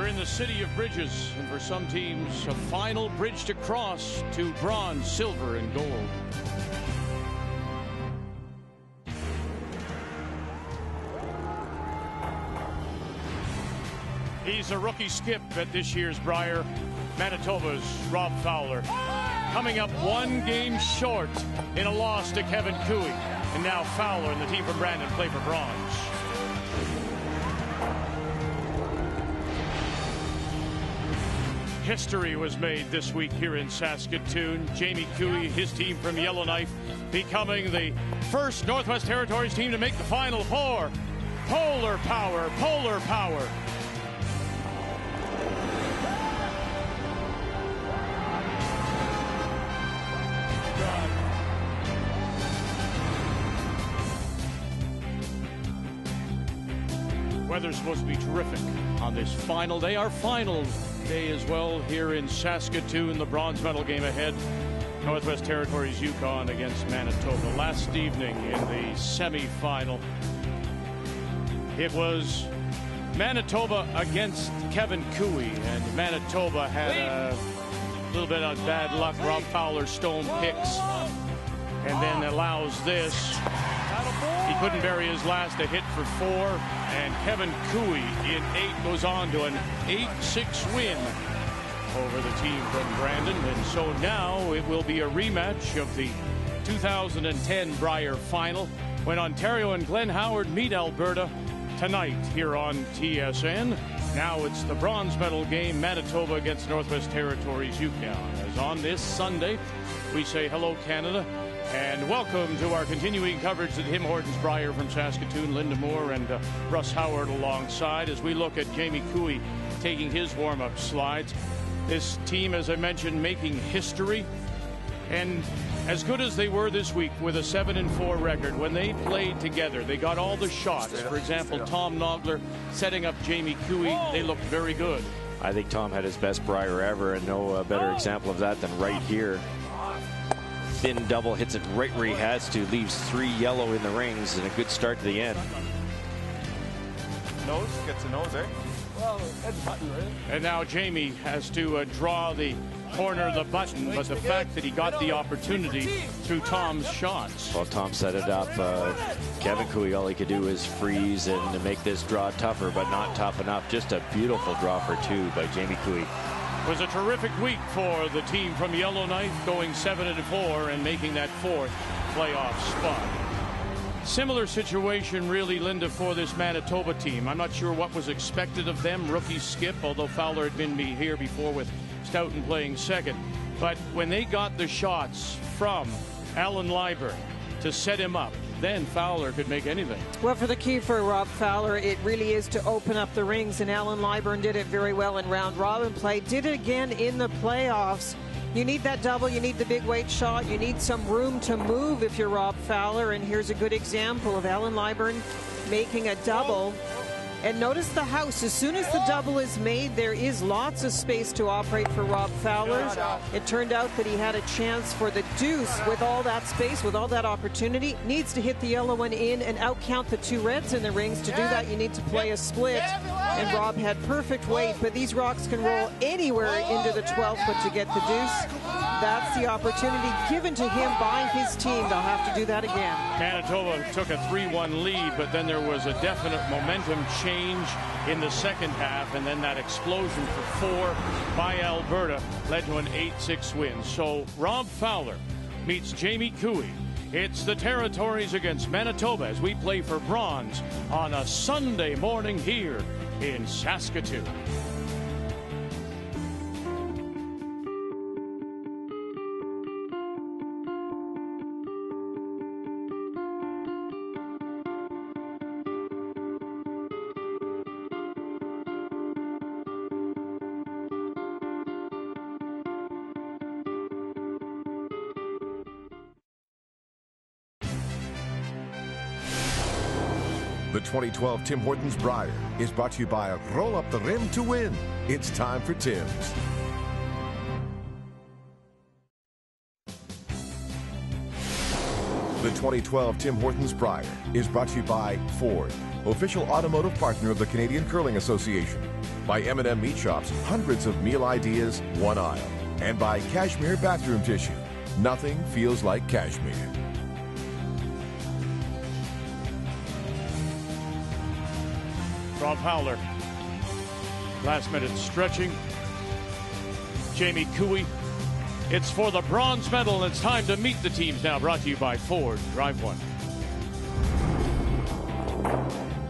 We're in the city of bridges, and for some teams, a final bridge to cross to bronze, silver, and gold. He's a rookie skip at this year's Brier. Manitoba's Rob Fowler, coming up one game short in a loss to Kevin Cooey. And now Fowler and the team from Brandon play for bronze. History was made this week here in Saskatoon. Jamie Cooey, his team from Yellowknife, becoming the first Northwest Territories team to make the Final Four. Polar power, polar power. Weather's supposed to be terrific on this final day, our final day as well here in Saskatoon. The bronze medal game ahead. Northwest Territories Yukon against Manitoba. Last evening in the semifinal, it was Manitoba against Kevin Cooey, and Manitoba had a little bit of bad luck. Rob Fowler stone picks and then allows this. He couldn't bury his last, a hit for 4, and Kevin Cooey in 8 goes on to an 8-6 win over the team from Brandon. And so now it will be a rematch of the 2010 Brier final when Ontario and Glenn Howard meet Alberta tonight here on TSN. Now it's the bronze medal game, Manitoba against Northwest Territories Yukon. As on this Sunday, we say hello Canada, and welcome to our continuing coverage at Hortons Brier from Saskatoon. Linda Moore and Russ Howard alongside as we look at Jamie Cooey taking his warm-up slides. This team, as I mentioned, making history. And as good as they were this week with a 7-4 record, when they played together, they got all the shots. For example, Tom Nogler setting up Jamie Cooey. They looked very good. I think Tom had his best Brier ever, and no better example of that than right here. Thin double, hits it right where he has to, leaves 3 yellow in the rings, and a good start to the end. Nose, gets a nose, eh? Well, that's button, right? And now Jamie has to draw the corner of the button, but the fact that he got the opportunity through Tom's shots. Well, Tom set it up. Kevin Cooey, all he could do is freeze and make this draw tougher, but not tough enough. Just a beautiful draw for 2 by Jamie Cooey. It was a terrific week for the team from Yellowknife, going 7-4 and making that 4th playoff spot. Similar situation, really, Linda, for this Manitoba team. I'm not sure what was expected of them. Rookie skip, although Fowler had been here before with Stoughton playing second. But when they got the shots from Alan Liber to set him up, then Fowler could make anything. Well, for the key for Rob Fowler, it really is to open up the rings, and Alan Liburn did it very well in round robin play. Did it again in the playoffs. You need that double, you need the big weight shot, you need some room to move if you're Rob Fowler, and here's a good example of Alan Liburn making a double. And notice the house. As soon as the double is made, there is lots of space to operate for Rob Fowler. It turned out that he had a chance for the deuce with all that space, with all that opportunity. Needs to hit the yellow one in and outcount the 2 reds in the rings. To do that, you need to play a split. And Rob had perfect weight, but these rocks can roll anywhere into the 12th, but to get the deuce, that's the opportunity given to him by his team. They'll have to do that again. Manitoba took a 3-1 lead, but then there was a definite momentum change in the second half, and then that explosion for 4 by Alberta led to an 8-6 win. So Rob Fowler meets Jamie Cooey. It's the Territories against Manitoba as we play for bronze on a Sunday morning here in Saskatoon. The 2012 Tim Hortons Brier is brought to you by Roll Up the Rim to Win. It's time for Tim's. The 2012 Tim Hortons Brier is brought to you by Ford, official automotive partner of the Canadian Curling Association. By M&M Meat Shops, hundreds of meal ideas, one aisle. And by Cashmere Bathroom Tissue. Nothing feels like cashmere. Rob Fowler. Last minute stretching. Jamie Cooey. It's for the bronze medal, and it's time to meet the teams now. Brought to you by Ford. Drive one.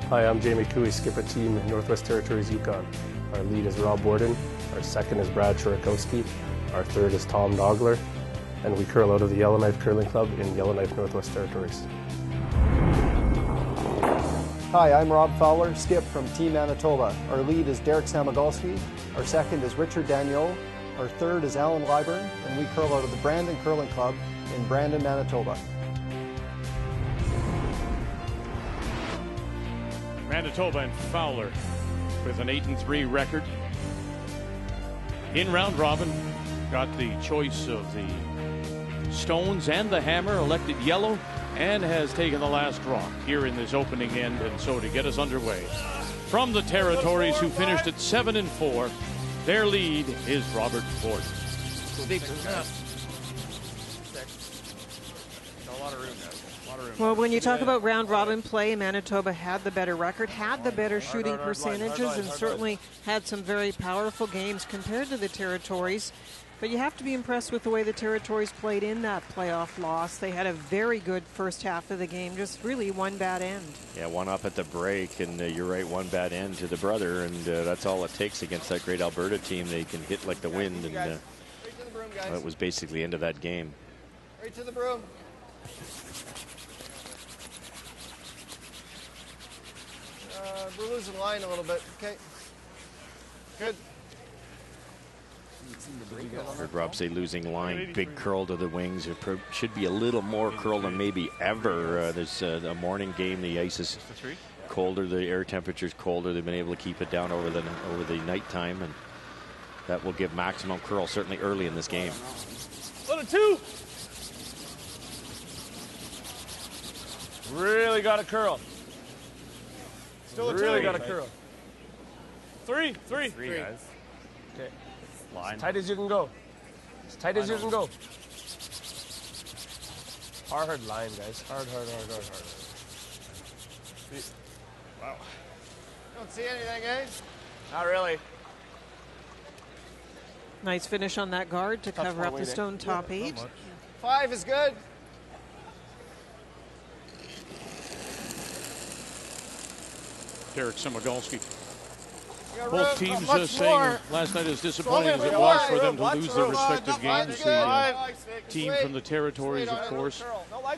Hi, I'm Jamie Cooey, skipper team Northwest Territories Yukon. Our lead is Rob Borden. Our second is Brad Shurakowski. Our third is Tom Nogler. And we curl out of the Yellowknife Curling Club in Yellowknife, Northwest Territories. Hi, I'm Rob Fowler, skip from Team Manitoba. Our lead is Derek Samagalski. Our second is Richard Daniel. Our third is Alan Liburn, and we curl out of the Brandon Curling Club in Brandon, Manitoba. Manitoba and Fowler with an 8-3 record. In round robin, got the choice of the stones and the hammer, elected yellow, and has taken the last rock here in this opening end. And so to get us underway, from the Territories, who finished at 7-4, their lead is Robert Borden. Well, when you talk about round robin play, Manitoba had the better record, had the better shooting percentages, and certainly had some very powerful games compared to the Territories. But you have to be impressed with the way the Territories played in that playoff loss. They had a very good first half of the game, just really one bad end. Yeah, one up at the break, and you're right, one bad end to the brother, and that's all it takes against that great Alberta team. They can hit like the wind, and that was basically into that game. Right to the broom. We're losing line a little bit. Okay. Good. Heard Rob say losing line, big curl to the wings. It should be a little more curl than maybe ever. There's a morning game. The ice is colder. The air temperature is colder. They've been able to keep it down over the nighttime, and that will give maximum curl certainly early in this game. Little two. Really got a curl. Still a really two. got a curl. Three, guys. Okay. Line. As tight as you can go. As tight as you can go. Hard line, guys. Hard. Wow. Don't see anything, guys. Not really. Nice finish on that guard to cover up the stone top 8. 5 is good. Derek Samagalski. Yeah, Both room, teams much saying more. last night, as disappointing as it Slow was it, for them to watch lose the their room. respective Watch games, it, the Sweet. team from the Territories, of course,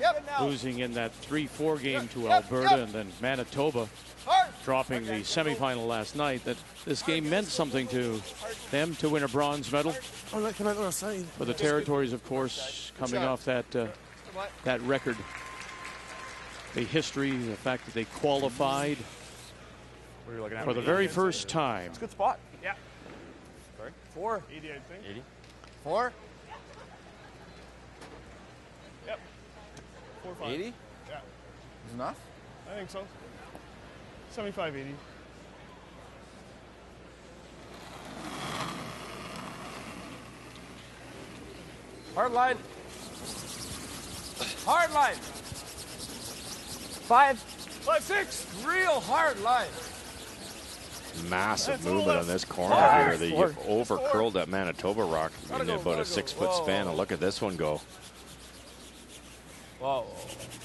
Yep. losing in that 3-4 game to Alberta, and then Manitoba dropping the semifinal last night. That this game meant something to them to win a bronze medal. Oh, look, come out on the side. For the Territories, of course, coming off that record, the history, the fact that they qualified for the very first time. Good spot. Yeah. Sorry. 4. 80, I think. 80. 4. Yep. 4 5. 80? Yeah. Is enough? I think so. 75, 80. Hard line. Hard line. 5, 6. Real hard line. Massive movement on this corner here. They over curled that Manitoba rock in about a 6-foot span. And look at this one go. Whoa.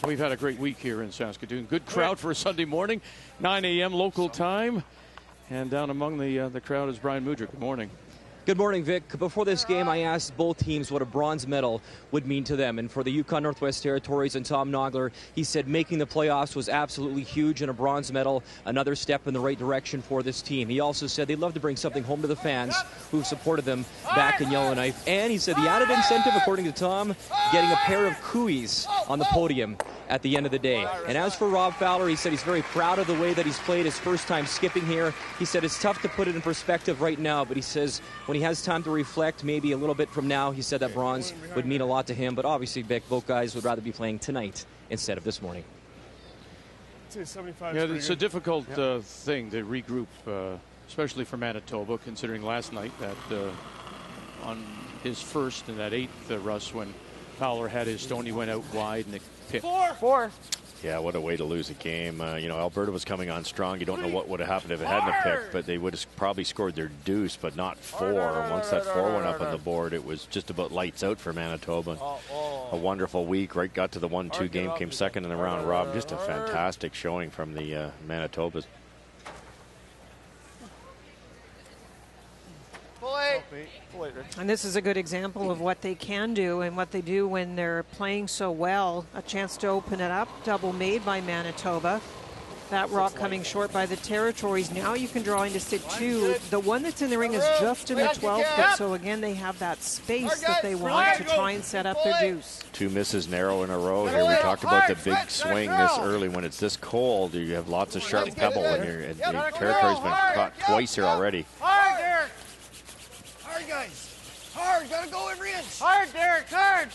We've had a great week here in Saskatoon. Good crowd for a Sunday morning, 9 a.m. local time. And down among the crowd is Brian Mudrick. Good morning. Good morning, Vic. Before this game, I asked both teams what a bronze medal would mean to them. And for the Yukon Northwest Territories and Tom Nogler, he said making the playoffs was absolutely huge, and a bronze medal, another step in the right direction for this team. He also said they'd love to bring something home to the fans who've supported them back in Yellowknife. And he said the added incentive, according to Tom, getting a pair of Cooeys on the podium at the end of the day. And as for Rob Fowler, he said he's very proud of the way that he's played his first time skipping here. He said it's tough to put it in perspective right now, but he says when he has time to reflect, maybe a little bit from now, he said that bronze would mean a lot to him. But obviously, Vic, both guys would rather be playing tonight instead of this morning. Yeah, it's a difficult thing to regroup, especially for Manitoba, considering last night that on his first in that 8th, Russ, when Fowler had his stone, he went out wide and it picked. Four. Yeah, what a way to lose a game. You know, Alberta was coming on strong. You don't know what would have happened if it hadn't have picked, but they would have probably scored their deuce, but not 4. Once that 4 went up on the board, it was just about lights out for Manitoba. A wonderful week. Right, got to the 1-2 game, came second in the round robin. Just a fantastic showing from the Manitobas. And this is a good example of what they can do and what they do when they're playing so well. A chance to open it up, double made by Manitoba. That rock coming short by the Territories. Now you can draw into sit 2. The one that's in the ring is just in the 12 foot, so again they have that space that they want to try and set up their deuce. 2 misses narrow in a row here. We talked about the big swing this early. When it's this cold, you have lots of sharp pebble, and the Territory's been caught twice here already. Hard, Derek! Hard, guys! Hard! Gotta go every inch! Hard, Derek! Hard!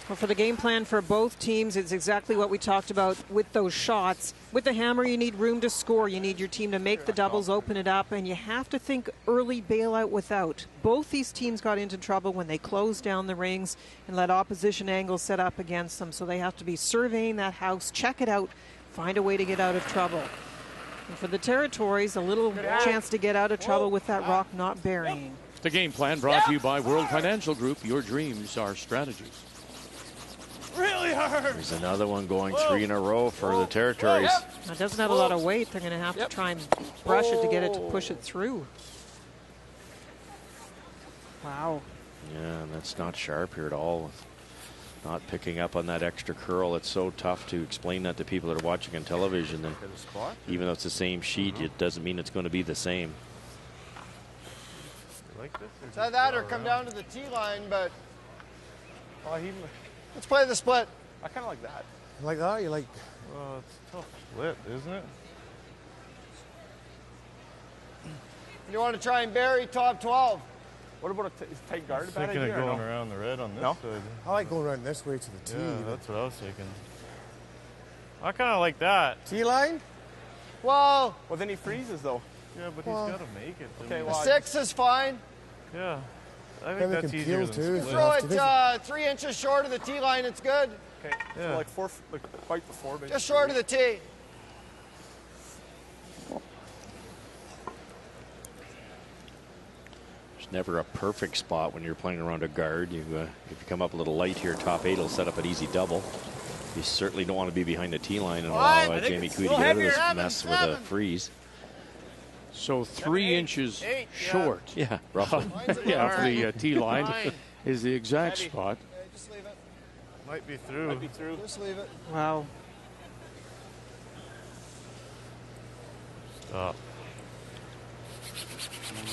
Well, for the game plan for both teams, it's exactly what we talked about with those shots. With the hammer, you need room to score. You need your team to make the doubles, open it up, and you have to think early bailout without. Both these teams got into trouble when they closed down the rings and let opposition angles set up against them. So they have to be surveying that house, check it out, find a way to get out of trouble. And for the Territories, a little chance to get out of trouble with that rock not burying. The game plan brought to you by World Financial Group. Your dreams are strategies. Really hard. There's another one going 3 in a row for the Territories. It doesn't have a lot of weight. They're going to have to try and brush it to get it to push it through. Wow. Yeah, that's not sharp here at all. Not picking up on that extra curl. It's so tough to explain that to people that are watching on television. And even though it's the same sheet, it doesn't mean it's going to be the same. It's either that or come down to the tee line, but let's play the split. I kind of like that. You like that? You like? Well, it's a tough split, isn't it? You want to try and bury top 12? What about a tight guard? I was thinking of going around the red on this side. I like going around this way to the tee. Yeah, that's what I was thinking. I kind of like that. Tee line? Well, then he freezes, though. Yeah, but he's got to make it. Okay, the 6 is fine. Yeah. I think that's easier than split. Throw it 3 inches short of the tee line, it's good. Okay, yeah. so like 4, quite before, basically. Just short of the tee. There's never a perfect spot when you're playing around a guard. If you come up a little light here, top 8 will set up an easy double. You certainly don't want to be behind the tee line and allow Jamie Cooey to get out of this mess with a freeze. So 3 inches short. Yeah, roughly. Yeah, off the tee line is the exact spot. Just leave it. Might be through. Just leave it. Wow. Stop.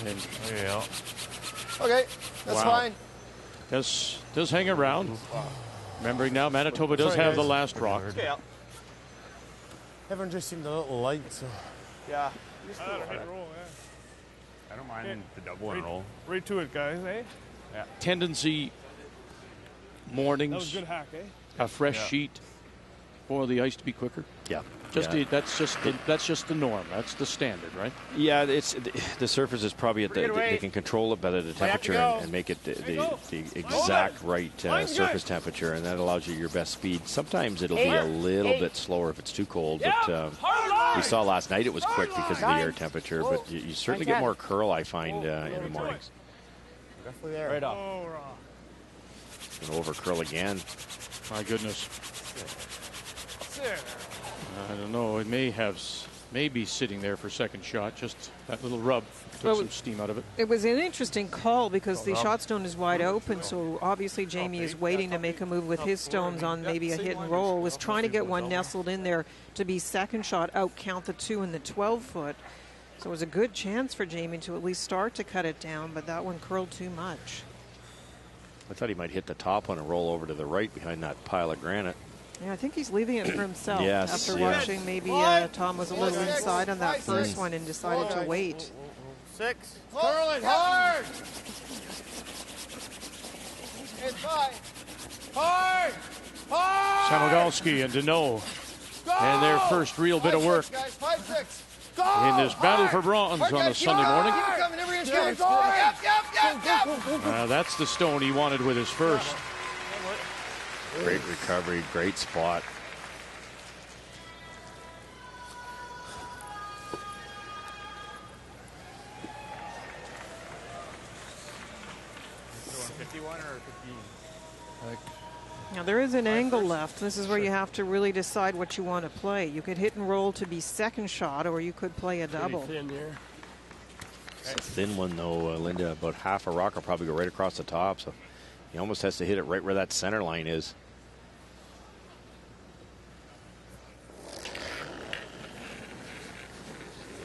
And There you go. Okay, that's fine. does hang around. Remembering now, Manitoba does have the last rock. Okay, Everyone just seemed a little light, so. yeah. I don't mind the double and roll. Right to it, guys, eh? Tendency mornings, That was a good hack, eh? a fresh sheet for the ice to be quicker. Yeah. That's just the norm. That's the standard, right? Yeah, it's the surface is probably at they can control it better the temperature and make it the exact right surface temperature, and that allows you your best speed. Sometimes it'll be a little bit slower if it's too cold, but we saw last night it was quick because of the air temperature. But you certainly get more curl, I find, in the mornings. Definitely there. Right off. And over curl again. My goodness. I don't know. It may be sitting there for second shot. Just that little rub took some steam out of it. It was an interesting call because the shot stone is wide open, so obviously Jamie is waiting to make a move with his stones on maybe a hit and roll. Was trying to get one nestled in there to be second shot out, count the 2 in the 12 foot. So it was a good chance for Jamie to at least start to cut it down, but that one curled too much. I thought he might hit the top one and roll over to the right behind that pile of granite. Yeah, I think he's leaving it for himself. Yes, after yes. watching maybe Tom was a little inside on that first one and decided to wait. 6. Curl it hard. It's 5. Hard. Hard. Samigalski and Deneau. And their first real bit of work 5-6. in this battle for bronze on a Sunday morning. Keep it coming, every inch. Keep it going. Yep. That's the stone he wanted with his first. Great recovery, great spot. Now there is an angle left. This is where you have to really decide what you want to play. You could hit and roll to be second shot, or you could play a double. It's a thin one though, Linda. About half a rock will probably go right across the top, so he almost has to hit it right where that center line is.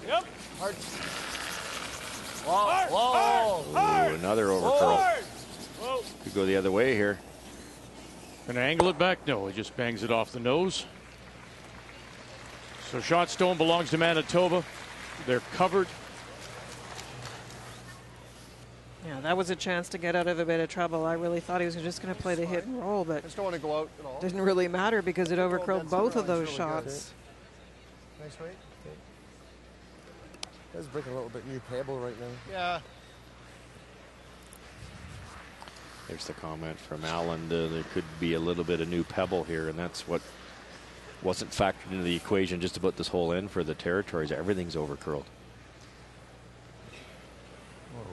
Yep. Hard. Ooh, another overcurl. Could go the other way here. Gonna angle it back? No, he just bangs it off the nose. So shot stone belongs to Manitoba. They're covered. Yeah, that was a chance to get out of a bit of trouble. I really thought he was just going to play the hit and roll, but Just don't want to go out at all. didn't really matter because it overcurled both of those shots. Nice weight. Does break a little bit new pebble right now. Yeah. There's the comment from Alan. There could be a little bit of new pebble here, and that's what wasn't factored into the equation just about this whole end for the territories. Everything's overcurled.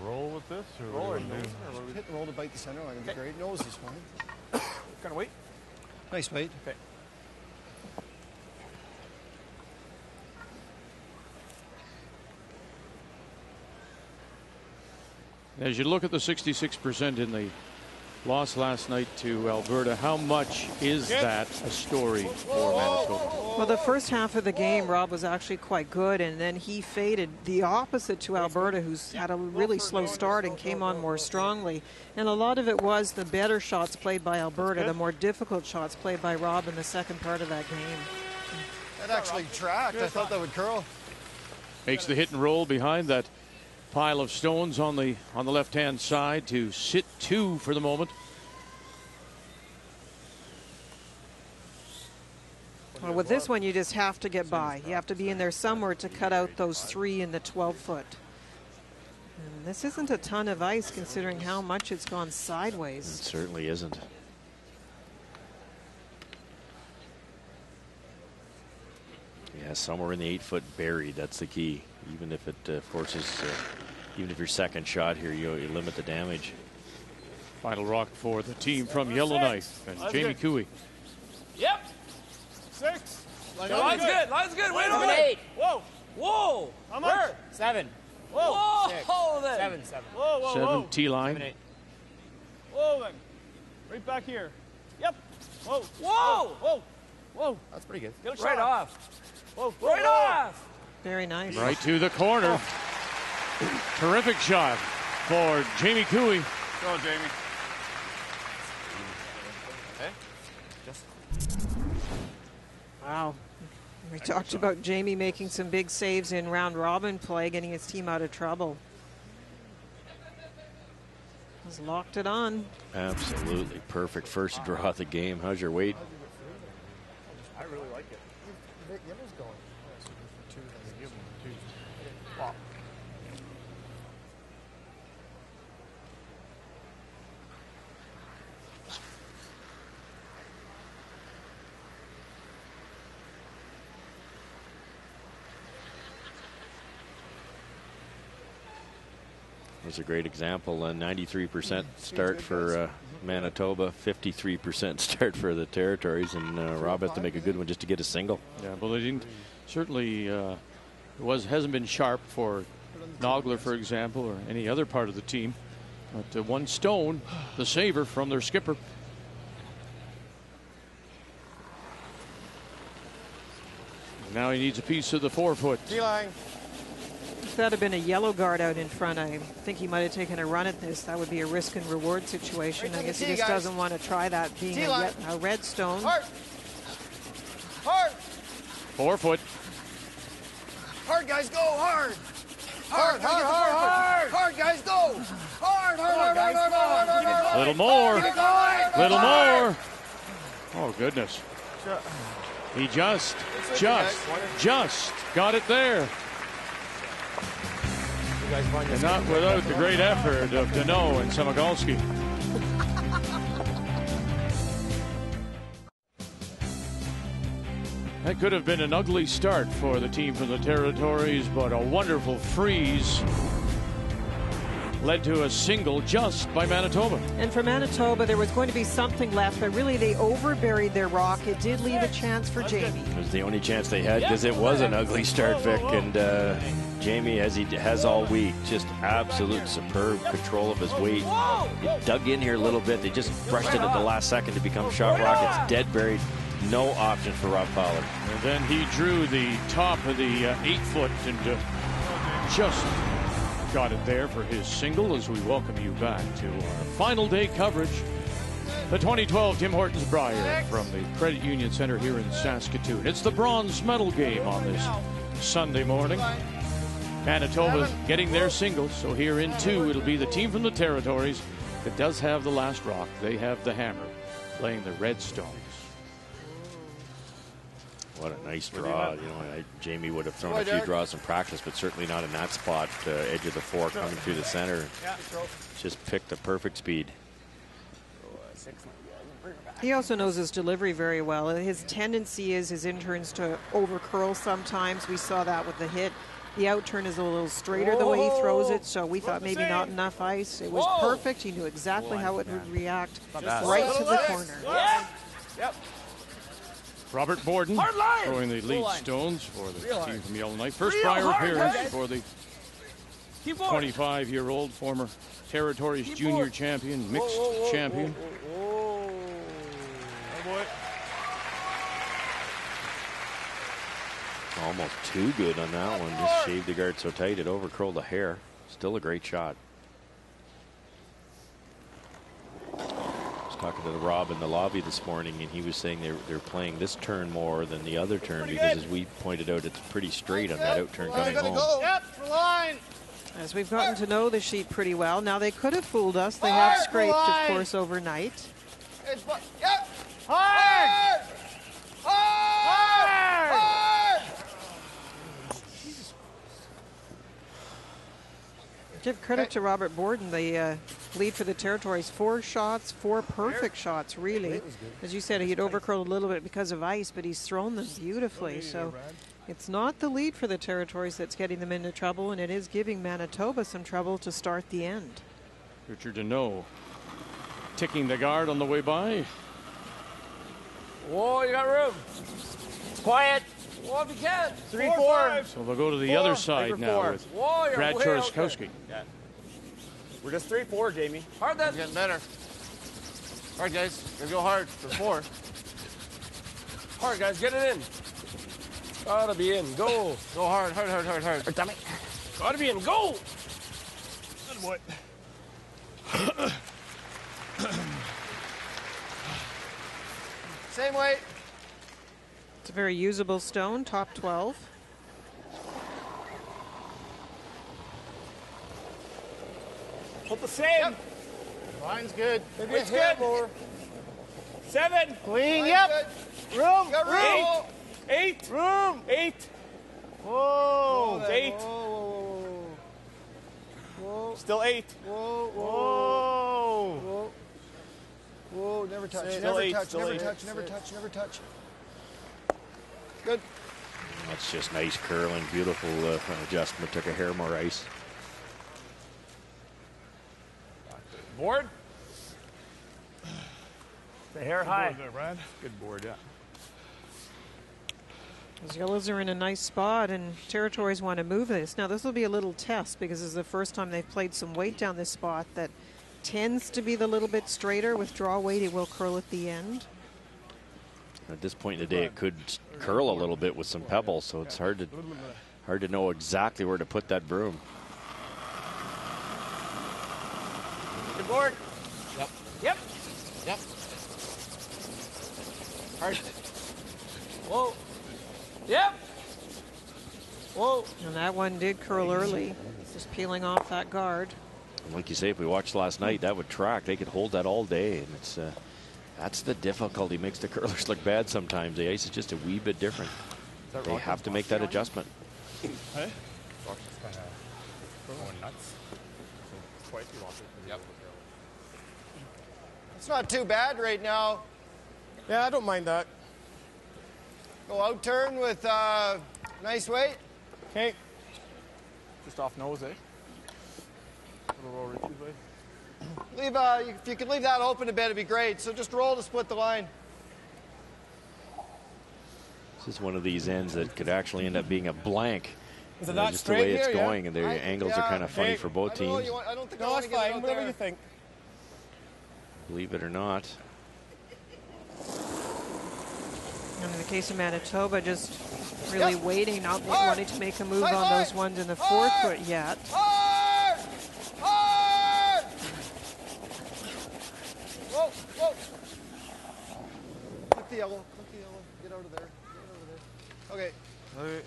Roll with this? Or Roll what or do we nose. do? Hit and roll to bite the center line would be great. Nose is fine. Kind of weight. Nice weight. Okay. As you look at the 66% in the loss last night to Alberta, how much is that a story for Manitoba? Well, the first half of the game, Rob was actually quite good, and then he faded the opposite to Alberta, who's had a really slow start and came on more strongly. And a lot of it was the better shots played by Alberta, the more difficult shots played by Rob in the second part of that game. That actually tracked. I thought that would curl. Makes the hit and roll behind that pile of stones on the left-hand side to sit 2 for the moment. Well, with this one, you just have to get by. You have to be in there somewhere to cut out those 3 in the 12-foot. And this isn't a ton of ice considering how much it's gone sideways. It certainly isn't. Yeah, somewhere in the 8-foot buried. That's the key. Even if it forces, even if your second shot here, you limit the damage. Final rock for the team from Yellowknife and Jamie Cooey. Yep. 6. Line's good. Line's good. Wait a minute. 8. Whoa. Whoa. How much? 7. Whoa. Whoa. Then. 7. Whoa, whoa, 7 whoa. T-line. 8. Whoa, then. Right back here. Yep. Whoa. Whoa. Whoa. Whoa. That's pretty good. Get a Right shot. off. Whoa. Whoa. Right off. Very nice. Right to the corner. Terrific shot for Jamie Cooey. Go, Jamie. Wow. We talked about Jamie making some big saves in round robin play, getting his team out of trouble. He's locked it on. Absolutely perfect first draw of the game. How's your weight? I really like it. Yellow's going. Was a great example. A 93% start for Manitoba, 53% start for the territories, and Rob has to make a good one just to get a single. Yeah, well, they didn't certainly hasn't been sharp for Nogler, for example, or any other part of the team. But one stone, the saver from their skipper. Now he needs a piece of the 4-foot. T-line. If that had been a yellow guard out in front, I think he might have taken a run at this. That would be a risk and reward situation. I guess he just doesn't want to try that being a red stone. Hard. Hard. 4 foot. Hard, guys, go hard. Hard, hard, hard, hard. Hard, guys, go. Hard, hard, hard, hard, hard, hard, hard. Little more. Little more. Oh, goodness. He just got it there. And not without the great effort of Deneau and Semigalski. That could have been an ugly start for the team from the Territories, but a wonderful freeze led to a single just by Manitoba. And for Manitoba, there was going to be something left, but really they overburied their rock. It did leave a chance for Jamie. It was the only chance they had because it was an ugly start, Vic. And Jamie, as he has all week, just absolute superb control of his weight. He dug in here a little bit. They just brushed it at the last second to become shot rockets. Dead buried. No option for Rob Fowler. And then he drew the top of the 8 foot and just got it there for his single as we welcome you back to our final day coverage. The 2012 Tim Hortons Brier from the Credit Union Center here in Saskatoon. It's the bronze medal game on this Sunday morning. Manitoba getting their single, so here in 2 it'll be the team from the Territories that does have the last rock. They have the hammer playing the red stones. What a nice draw. You know, Jamie would have thrown a few draws in practice, but certainly not in that spot. Edge of the 4 coming through the center. Just picked the perfect speed. He also knows his delivery very well. His tendency is his in-turns to over-curl sometimes. We saw that with the hit. The out-turn is a little straighter the way he throws it, so we thought maybe not enough ice. It was perfect. He knew exactly how it would react right to the corner. Yep. Robert Borden throwing the lead stones for the team from Yellowknife. First Brier appearance for the 25-year-old former Territories junior champion, mixed champion. Almost too good on that one. Just shaved the guard so tight it overcurled the hair. Still a great shot. Talking to Rob in the lobby this morning, and he was saying they're playing this turn more than the other turn because, as we pointed out, it's pretty straight on that out turn coming home. Yep, for line. As we've gotten to know the sheet pretty well, now they could have fooled us. They have scraped, of course, overnight. Yep. Hard! Hard! Give credit to Robert Borden, the lead for the Territories. 4 shots, 4 perfect shots, really. As you said, he'd overcurled a little bit because of ice, but he's thrown them beautifully. So it's not the lead for the Territories that's getting them into trouble, and it is giving Manitoba some trouble to start the end. Richard Deneau ticking the guard on the way by. Whoa, you got room. Quiet. Whoa, if you can. 3-4. So they'll go to the other side now with Brad Choroskowski. Yeah. We're just 3-4, Jamie. Hard then. Getting better. Hard, guys. Gonna go hard for 4. Hard, guys. Get it in. Gotta be in. Go. Go hard, hard, hard, hard, hard. Damn it. Gotta be in. Go. Good boy. Same weight. It's a very usable stone, top 12. Hold the same. Yep. Line's good. Maybe it's good. More. 7. Clean. Yep. Good. Room. Got room. 8. Room. 8. Whoa. It's 8. Whoa. Whoa. Still 8. Whoa. Whoa. Whoa. Whoa. Never touch. Never touch. Never touch. Never touch. Never touch. Good. That's just nice curling, beautiful adjustment. Took a hair more ice. Board. The hair high. Good board there, Brad. Good board, yeah. Those Yellows are in a nice spot, and Territories want to move this. Now, this will be a little test because this is the first time they've played some weight down this spot that tends to be the little bit straighter. With draw weight, it will curl at the end. At this point in the day, it could curl a little bit with some pebbles, so it's hard to Hard to know exactly where to put that broom. Good board. Yep. Yep. Yep. Hard. Whoa. Yep. Whoa. And that one did curl early. Just peeling off that guard. Like you say, if we watched last night, that would track. They could hold that all day, and it's that's the difficulty. Makes the curlers look bad sometimes. The ice is just a wee bit different. They have to make that adjustment. Hey? Going nuts. Yep. It's not too bad right now. Yeah, I don't mind that. Go out turn with nice weight. Okay. Just off nose, eh? Little roll Richie's way. Leave if you could leave that open a bit, it'd be great. So just roll to split the line. This is one of these ends that could actually end up being a blank. Is it not just the straight way it's here, going, and the angles are kind of funny for both teams. I don't think I No, want it's to get it fine. out Whatever there. you think. Believe it or not. And in the case of Manitoba, just really waiting, not wanting to make a move on those ones in the 4-foot yet. Hard! Hard! Whoa, whoa. Click the yellow. Click the yellow. Get out of there. Get out of there. Okay. Okay.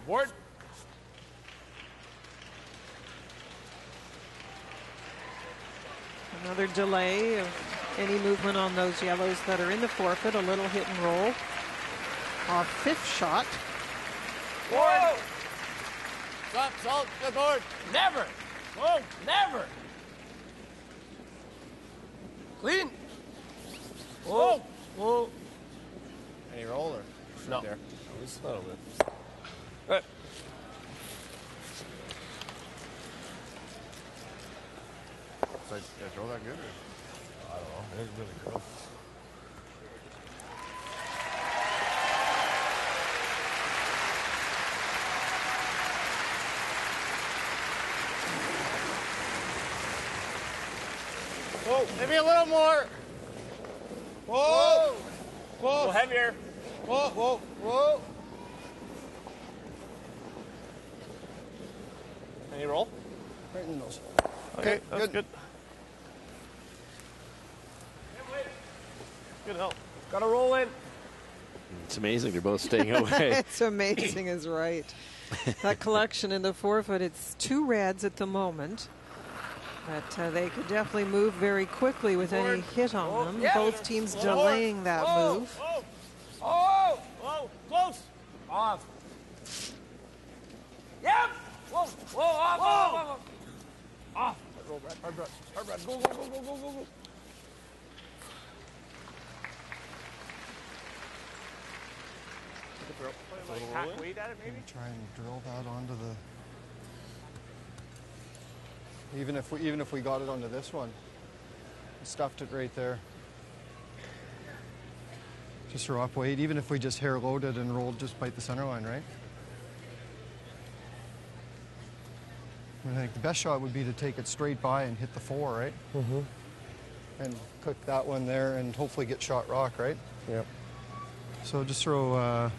Board. Another delay of any movement on those yellows that are in the forfeit. A little hit and roll. Off 5th shot. Board. Stop, salt, good board. Never. Whoa, never. Clean. Whoa, whoa. Any roll or? No. There. Just a little bit. Good. So did I throw that good? Or? I don't know. It was really good. Whoa, maybe a little more. Whoa. Whoa. A little heavier. Whoa, whoa, whoa. Any roll? Right in the nose. Okay, that's good. Good help. Got to roll in. It's amazing they're both staying away. It's amazing is right. That collection in the 4-foot, it's 2 reds at the moment. But they could definitely move very quickly with any hit on them. Yeah. Both teams delaying that move. Whoa, whoa, whoa, close. Off. Yep. Whoa, whoa, off, whoa. Off. Off. Roll, Brad. Hard, Brad. Hard, Brad. Go, go, go, go, go, go, go. Like half weight at it, maybe? Try and drill that onto the. Even if we got it onto this one, stuffed it right there. Just throw up weight. Even if we just hair loaded and rolled, just bite the center line, right? I think the best shot would be to take it straight by and hit the 4, right? Mm-hmm. And cook that one there and hopefully get shot rock, right? Yep. So just throw.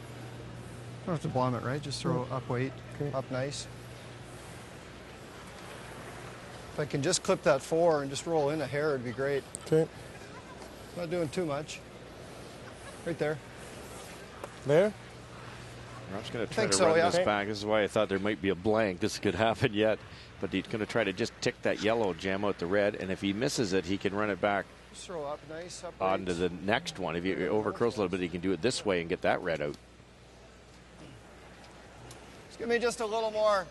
Don't have to bomb it, right? Just throw up weight, up nice. If I can just clip that 4 and just roll in a hair, it'd be great. Okay. Not doing too much. Right there. There? Rob's going to try to run this back. This is why I thought there might be a blank. This could happen yet. But he's going to try to just tick that yellow, jam out the red. And if he misses it, he can run it back Just throw up nice, up onto the next one. If he overcurls a little bit, he can do it this way and get that red out. Just give me just a little more.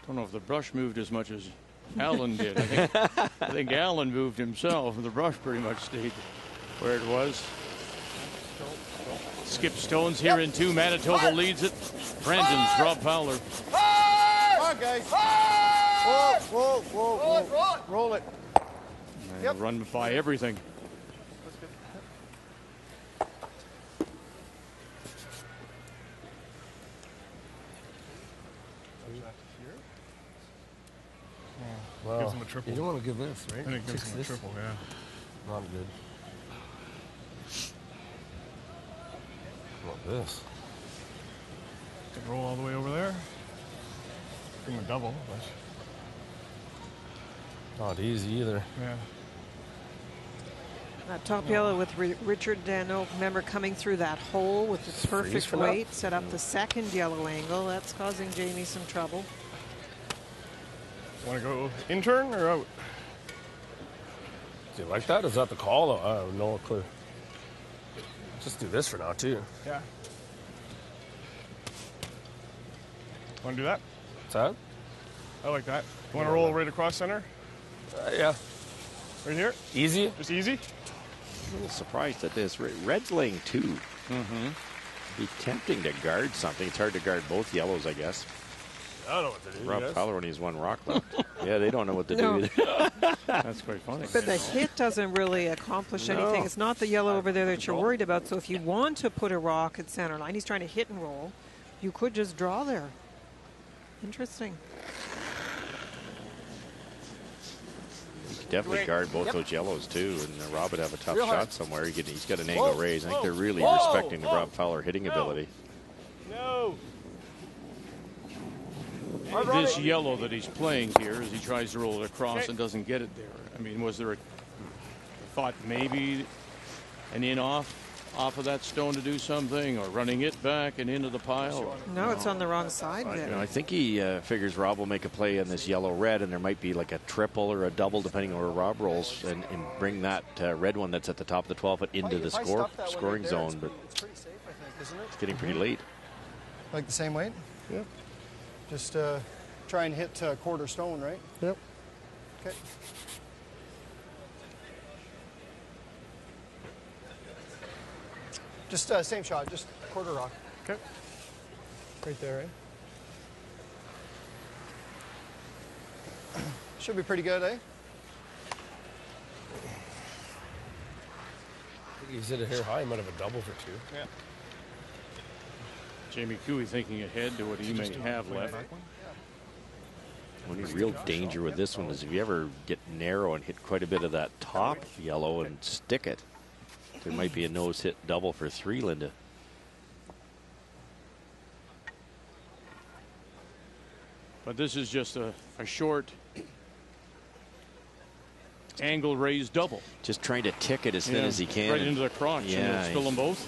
Don't know if the brush moved as much as Allen did. I think Allen moved himself, and the brush pretty much stayed where it was. Skip Stone's here in 2. Manitoba leads it. Brandon's Rob Fowler. Come on, guys. Whoa, whoa, whoa, Roll it, roll it. Roll it. Yep. Run by everything. him a triple. You don't want to give this, right? I think it gives him a triple, yeah. Not good. What about this? Could roll all the way over there. Give him a double, but Not easy either. yeah. That top yellow with Richard Daniel, remember, coming through that hole with the perfect weight, set up the second yellow angle. That's causing Jamie some trouble. Want to go in turn or out? Do you like that? Is that the call? Though? I have no clue. Just do this for now, too. Yeah. Want to do that? What's that? I like that. You want to roll right across center? Yeah. Right here? Easy? Just easy? A little surprised at this. Red's laying 2. Mm-hmm. Be tempting to guard something. It's hard to guard both yellows, I guess. I don't know what to do. Rob Fowler only has 1 rock left. Yeah, they don't know what to do either. That's quite funny. But the hit doesn't really accomplish anything. It's not the yellow over there that you're worried about. So if you want to put a rock at center line, he's trying to hit and roll, you could just draw there. Interesting. You could definitely guard both those yellows, too, and Rob would have a tough shot somewhere. He's got an angle raise. I think they're really respecting the Rob Fowler hitting ability. No. This yellow that he's playing here as he tries to roll it across and doesn't get it there. I mean, was there a thought maybe an in off of that stone to do something, or running it back and into the pile? No, it's on the wrong side there. I think he figures Rob will make a play on this yellow-red, and there might be like a triple or a double depending on where Rob rolls, and bring that red one that's at the top of the 12-foot into the scoring zone. But it's pretty safe, I think, isn't it? It's getting pretty late. Like the same weight? Yeah. Just try and hit quarter stone, right? Yep. Okay. Just same shot, just quarter rock. Okay. Right there, eh? Should be pretty good, eh? I think he's hit a hair high. He might have a double for 2. Yeah. Jamie Cooey thinking ahead to what he may have left. Only real danger with this one is if you ever get narrow and hit quite a bit of that top yellow and stick it, there might be a nose hit double for 3, Linda. But this is just a short angle raised double. Just trying to tick it as thin as he can. Right into the crotch. Yeah, and spill them both.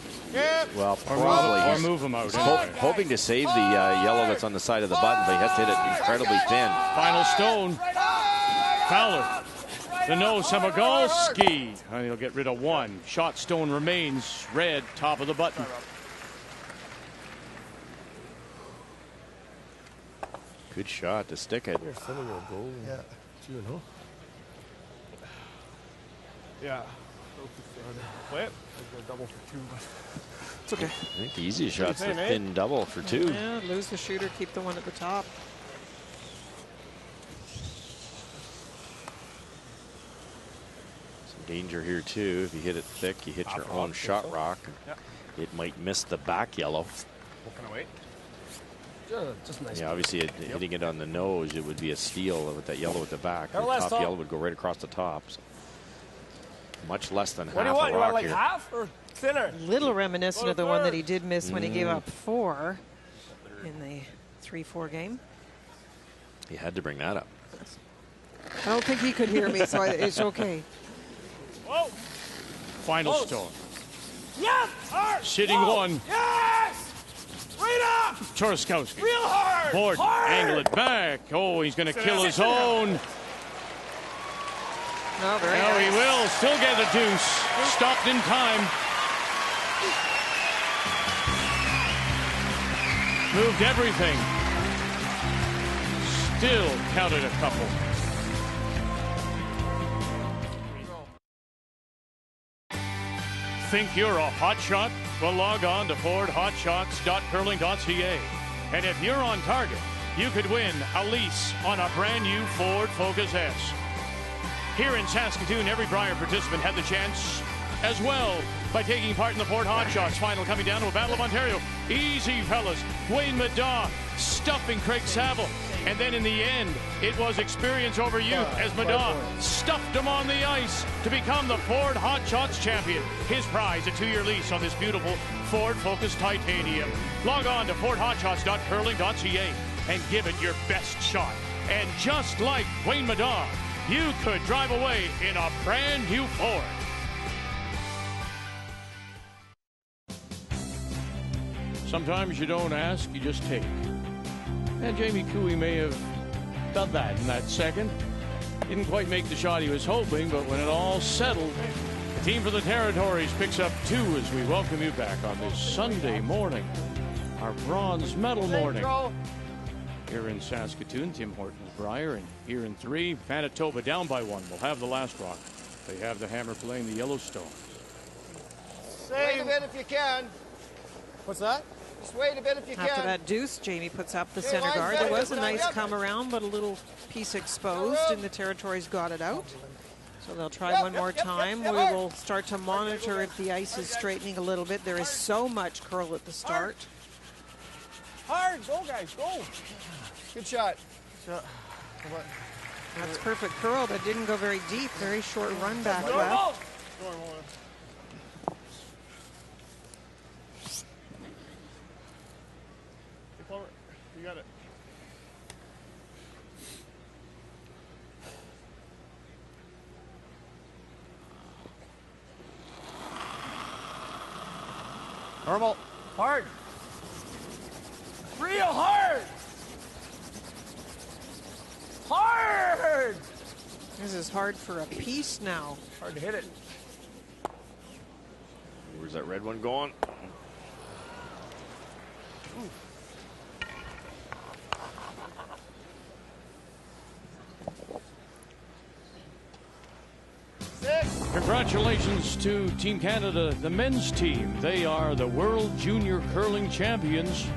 Well, Or probably. move them out. Hoping to save the yellow that's on the side of the button, but he has to hit it incredibly thin. Final stone. Fowler. The no, Semigalski. And he'll get rid of 1. Shot stone remains red, top of the button. Good shot to stick it. Yeah. Yeah. Play it. Double for 2. It's okay. I think the easiest shot's the thin double for 2. Yeah, lose the shooter, keep the one at the top. Some danger here, too. If you hit it thick, you hit your own shot rock. It might miss the back yellow. What can I wait? Just nice. Yeah, obviously hitting it on the nose, it would be a steal with that yellow at the back. The top yellow would go right across the top. So much less than half a rock here. You want like half or thinner? Little reminiscent of the one that he did miss when he gave up 4 in the 3-4 game. He had to bring that up. I don't think he could hear me, so it's okay. Whoa. Final stone. Yes! Hard! Sitting 1. Yes! Right up! Choroskowski. Real hard! Horton, Hard! angle it back. Oh, he's going to kill his own. No, very No, he nice. will still get the deuce. Stopped in time. Moved everything. Still counted a couple. Think you're a hot shot? Well, log on to FordHotShots.curling.ca. And if you're on target, you could win a lease on a brand new Ford Focus S. Here in Saskatoon, every Brier participant had the chance as well by taking part in the Ford Hot Shots final, coming down to a Battle of Ontario. Easy, fellas. Wayne Madaw stuffing Craig Saville. And then in the end, it was experience over youth as Madon stuffed him on the ice to become the Ford Hot Shots champion. His prize, a 2-year lease on this beautiful Ford Focus Titanium. Log on to fordhotshots.curling.ca and give it your best shot. And just like Wayne Madon, you could drive away in a brand new Ford. Sometimes you don't ask, you just take. And Jamie Cooey may have done that in that second. Didn't quite make the shot he was hoping, but when it all settled, the team for the Territories picks up 2 as we welcome you back on this Sunday morning, our bronze medal morning. Here in Saskatoon, Tim Hortons, Brier, and here in 3, Manitoba down by 1. We'll have the last rock. They have the hammer playing the Yellowstone. Wait a bit if you can. What's that? Just wait a bit if you can. After that deuce, Jamie puts up the center guard. There was a nice come around, but a little piece exposed, and the Territories got it out. So they'll try one more time. We will start to monitor if the ice is straightening a little bit. There is so much curl at the start. Hard, go guys, go. Good shot. That's perfect curl, but didn't go very deep. Very short run back left. You got it. Normal. Hard. Real hard. Hard. This is hard for a piece now. Hard to hit it. Where's that red one going? Ooh. Congratulations to Team Canada, the men's team. They are the World Junior Curling Champions.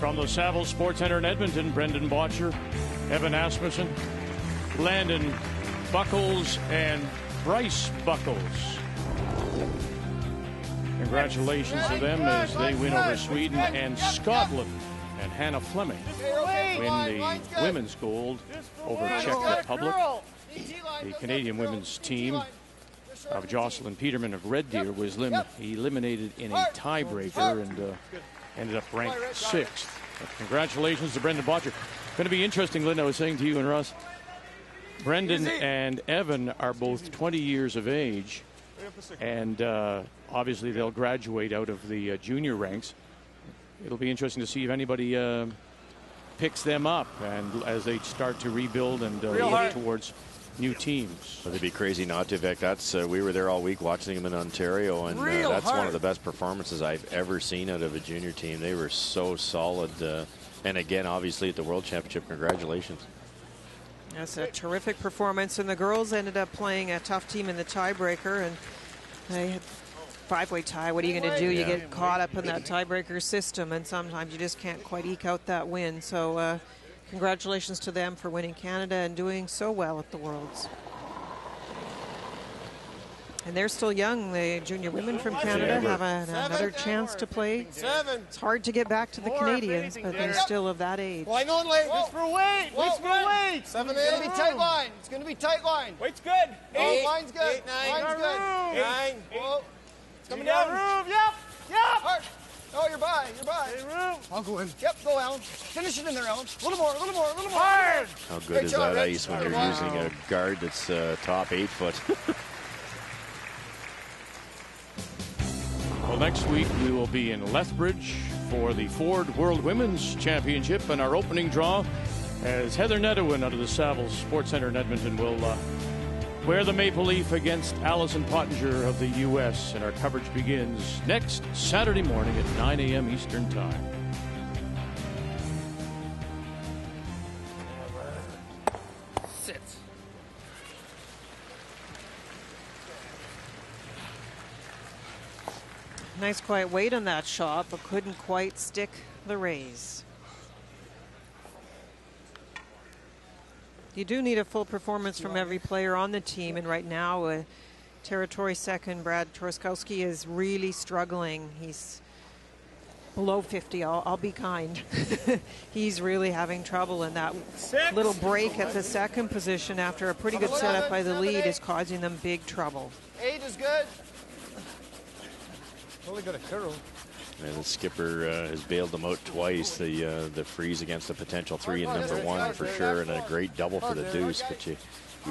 From the Saville Sports Center in Edmonton, Brendan Botcher, Evan Asmussen, Landon Buckles, and Bryce Buckles. Congratulations to them as they win over Sweden and Scotland. And Hannah Fleming win the women's gold over Czech Republic. The Canadian women's team of Jocelyn Peterman of Red Deer was eliminated in a tiebreaker and ended up ranked 6th. But congratulations to Brendan Botcher. Going to be interesting, Lynn, I was saying to you and Russ, Brendan and Evan are both 20 years of age, and obviously they'll graduate out of the junior ranks. It'll be interesting to see if anybody picks them up and as they start to rebuild and look towards new teams. Well, they'd be crazy not to, Vic. That's we were there all week watching them in Ontario, and that's one of the best performances I've ever seen out of a junior team. They were so solid, and again, obviously at the World Championship. Congratulations. That's a terrific performance, and the girls ended up playing a tough team in the tiebreaker, and they had 5-way tie. What are you going to do? You get caught up in that tiebreaker system, and sometimes you just can't quite eke out that win. So congratulations to them for winning Canada and doing so well at the Worlds. And they're still young. The junior women from Canada have another chance to play. It's hard to get back to the Canadians, but they're still of that age. Line only. Wait for weight. Wait for weight. 7, 8. It's going to be tight line. It's going to be tight line. Weight's good. 8. Line's good. 8, 9. Line's good. 9. Whoa. It's coming down. Yep. Hard. Oh, you're by. I'll go in. Yep, go, Alan. Finish it in there, Alan. A little more. Hard. How good is that ice when you're using a guard that's top 8 foot? Well, next week we will be in Lethbridge for the Ford World Women's Championship, and our opening draw as Heather Nedowin out of the Saville Sports Center in Edmonton will wear the maple leaf against Allison Pottinger of the U.S. And our coverage begins next Saturday morning at 9 a.m. Eastern Time. Sit. Nice quiet weight on that shot, but couldn't quite stick the raise. You do need a full performance from every player on the team, and right now, Territory second, Brad Troskowski, is really struggling. He's Below 50, I'll be kind. He's really having trouble, and that little break at the second position after a pretty good setup by the lead is causing them big trouble. 8 is good. Only got a curl. And the skipper has bailed them out twice. The freeze against a potential 3 in number 1 for sure, and a great double for the deuce. But you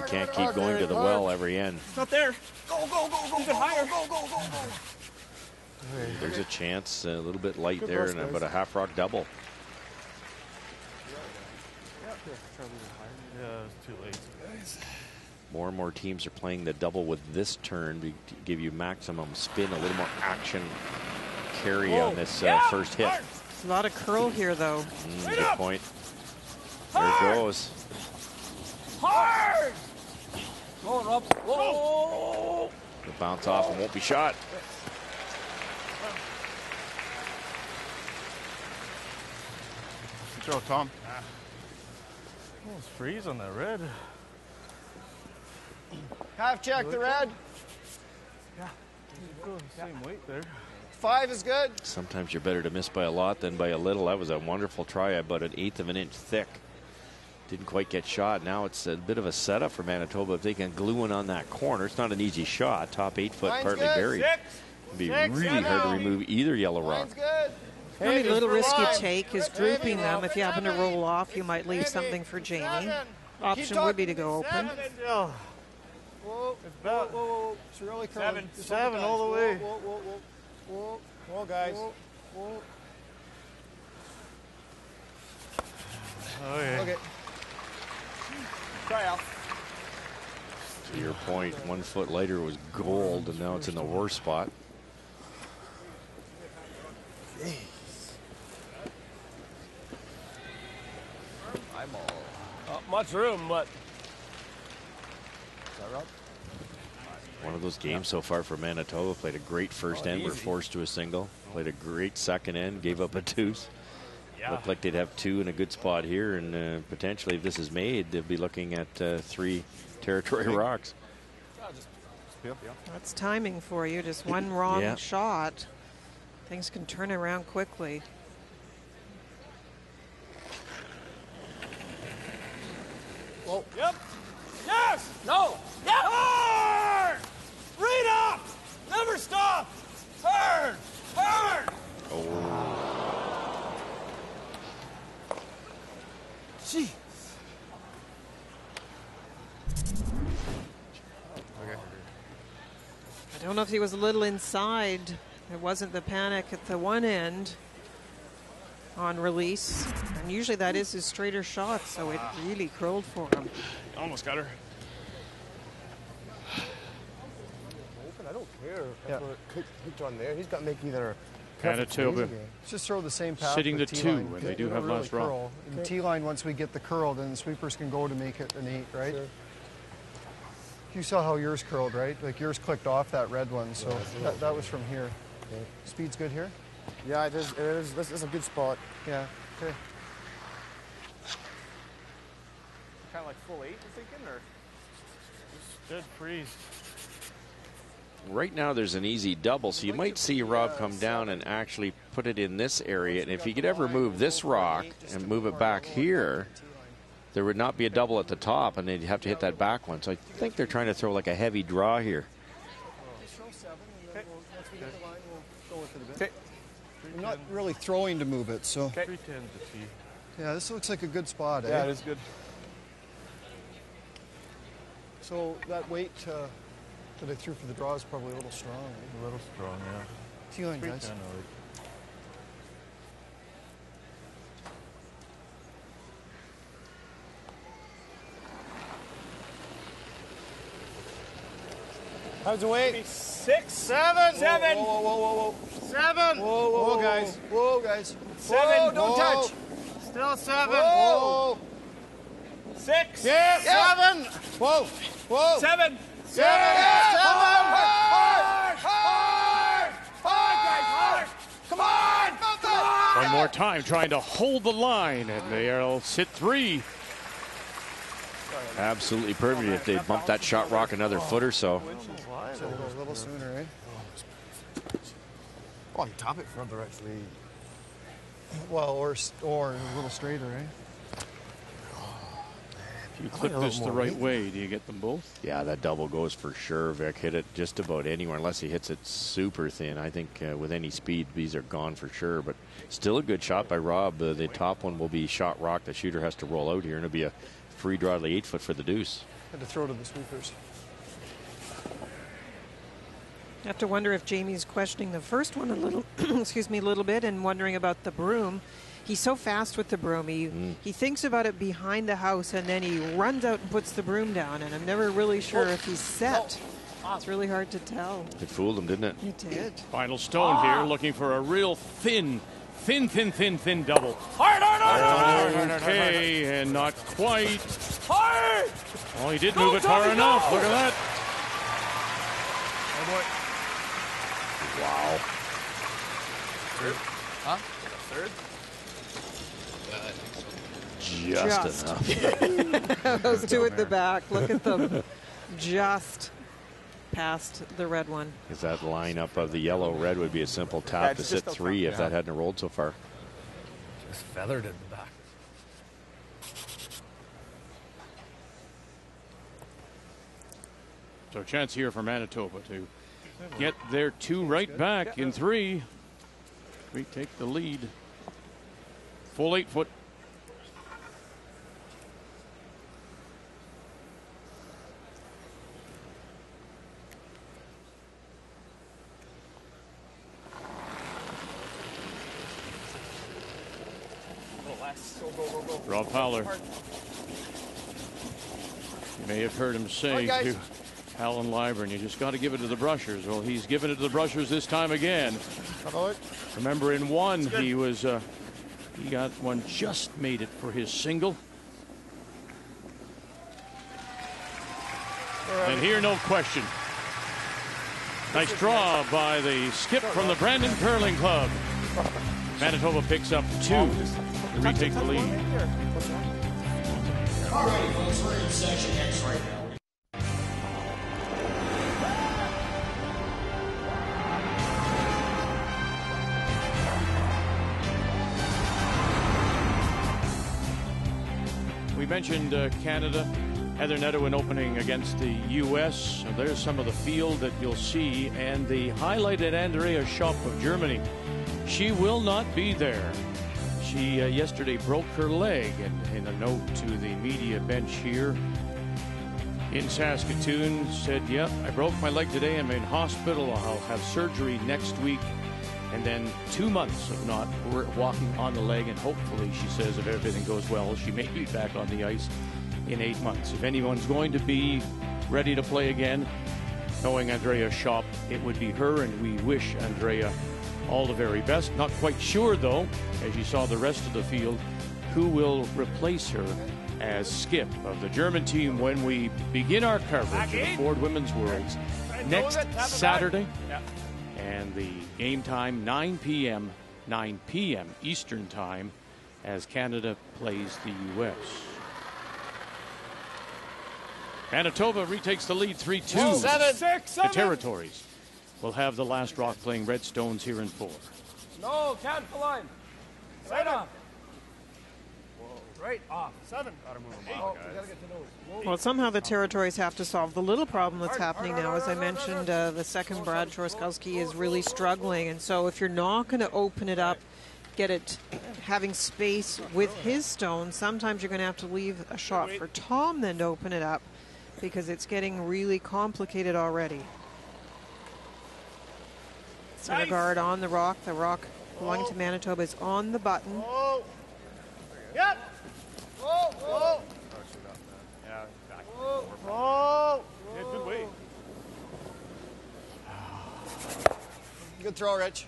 can't keep going to the well every end. It's not there. Go, go, go, go. Keep it higher. Go, go, go, go. There's a chance, a little bit light there, and about a half rock double. Yeah, it's too late. More and more teams are playing the double with this turn to give you maximum spin, a little more action carry on this first hit. A lot of curl here, though. Good point. There it goes. Hard! Going up. Whoa! It'll bounce off and won't be shot. Throw, Tom. Oh, it's freeze on that red. Half check the red. Yeah. Same weight there. 5 is good. Sometimes you're better to miss by a lot than by a little. That was a wonderful try, about 1/8 of an inch thick. Didn't quite get shot. Now it's a bit of a setup for Manitoba. If they can glue one on that corner, it's not an easy shot. Top 8 foot, partly buried. It'd be really hard to remove either yellow rock. The only little risk you take is grouping them. If you happen to roll off, you might leave something for Jamie. Option would be to go open. Whoa, it's about whoa. It's really curling. 7 all the way. Whoa, guys. Oh, yeah. Okay. Try out. To your point, 1 foot lighter was gold, and now it's in the worst spot. Not much room, but. One of those games so far for Manitoba. Played a great first end, were forced to a single. Played a great second end, gave up a deuce. Looked like they'd have 2 in a good spot here, and potentially, if this is made, they'll be looking at 3 territory rocks. That's timing for you. Just one wrong shot. Things can turn around quickly. Whoa. Yep. Yes. No. Yep. Hard. Read up. Never stop. Hard. Hard. Oh. Gee. I don't know if he was a little inside. There wasn't the panic at the one end on release. And usually that is his straighter shot, so it really curled for him. Almost got her. I don't care. Yeah. Hooked on there. He's got to make either. Manitoba just throw the same path. sitting with to T-line. 2, and they do have less rock. In T-line, once we get the curl, then the sweepers can go to make it an 8, right? Sure. You saw how yours curled, right? Like yours clicked off that red one, so that was from here. Okay. Speed's good here? Yeah, it is. This is a good spot. Yeah, okay. Kind of like full 8, you're thinking, or? Good freeze. Right now there's an easy double, so you might see Rob come down and actually put it in this area. And if he could ever move this rock and move it back here, there would not be a double at the top, and they'd have to hit that back one. So I think they're trying to throw like a heavy draw here. Okay. I'm not really throwing to move it, so. 310 to T. Yeah, this looks like a good spot, eh? Yeah, it is good. So that weight that I threw for the draw is probably a little strong, eh? A little strong, yeah. T-line, guys. How's the weight? 6, 7, 7. Whoa. 7. Whoa, guys. Whoa, guys. 7. Whoa, don't touch. Still 7. Whoa. 6. Yeah. 7. Whoa. 7. 7. Hard, guys, hard. Come on. One more time, trying to hold the line, and they'll sit 3. Absolutely perfect if they bump that shot rock another foot or so. So a little sooner, eh? Oh, you top it further, actually. Well, or a little straighter, eh? If you clip this the right way, do you get them both? Yeah, that double goes for sure. Vic hit it just about anywhere, unless he hits it super thin. I think with any speed, these are gone for sure. But still a good shot by Rob. The top one will be shot rock. The shooter has to roll out here, and it'll be a free draw to the 8-foot for the deuce. Had to throw to the sweepers. I have to wonder if Jamie's questioning the first one a little, excuse me, a little bit, and wondering about the broom. He's so fast with the broom. He thinks about it behind the house, and then he runs out and puts the broom down. And I'm never really sure if he's set. It's really hard to tell. It fooled him, didn't it? It did. Final stone here, looking for a real thin double. Hard. Okay, and not quite. Hard. Oh, he did move it far enough. Look at that. Oh boy. Wow. Third? Huh? Third? Just enough. Those two at the back, look at them. Just past the red one. Because that lineup of the yellow-red would be a simple tap to sit 3 if that hadn't rolled so far. Just feathered it in the back. So a chance here for Manitoba to get their 2 right back in 3. We take the lead. Full 8-foot. Rob Fowler. You may have heard him say to Alan Liburn, you just got to give it to the brushers. Well, he's given it to the brushers this time again. Remember, in 1, he got one, just made it for his single. And here, no question. Nice draw by the skip from the Brandon Curling Club. Manitoba picks up 2 to retake the lead. All right, folks, we're in section X right now. We mentioned Canada, Heather Nettowin opening against the U.S. So there's some of the field that you'll see, and the highlighted Andrea Schopp of Germany. She will not be there. She yesterday broke her leg, and in a note to the media bench here in Saskatoon said, "Yep, I broke my leg today. I'm in hospital. I'll have surgery next week, and then 2 months of not walking on the leg, and hopefully," she says, if everything goes well, she may be back on the ice in 8 months. If anyone's going to be ready to play again, knowing Andrea Schopp, it would be her, and we wish Andrea all the very best. Not quite sure, though, as you saw the rest of the field, who will replace her as skip of the German team when we begin our coverage of the Ford Women's Worlds next Saturday. And the game time, 9 p.m. Eastern Time, as Canada plays the U.S. Manitoba retakes the lead 3-2. 7-6. The Territories will have the last rock playing Redstones here in 4. No, can't pull line. Right off. Right off. 7. Gotta move them out, guys. Well, somehow the Territories have to solve the little problem that's happening now. As I mentioned, the second Brad Chorskowski is really struggling. And so if you're not going to open it up, get it having space with his stone, sometimes you're going to have to leave a shot for Tom then to open it up, because it's getting really complicated already. Center guard on the rock. The rock belonging to Manitoba is on the button. Yep. Oh. Yeah, back. Oh. Yeah, good way. Good throw, Rich.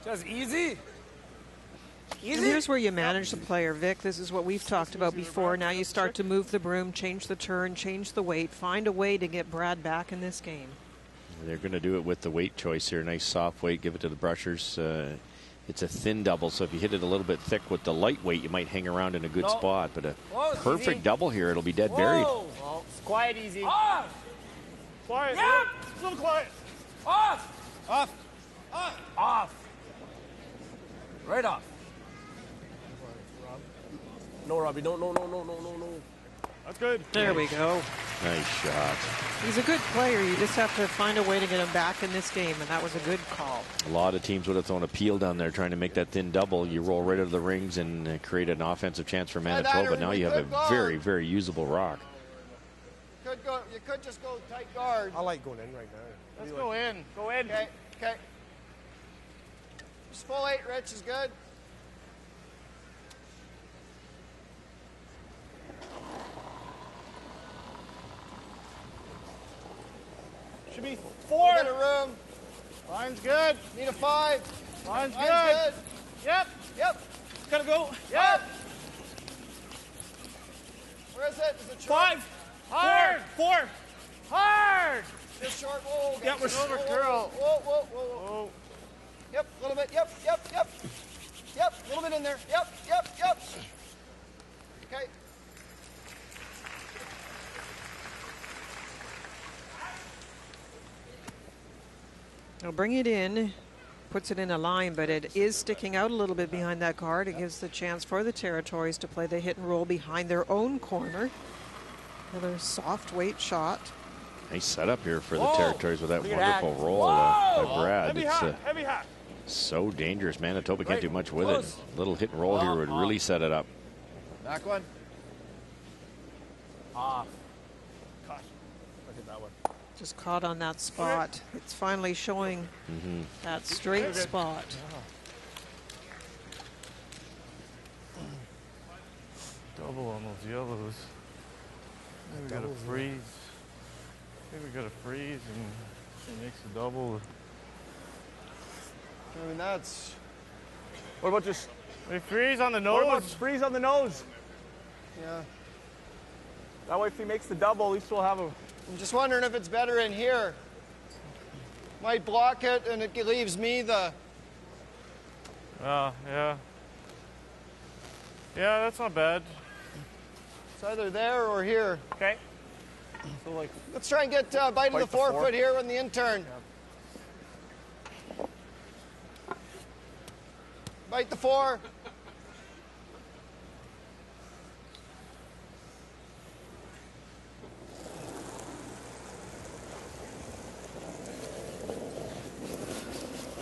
Just easy. And here's where you manage the player, Vic. This is what we've talked about before. Now you start to move the broom, change the turn, change the weight, find a way to get Brad back in this game. They're going to do it with the weight choice here. Nice soft weight, give it to the brushers. it's a thin double, so if you hit it a little bit thick with the lightweight, you might hang around in a good spot. But a perfect double here, it'll be dead buried. Well, it's quiet, easy. Off! Quiet. Yeah. A little quiet. Off! Off. Off! Off! Right off. No, Robbie. No. That's good. There we go. Nice shot. He's a good player. You just have to find a way to get him back in this game, and that was a good call. A lot of teams would have thrown a peel down there trying to make that thin double. You roll right out of the rings and create an offensive chance for Manitoba. Now you have a very, very usable rock. You could just go tight guard. I like going in right now. Let's go in. Go in. Okay. Just full 8, Rich, is good. Should be 4. Get a room. Line's good. Need a 5. Line's Line's good. good. Yep. Gotta go. Yep. Where is it? Is it short? 5. Hard. 4. Hard. Just short. Whoa. Yep, we're over, girl. Whoa. Yep, a little bit. Yep. A little bit in there. Yep. Okay. He'll bring it in, puts it in a line, but it is sticking out a little bit behind that guard. It gives the chance for the Territories to play the hit and roll behind their own corner. Another soft weight shot. Nice setup here for the Territories with that wonderful roll by Brad. Heavy hat. So dangerous. Manitoba can't do much with it. A little hit and roll here would really set it up. Back one. Off. Cut. Look at that one. Just caught on that spot. It's finally showing that straight spot. Double on those yellows. Maybe we gotta freeze. Maybe we gotta freeze and it makes a double. I mean, that's... What about just... We freeze on the nose. What about freeze on the nose? Yeah. That way if he makes the double, at least we'll have a... I'm just wondering if it's better in here. Might block it, and it leaves me the... Yeah. Yeah, that's not bad. It's either there or here. Okay. So like... Let's try and get bite of the forefoot here on the intern. Yeah. Bite the 4.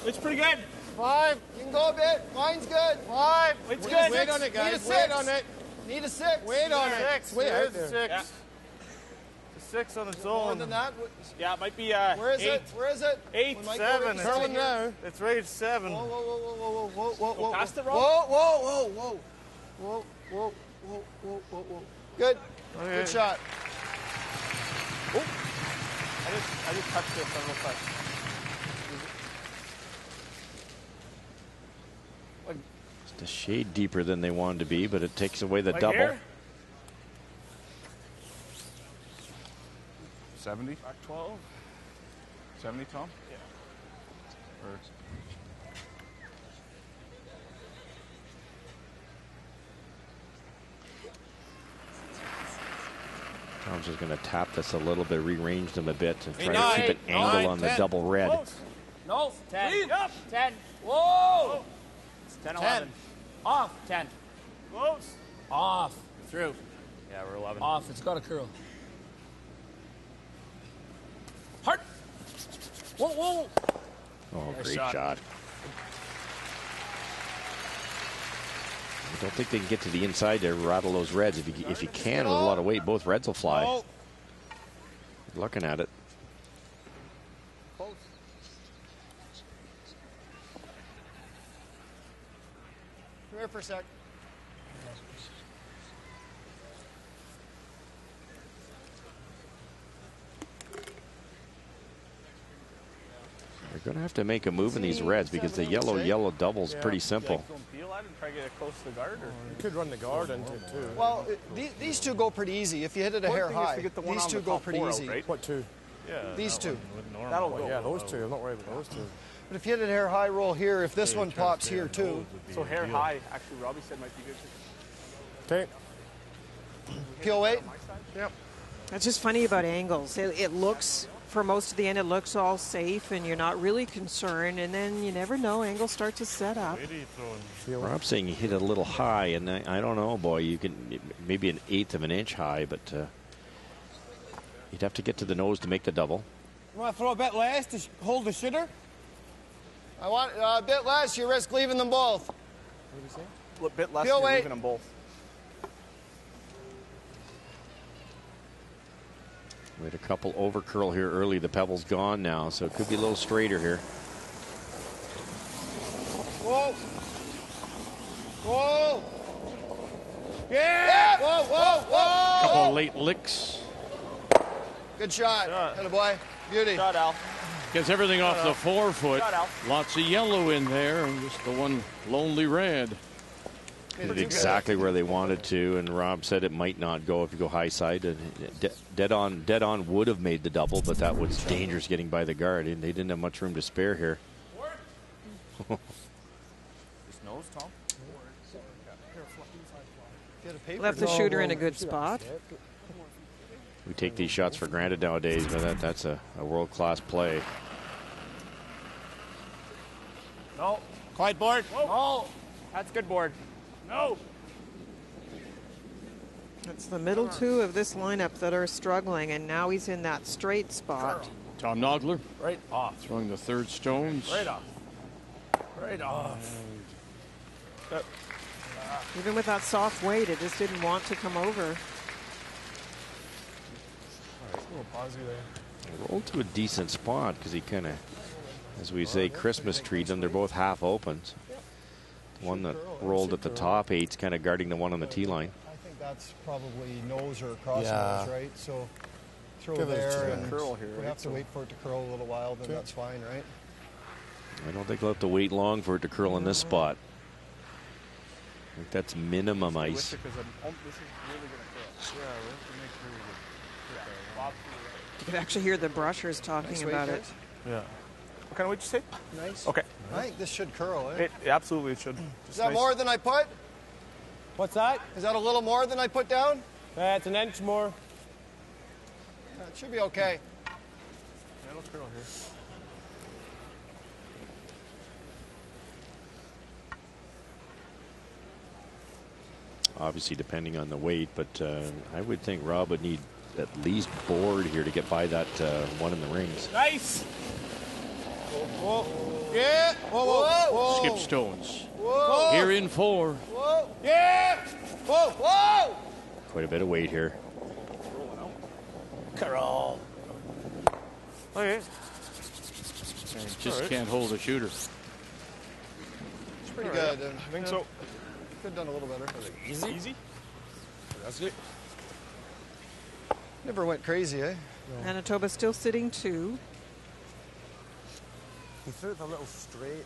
It's pretty good. 5. You can go a bit. Line's good. 5. It's good. Wait on it, guys. Wait on it. Need a 6. Wait on it. 6. Wait There's out there. 6. Yeah. It's 6 on its More own. than that. Yeah, it might be Where is 8. it? Where is it? 8, We might 7. go right now. It's rated 7. Whoa. Past the rope. Whoa. Good. Okay. Good shot. I just touched it real quick. Just a shade deeper than they wanted to be, but it takes away the Like double. here? 70? Back 12. 70, Tom? Yeah. Or Tom's just going to tap this a little bit, rearrange them a bit, and try to keep an 9, angle on the 10. double red. Close. No, 10. Up. 10. Whoa! It's 10, 10. 11. Off. 10. Close. Off. Through. Yeah, we're 11. Off. It's got a curl. Hard. Whoa. Oh, Nice great shot. shot. I don't think they can get to the inside there, rattle those reds. If you can, with a lot of weight, both reds will fly. Oh. Looking at it. Close. Come here for a sec. They're going to have to make a move in these reds because the yellow double's pretty simple. Don't peel that and try to get it close to the guard? Or you could run the guard into it too. Well, these two go pretty easy. If you hit it a hair high, these two go pretty easy. What two? Yeah. These two. That'll go. Yeah, those two. I'm not worried about those two. But if you hit it hair high, roll here. If this one pops here too. So hair high, actually, Robbie said might be good. Okay. Peel weight. Yep. It's just funny about angles. It looks, for most of the end, it looks all safe, and you're not really concerned. And then you never know, angles start to set up. Rob's saying he hit it a little high, and I don't know, boy. You can maybe an 1/8 of an inch high, but you'd have to get to the nose to make the double. You want to throw a bit less to hold the shooter? I want a bit less. You risk leaving them both. What did you say? A bit less, Peel you're weight. leaving them both. We had a couple over curl here early. The pebble's gone now, so it could be a little straighter here. Whoa. Whoa. Yeah. Whoa, whoa, whoa. Couple of late licks. Good shot. Atta boy. Beauty. Shot, Al. Gets everything off the forefoot. Lots of yellow in there, and just the one lonely red. Hit it exactly where they wanted to, and Rob said it might not go if you go high side. And dead on would have made the double, but that was dangerous getting by the guard, and they didn't have much room to spare here. His nose, Tom. Left the shooter in a good spot. We take these shots for granted nowadays, but that's a world-class play. No. Quiet board. No. That's good board. No. It's the middle two of this lineup that are struggling, and now he's in that straight spot. Tom Nogler. Right off. Throwing the third stones. Right off. Right off. Even with that soft weight, it just didn't want to come over. Rolled to a decent spot because he kind of, as we say, Christmas treed them. They're both half opens. The one that rolled at the top eight's kind of guarding the one on the tee line. I think that's probably nose or cross nose, right? So throw there, and curl here, we have to wait for it to curl a little while, then that's fine, right? I don't think they'll have to wait long for it to curl in this spot. I think that's minimum ice. This is really going to curl. You can actually hear the brushers talking about it. Yeah. What kind of weight you say? Nice. Okay. I think this should curl, eh? Absolutely, it should. Is that more than I put? What's that? Is that a little more than I put down? That's an inch more. It should be okay. Yeah, it'll curl here. Obviously, depending on the weight, but I would think Rob would need at least board here to get by that one in the rings. Nice. Whoa. Yeah. Whoa, whoa, whoa. Skip stones. Whoa. Here in 4. Whoa. Yeah. Whoa. Whoa. Quite a bit of weight here. Curl. Okay. Just can't hold a shooter. It's pretty good. I think so. Could have done a little better. Easy. Easy. That's it. Never went crazy, eh? Manitoba still sitting 2. He threw it a little straight.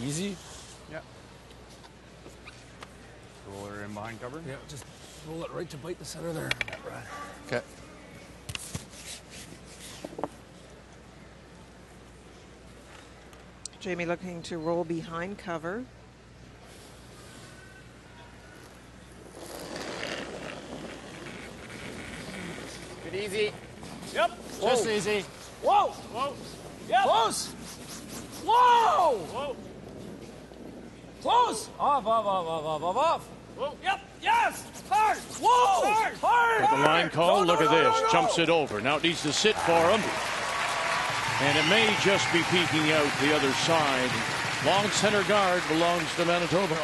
Easy. Yeah. Roll her in behind cover. Yeah, just roll it right to bite the center there. Okay. Jamie looking to roll behind cover. Good easy. Yep. Just easy. Whoa. Whoa. Yep. Close. Whoa. Whoa. Close. Off. Whoa. Yep. Yes. Hard. Whoa. Hard. Got the line call. Look at this. Jumps it over. Now it needs to sit for him. And it may just be peeking out the other side. Long center guard belongs to Manitoba.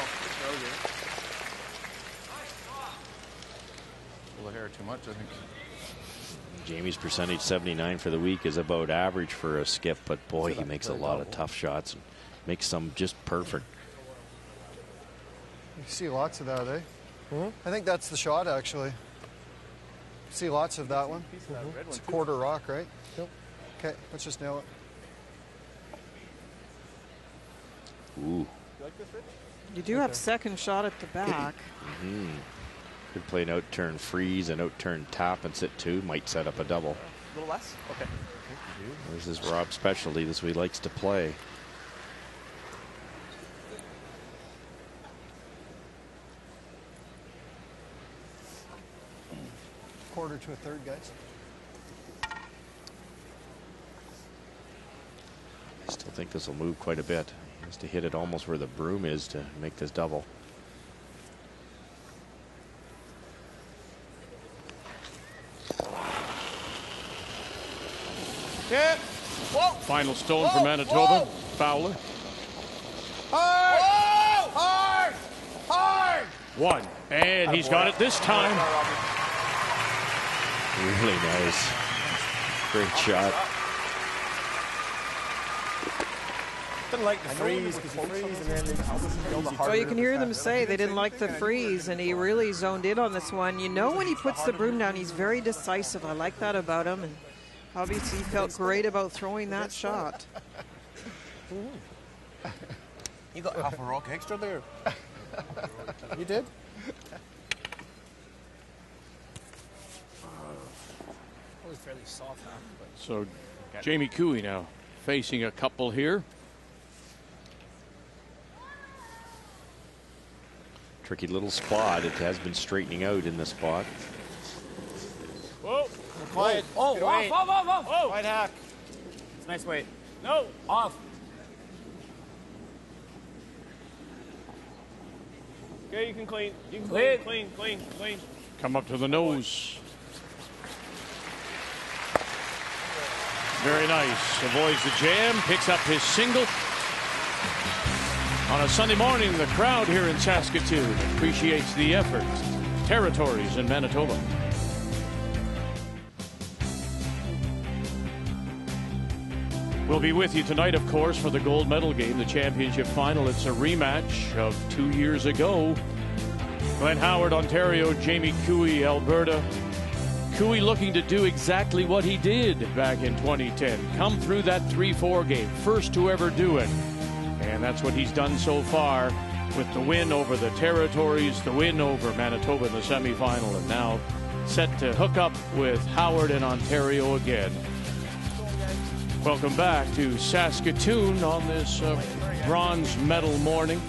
Pull the hair too much, I think. Jamie's percentage 79 for the week is about average for a skip, but boy, he makes a lot of tough shots and makes some just perfect. You see lots of that, eh? I think that's the shot, actually. See lots of that one. It's a quarter rock, right? Yep. Okay, let's just nail it. Ooh. You do have second shot at the back. Could play an out-turn freeze, an out-turn tap, and sit 2. Might set up a double. A little less? Okay. This is Rob's specialty. This is what he likes to play. Quarter to a third, guys. I still think this will move quite a bit. He has to hit it almost where the broom is to make this double. Yeah. Whoa. Final stone for Manitoba. Fowler. Hard. Whoa. Hard. Hard. One. And he's got it this time. Really nice. Great shot. Didn't like the freeze because you freeze and then they So you can hear them say they didn't like the freeze, and he really zoned in on this one. You know, when he puts the broom down, he's very decisive. I like that about him, and obviously he felt great about throwing that shot. You got half a rock extra there. You did? Probably fairly soft half. So Jamie Cooey now facing a couple here. Tricky little spot. It has been straightening out in the spot. Whoa. Quiet. Oh, off. Whoa. Quiet hack. It's nice weight. No. Off. Okay, you can clean. You can clean. Come up to the nose. Very nice. Avoids the jam. Picks up his single. On a Sunday morning, the crowd here in Saskatoon appreciates the effort. Territories in Manitoba. We'll be with you tonight, of course, for the gold medal game, the championship final. It's a rematch of 2 years ago. Glen Howard, Ontario, Jamie Cooey, Alberta. Cooey looking to do exactly what he did back in 2010. Come through that 3-4 game. First to ever do it. And that's what he's done so far with the win over the Territories, the win over Manitoba in the semifinal, and now set to hook up with Howard and Ontario again. Welcome back to Saskatoon on this bronze medal morning.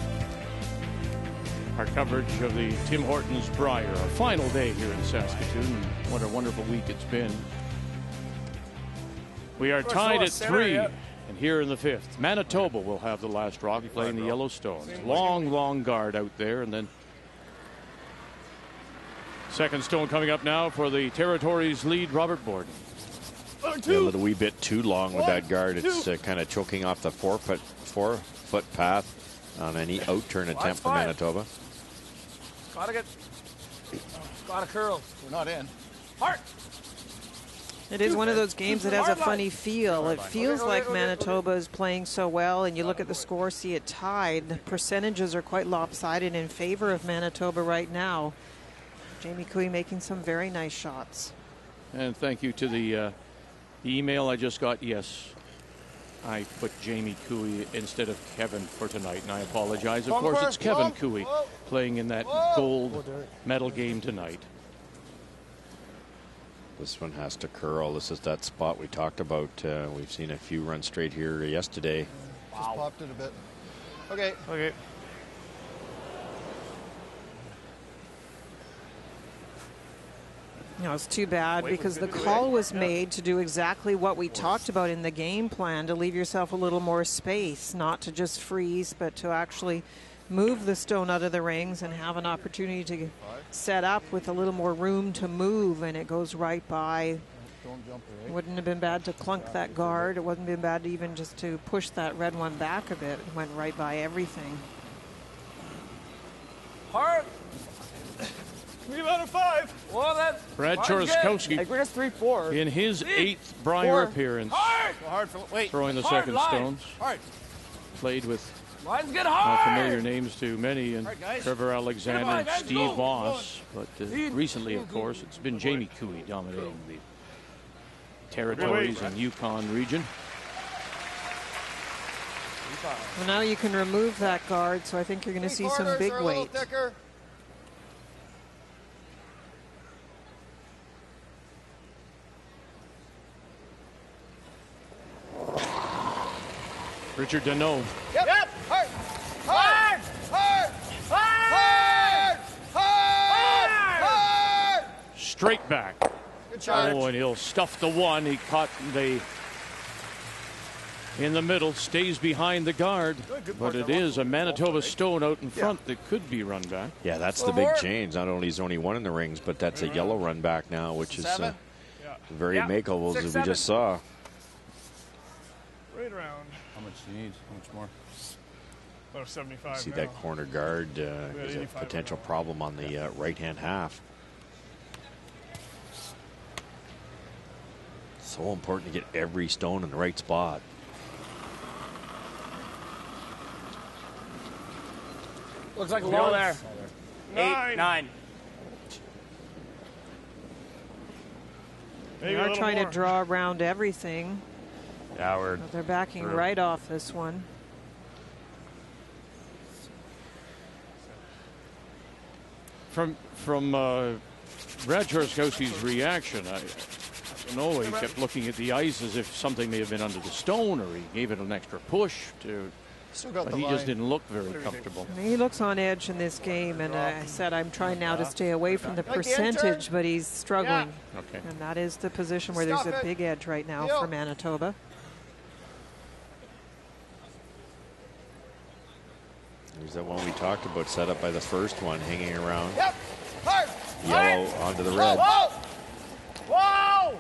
Our coverage of the Tim Hortons Brier, our final day here in Saskatoon. What a wonderful week it's been. We are tied at 3. And here in the 5th, Manitoba will have the last rock playing the Yellowstones. Long guard out there, and then second stone coming up now for the Territories lead, Robert Borden. A little wee bit too long with that guard. It's kind of choking off the four foot path on any out turn attempt for Manitoba. Gotta curl. We're not in. Heart. It is one of those games that has a funny feel. It feels like Manitoba is playing so well, and you look at the score, see it tied. The percentages are quite lopsided in favor of Manitoba right now. Jamie Cooey making some very nice shots. And thank you to the email I just got. Yes, I put Jamie Cooey instead of Kevin for tonight, and I apologize. Of course, it's Kevin Cooey playing in that gold medal game tonight. This one has to curl. This is that spot we talked about. We've seen a few run straight here yesterday. Just popped it a bit. Okay. No, it's too bad because the call was made to do exactly what we talked about in the game plan, to leave yourself a little more space, not to just freeze, but to actually move the stone out of the rings and have an opportunity to set up with a little more room to move, and it goes right by. It wouldn't have been bad to clunk that guard. It wouldn't have been bad to even just to push that red one back a bit. It went right by everything. Hard. 3 out of 5. Well, then. Brad Choroskowski That's 3-4. in his 8th Brier appearance, throwing the second stones. Played with familiar names to many, and Trevor Alexander and Steve Voss. But recently, of course, it's been Jamie Cooey dominating the Territories and Yukon region. Well, now you can remove that guard, so I think you're going to see some big weight. Richard Deneau. Yep. Hard. Hard. Hard. Hard. Hard. Straight back. Good charge. Oh, and he'll stuff the one. He caught in the middle, stays behind the guard. But it is a Manitoba stone out in front that could be run back. Yeah, that's the big change. Not only is only one in the rings, but that's a yellow run back now, which is very makeable, as we just saw. Right around. How much do you need? How much more? About 75. See now. that corner guard is a potential problem on the right-hand half. So important to get every stone in the right spot. Looks like a low there. 8, 9. They are trying to draw around everything. Howard. But they're backing right off this one. From Brad Chorokowski's reaction, I don't know, he kept looking at the ice as if something may have been under the stone, or he gave it an extra push to. But he just didn't look very comfortable. He looks on edge in this game, and I said I'm trying now to stay away from the percentage, but he's struggling. Okay. And that is the position where there's a big edge right now for Manitoba. There's that one we talked about, set up by the first one, hanging around. Yep. Hard. Yellow onto the red. Whoa. Whoa.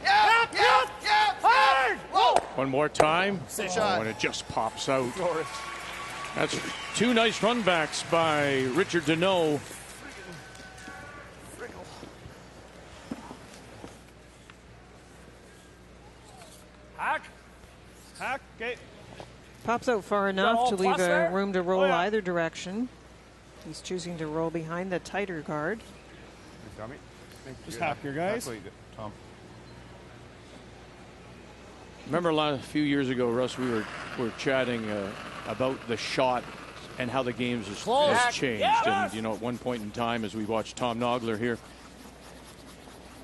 Yep. Yep. Yep. Hard. Whoa. One more time. Shot. And it just pops out. That's two nice run backs by Richard Deneau. Hack. Hack. Okay. Pops out far enough to leave there? room to roll either direction. He's choosing to roll behind the tighter guard. Just hack your guys. Tom. Remember a few years ago, Russ, we were chatting about the shot and how the games has changed. Yeah, and, you know, at one point in time, as we watched Tom Nogler here,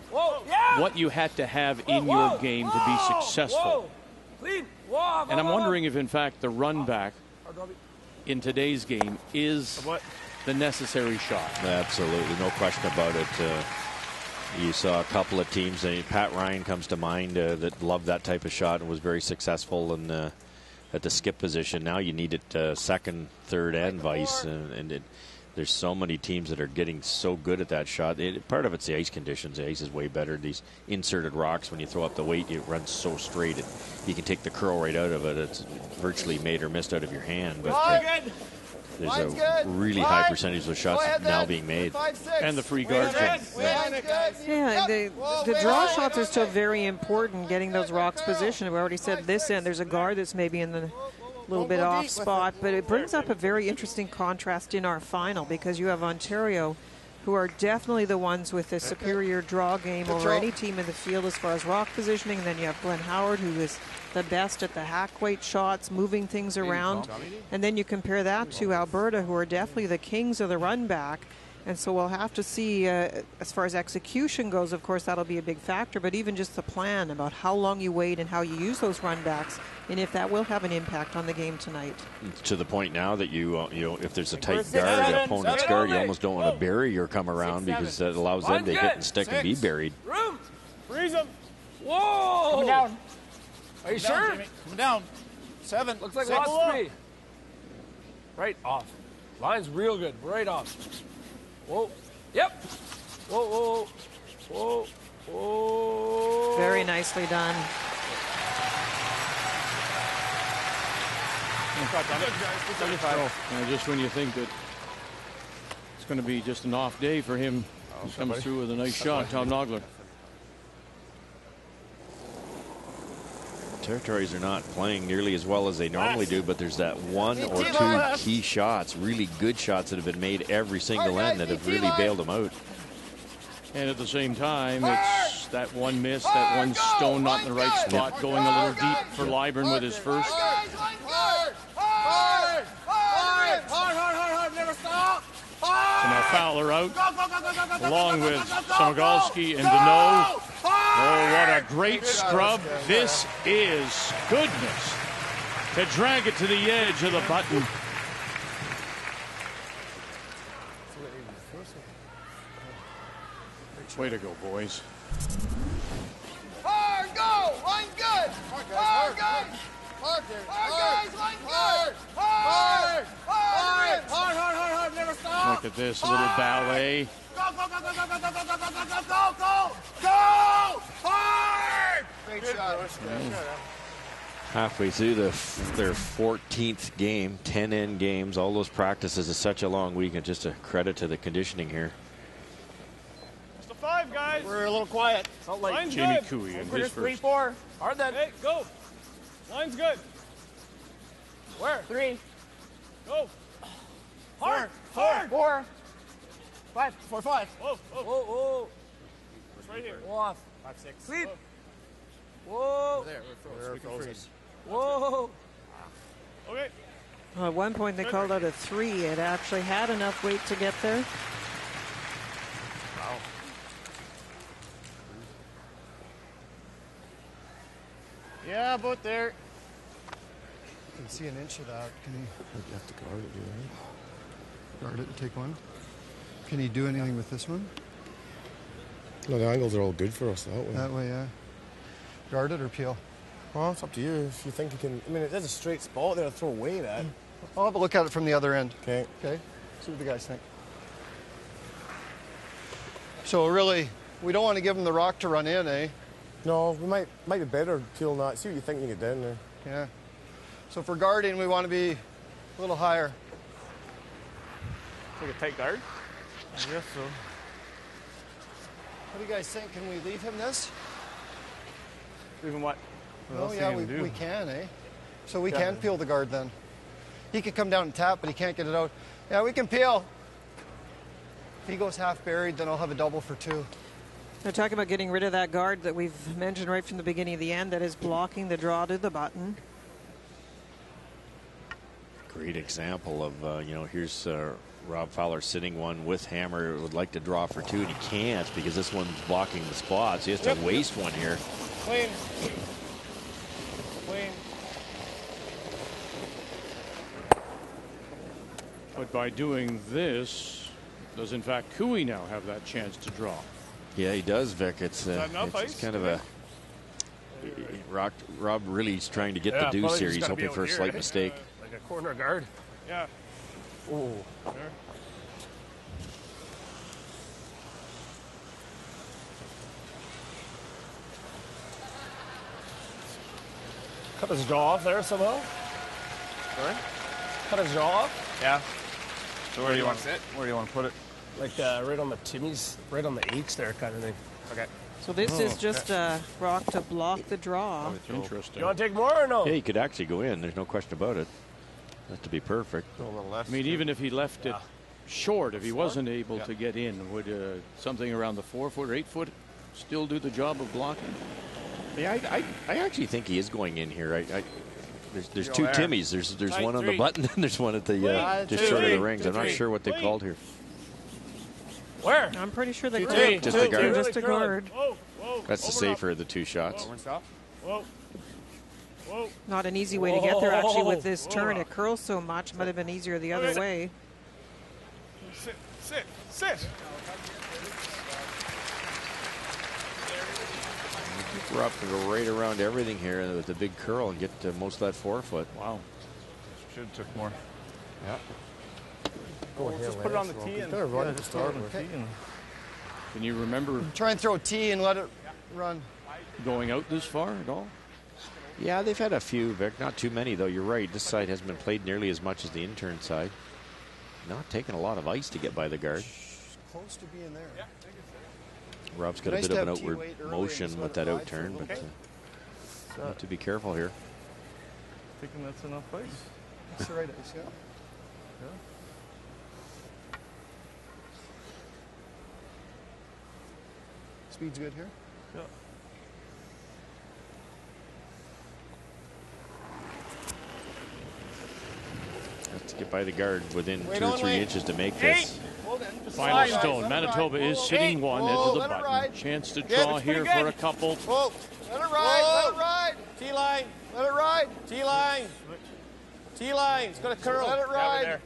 Whoa, yeah. what you had to have in your game to be successful. Clean. Whoa, And I'm wondering if, in fact, the run back in today's game is the necessary shot. Absolutely, no question about it. You saw a couple of teams, Pat Ryan comes to mind, that loved that type of shot and was very successful at the skip position. Now you need it second, third, and vice. There's so many teams that are getting so good at that shot. Part of it's the ice conditions. The ice is way better. These inserted rocks, when you throw up the weight, it runs so straight. You can take the curl right out of it. It's virtually made or missed out of your hand. But there's a really high percentage of shots now being made. And the free guards. Yeah, the draw shots are still very important, getting those rocks positioned. We already said this end, there's a guard that's maybe in the little bit off spot, but it brings up a very interesting contrast in our final, because you have Ontario, who are definitely the ones with the superior draw game over any team in the field as far as rock positioning. And then you have Glenn Howard, who is the best at the hack weight shots, moving things around. And then you compare that to Alberta, who are definitely the kings of the run back. And so we'll have to see, as far as execution goes, of course, that'll be a big factor, but even just the plan about how long you wait and how you use those run backs, and if that will have an impact on the game tonight. To the point now that if there's a tight guard, opponent's guard, you almost don't want a barrier come around, because that allows them to hit and stick and be buried. Room. Freeze them. Whoa. Coming down. Are you sure? Coming down. 7. Looks like lost 3. Right off. Line's real good. Right off. Whoa. Yep. Whoa, whoa, whoa, whoa. Very nicely done. Just when you think that it's going to be just an off day for him, he comes through with a nice shot, Tom Nogler. Territories are not playing nearly as well as they normally do, but there's that one or two key shots, really good shots that have been made every single end that have really bailed them out. And at the same time, it's that one miss, that one stone not in the right spot, going a little deep for Liburn with his first. Never stop. So now Fowler out, along with Semigalski and Deneau. Oh, what a great scrub. This is goodness. They drag it to the edge of the button. Way to go, boys. Hard, go! Line good! Hard, guys! Hard, guys! Line good! Hard! Hard! Never stop! Look at this little ballet. Go! Hard! Great shot. Halfway through their 14th game, 10 end games, all those practices is such a long week, and just a credit to the conditioning here. Just a 5, guys. We're a little quiet. Not like Line's Jamie good. Cooey in We're his just 3, first. 4. Hard then. Hey, go. Line's good. Where? 3. Go. Hard. 4. 5. 4, 5. Whoa. Whoa. It's right here. Go off. 5, 6. Sleep. Whoa. There, we're frozen. Whoa. Okay. Well, at one point they called out a 3. It actually had enough weight to get there. Wow. Yeah, about there. You can see an inch of that. Can he You have to guard it, do you? guard it and take one? Can he do anything with this one? No, the angles are all good for us that way. That way, yeah. Guard it or peel? Well, it's up to you. If you think you can. I mean, there's a straight spot there to throw weight at. I'll have a look at it from the other end. Okay. Okay. See what the guys think. So really, we don't want to give him the rock to run in, eh? No, we might be better peeling that. See what you think you get down there. Yeah. So for guarding, we want to be a little higher. Take a tight guard. I guess so. What do you guys think? Can we leave him this? Even what? Oh yeah, we can, eh? So we can peel the guard then. He could come down and tap, but he can't get it out. Yeah, we can peel. If he goes half buried, then I'll have a double for 2. They're talking about getting rid of that guard that we've mentioned right from the beginning of the end that is blocking the draw to the button. Great example of, here's Rob Fowler sitting one with hammer, would like to draw for 2, and he can't because this one's blocking the spots. He has to waste one here. Clean. Clean. But by doing this, does in fact Cooey now have that chance to draw? Yeah, he does, Vic. It's kind of a... Rob really is trying to get the deuce here. He's hoping for a slight mistake. Like a corner guard. Yeah. Oh. There. Cut his jaw off there somehow. Sorry? Cut his jaw off. Yeah. So where do you want to sit? Where do you want to put it? Like right on the Timmy's, right on the H there kind of thing. Okay. So this is just a rock to block the draw. Interesting. You want to take more or no? Yeah, he could actually go in. There's no question about it. That's to be perfect. I mean, even if he left it short, if he wasn't able to get in, would something around the 4 foot or 8 foot still do the job of blocking? Yeah, I actually think he is going in here. There's 2 Timmys. There's one on the button and there's one at the just short of the rings. I'm not sure what they called here. Where? I'm pretty sure they Just a guard. Just a guard. Whoa, whoa. That's the safer of the 2 shots. Whoa. Whoa. Not an easy way to get there actually with this turn. It curls so much. Might have been easier the other way. Sit. Rob can go right around everything here with the big curl and get most of that 4 foot. Wow. Should have took more. Yeah. Just put it on the tee and Can you remember Try and throw a tee and let it run. going out this far at all? Yeah, they've had a few, Vic. Not too many, though. You're right. This side hasn't been played nearly as much as the intern side. Not taking a lot of ice to get by the guard. Close to being there. Rob's got a bit of an outward motion with that out turn, but have to be careful here. Thinking that's enough ice? That's the right ice, yeah. Speed's good here? Yeah. Have to get by the guard within 2 or 3 inches to make this. Final stone. Manitoba is sitting one into the button. Chance to draw here for a couple. Whoa. Let it ride. Let it ride. T-line. Let it ride. T-line. T-line. It's going to curl. Let it ride.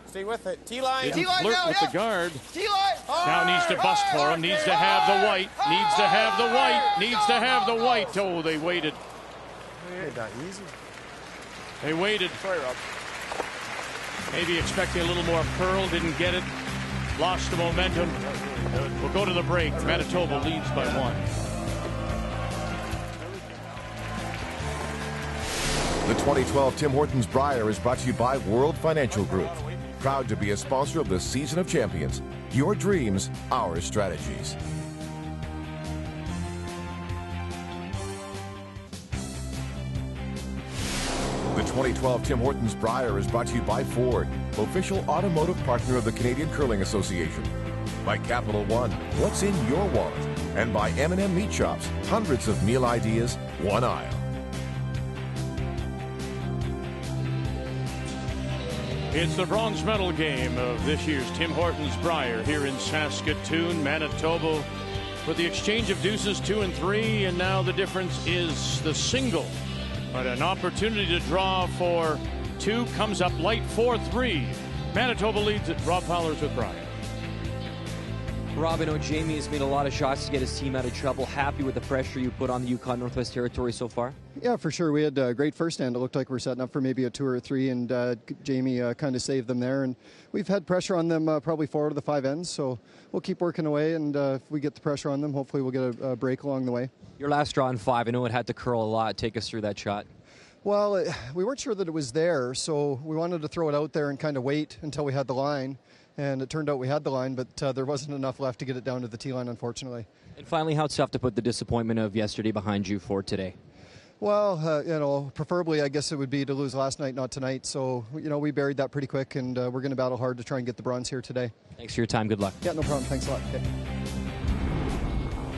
Stay with it. T-line. T-line flirt with the guard. T-line. Now needs to bust for him. Needs to have the white. Needs to have the white. Needs to have the white. Oh, they waited. Made that easy. They waited. Sorry, Rob. Maybe expecting a little more curl. Didn't get it. Lost the momentum. We'll go to the break. Manitoba leads by 1. The 2012 Tim Hortons Brier is brought to you by World Financial Group. Proud to be a sponsor of the Season of Champions. Your dreams, our strategies. The 2012 Tim Hortons Brier is brought to you by Ford, official automotive partner of the Canadian Curling Association. By Capital One, what's in your wallet? And by M&M Meat Shops, hundreds of meal ideas, one aisle. It's the bronze medal game of this year's Tim Hortons Brier here in Saskatoon, Manitoba, with the exchange of deuces 2 and 3, and now the difference is the single. But an opportunity to draw for 2 comes up light 4-3. Manitoba leads it. Rob Fowler's with Brier. Rob, I know Jamie has made a lot of shots to get his team out of trouble. Happy with the pressure you put on the Yukon Northwest Territories so far? Yeah, for sure. We had a great first end. It looked like we were setting up for maybe a 2 or 3, and Jamie kind of saved them there. And we've had pressure on them probably 4 out of the 5 ends, so we'll keep working away, and if we get the pressure on them, hopefully we'll get a break along the way. Your last draw in 5, I know it had to curl a lot. Take us through that shot. Well, we weren't sure that it was there, so we wanted to throw it out there and kind of wait until we had the line. And it turned out we had the line, but there wasn't enough left to get it down to the T-line, unfortunately. And finally, how tough to put the disappointment of yesterday behind you for today? Well, preferably, I guess it would be to lose last night, not tonight. So, we buried that pretty quick, and we're going to battle hard to try and get the bronze here today. Thanks for your time. Good luck. Yeah, no problem. Thanks a lot. Okay.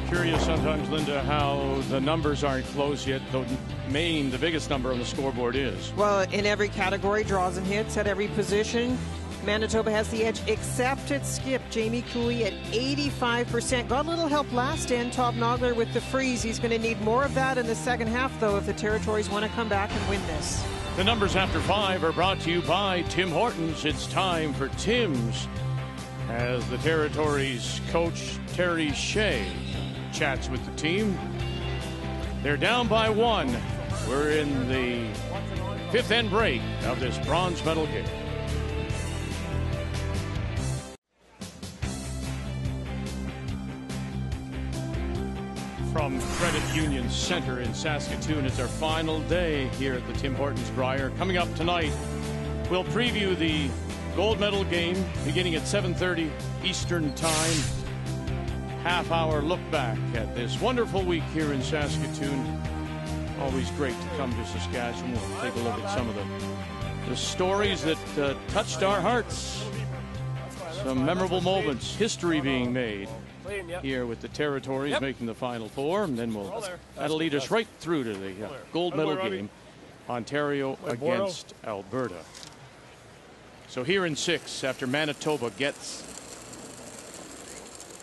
Curious sometimes, Linda, how the numbers aren't close yet, though the biggest number on the scoreboard is. Well, in every category, draws and hits at every position, Manitoba has the edge, except at skip. Jamie Cooey at 85%. Got a little help last end. Tom Nogler with the freeze. He's going to need more of that in the second half, though, if the Territories want to come back and win this. The numbers after 5 are brought to you by Tim Hortons. It's time for Tim's as the Territories coach Terry Shea chats with the team. They're down by 1. We're in the 5th end break of this bronze medal game. From Credit Union Center in Saskatoon, it's our final day here at the Tim Hortons Brier. Coming up tonight, we'll preview the gold medal game beginning at 7:30 Eastern Time. Half-hour look back at this wonderful week here in Saskatoon. Always great to come to Saskatchewan. We'll take a look at some of the stories that touched our hearts. Some memorable moments, history being made here with the Territories making the Final 4, and then that'll lead us right through to the gold medal game, Ontario against Alberta. So here in 6, after Manitoba gets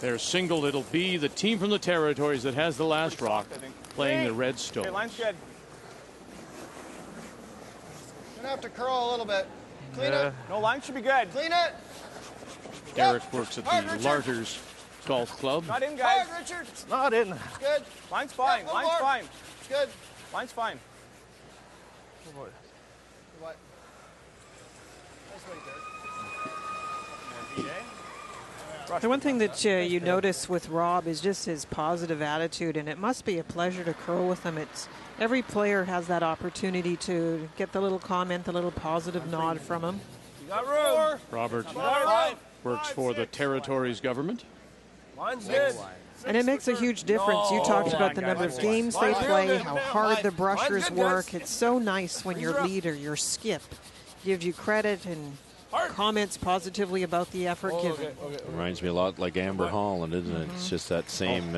their single, it'll be the team from the Territories that has the last rock playing the Red Stones. Okay, line's good. Gonna have to curl a little bit. Clean it. No, line should be good. Clean it. Derek works at the Larters Golf Club. Not in, guys. Hard, Richard. It's not in. It's good. Line's fine. Yeah, Line's more. fine. It's good. Line's fine. What? Nice weight, Derek. The one thing that you notice with Rob is just his positive attitude, and it must be a pleasure to curl with him. Every player has that opportunity to get the little comment, the little positive nod from him. You got room. Robert works for the Territories government. Line's good. And it makes a huge difference. You talked about the number of games they play, how hard the brushers work. It's so nice when your leader, your skip, gives you credit and comments positively about the effort given. Reminds me a lot like Amber Holland, isn't it? It's just that same,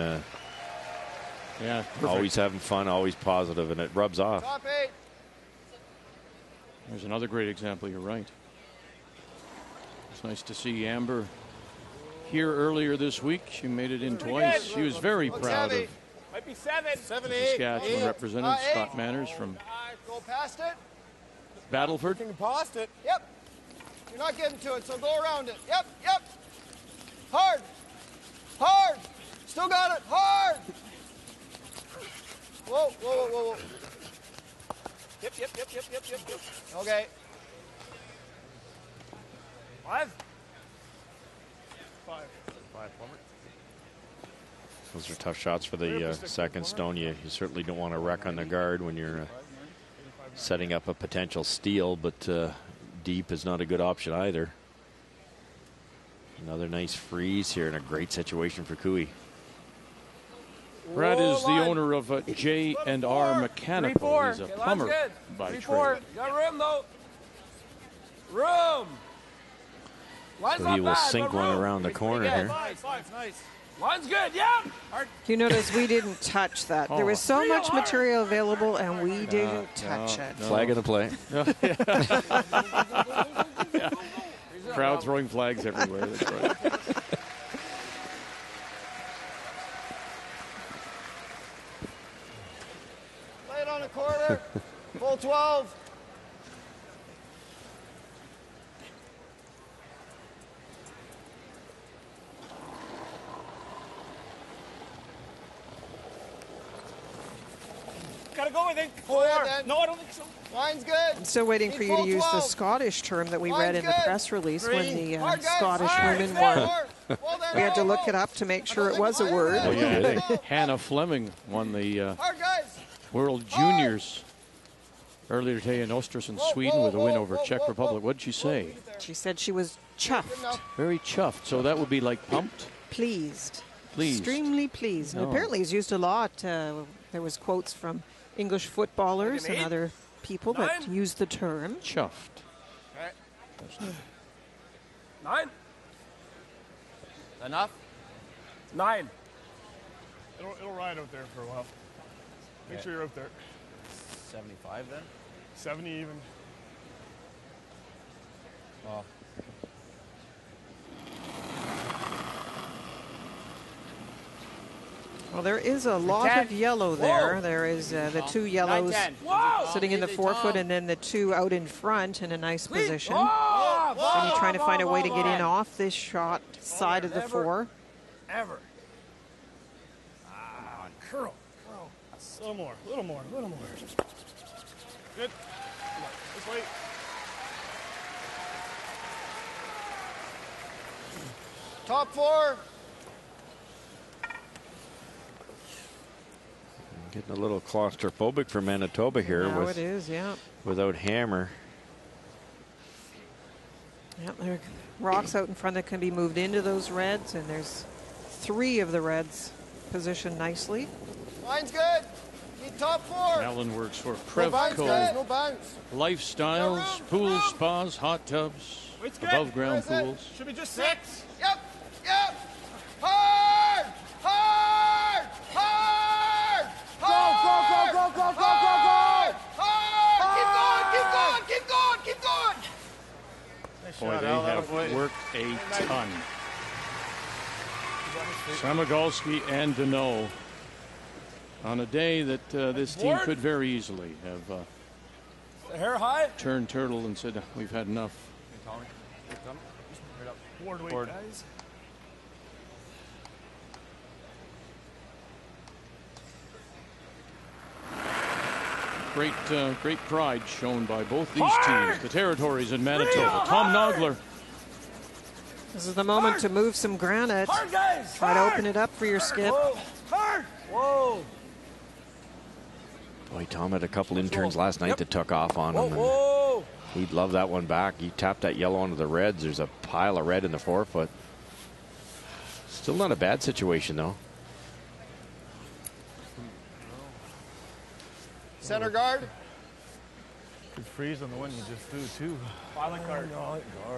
always having fun, always positive, and it rubs off. Top 8. There's another great example, you're right. It's nice to see Amber here earlier this week. She made it in twice. She was very proud of Might be 7. 7, 8. Saskatchewan representative Scott Manners from Go past it. Battleford. Looking past it. Yep. You're not getting to it, so go around it. Yep, yep. Hard. Hard. Still got it. Hard. Whoa, whoa, whoa, whoa, whoa. Yep. Okay. 5. 5 forward. Those are tough shots for the second stone. You certainly don't want to wreck on the guard when you're setting up a potential steal, but deep is not a good option either. Another nice freeze here and a great situation for Cooey. Brad is the owner of J&R Mechanical. He's a plumber by trade. You got room, though. Room. So he will sink one around the corner here. Nice. Line's good, yeah. You notice we didn't touch that. There was so much material available, and we didn't touch it. Flag of the play. Yeah. Crowd throwing flags everywhere. That's right. Play it on a quarter. Full 12. Gotta go, I think. 4. No, I don't think so. Line's good. I'm still waiting for you to use the Scottish term that we read in the press release when the Scottish women won. We had to look it up to make sure it was a word. Oh, yeah, I think Hannah Fleming won the World Juniors earlier today in Östersund, Sweden, with a win over Czech Republic. What did she say? She said she was chuffed. Very chuffed. So that would be like pumped? Pleased. Pleased. Extremely pleased. And apparently he's used a lot. There was quotes from English footballers and other people that used the term. Chuffed. 9. Enough? 9. It'll ride out there for a while. Make sure you're out there. 75 then? 70 even. Oh. Well, there is a lot of yellow there. Whoa. There is the 2 yellows sitting in the forefoot and then the 2 out in front in a nice position. And you're trying to find a way to get in off this shot side of the 4. Ever. Curl. A little more. Good. Come on. This way. Top 4. Getting a little claustrophobic for Manitoba here. Now it is, yeah. Without Hammer. Yep, there are rocks out in front that can be moved into those reds, and there's 3 of the reds positioned nicely. Line's good. Need top 4. Alan works for No bounce, guys. Prevco No bounce. Lifestyles, pools, spas, hot tubs, above ground pools. Should be just 6. Yep. Hard. Keep going. Boy, they have worked a ton. Samagalski and Deneau on a day that this team could very easily have Hair high. turned turtle and said, we've had enough. Ward weight, guys. Great pride shown by both these teams, the Territories and Manitoba. Tom Nogler. This is the moment to move some granite. Try to open it up for your skip. Whoa. Boy, Tom had a couple interns last night that took off on him. Whoa. He'd love that one back. He tapped that yellow onto the reds. There's a pile of red in the forefoot. Still not a bad situation, though. Center guard. Could freeze on the one you just threw, too. Violet guard.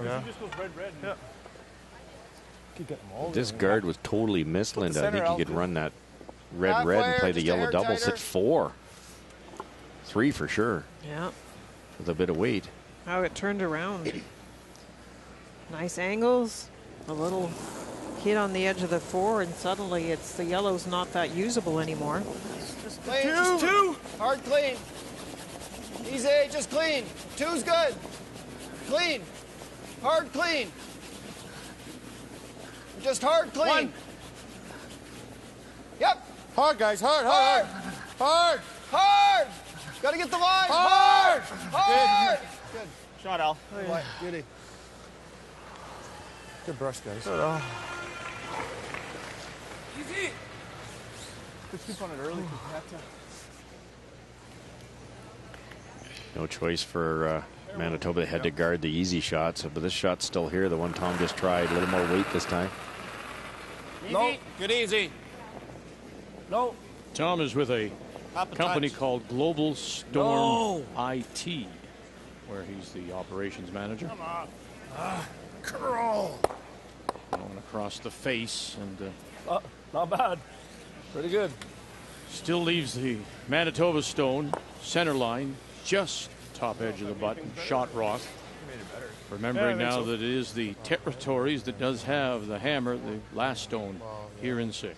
Yeah. He just goes red. Yeah. This guard was totally missed, Linda. I think he could run that red and play the yellow double. Sit 4. 3 for sure. Yeah. With a bit of weight. How it turned around. Nice angles. A little hit on the edge of the 4, and suddenly it's the yellow's not that usable anymore. Just 2. Hard clean. Easy, just clean. Two's good. Clean. Hard, clean. Just hard, clean. One. Yep. Hard, guys. Hard, hard, hard. Hard. Got to get the line. Hard. Hard. Good. Shot, Al. Beauty. Good brush, guys. Easy. Good scoop on it early. No choice for Manitoba. They had to guard the easy shots, but this shot's still here. The one Tom just tried. A little more weight this time. No, get easy. No. Tom is with a company called Global Storm IT, where he's the operations manager. Come on. Curl. Going across the face, and not bad. Pretty good. still leaves the Manitoba stone center line, just top edge of the button, shot rock. Remembering now that it is the Territories that does have the hammer, the last stone here in 6.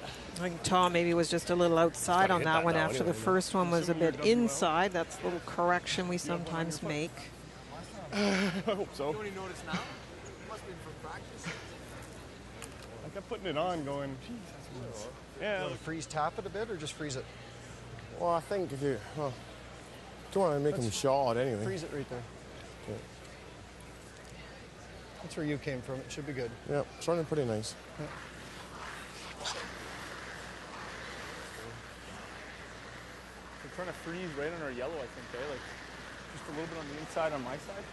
I think Tom maybe was just a little outside on that one after the first one was a bit inside. That's a little correction we sometimes make. I hope so. You only notice now? Must be from practice. I kept putting it on going, geez, that's weird. Yeah. Want to freeze tap it a bit or just freeze it? Well, I think if you don't want to make them short anyway. Freeze it right there. Okay. That's where you came from. It should be good. Yeah, it's running pretty nice. Yeah. We're trying to freeze right on our yellow, I think, eh? Like just a little bit on the inside on my side.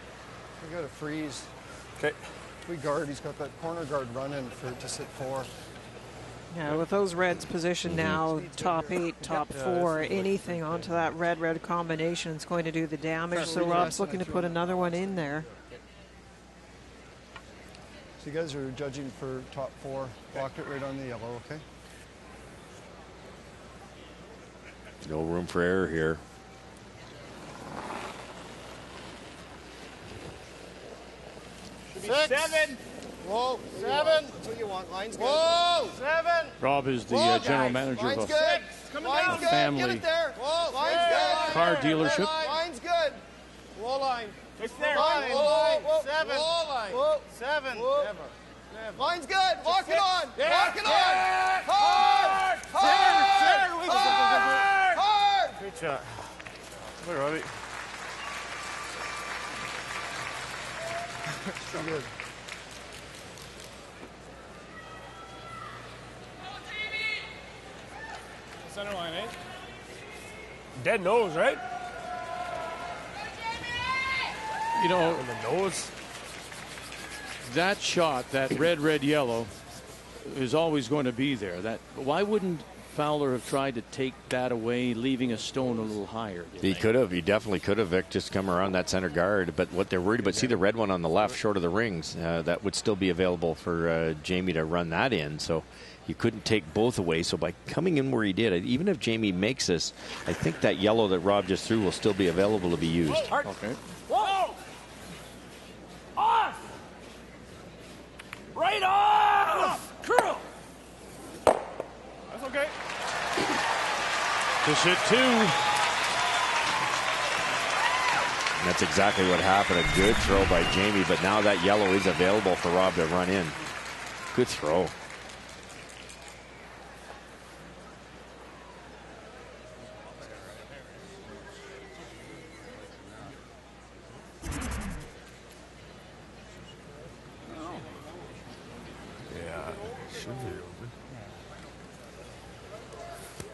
We got to freeze. Okay. We guard. He's got that corner guard running to sit 4. Yeah, with those reds positioned now, top 8, top 4, anything onto that red combination is going to do the damage. So Rob's looking to put another one in there. So you guys are judging for top 4. Block it right on the yellow, okay? No room for error here. Should be 7. Whoa, 7. That's what you want. Line's good. Whoa, 7. Rob is the general manager Line's of good. a family Get it there. Whoa, line's good. car dealership. Line's good. Wall line. It's there. Line. Whoa, 7. Wall line. Whoa. 7. Whoa. Never. Line's good. Walk it on. Yeah. Walk it on. Yeah. Hard. Hard. Hard. Hard. Good shot. Good, Robbie. So good. Center line, eh? Dead nose, right? You know, in the nose. That shot, that red, yellow, is always going to be there. That why wouldn't Fowler have tried to take that away, leaving a stone a little higher? He could have. He definitely could have, Vic, just come around that center guard. But what they're worried about, see the red one on the left, short of the rings, that would still be available for Jamie to run that in. So you couldn't take both away. So by coming in where he did, even if Jamie makes this, I think that yellow that Rob just threw will still be available to be used. Okay. Whoa! Off! Right off! Curl! That's okay. This hit 2. That's exactly what happened. A good throw by Jamie, but now that yellow is available for Rob to run in. Good throw.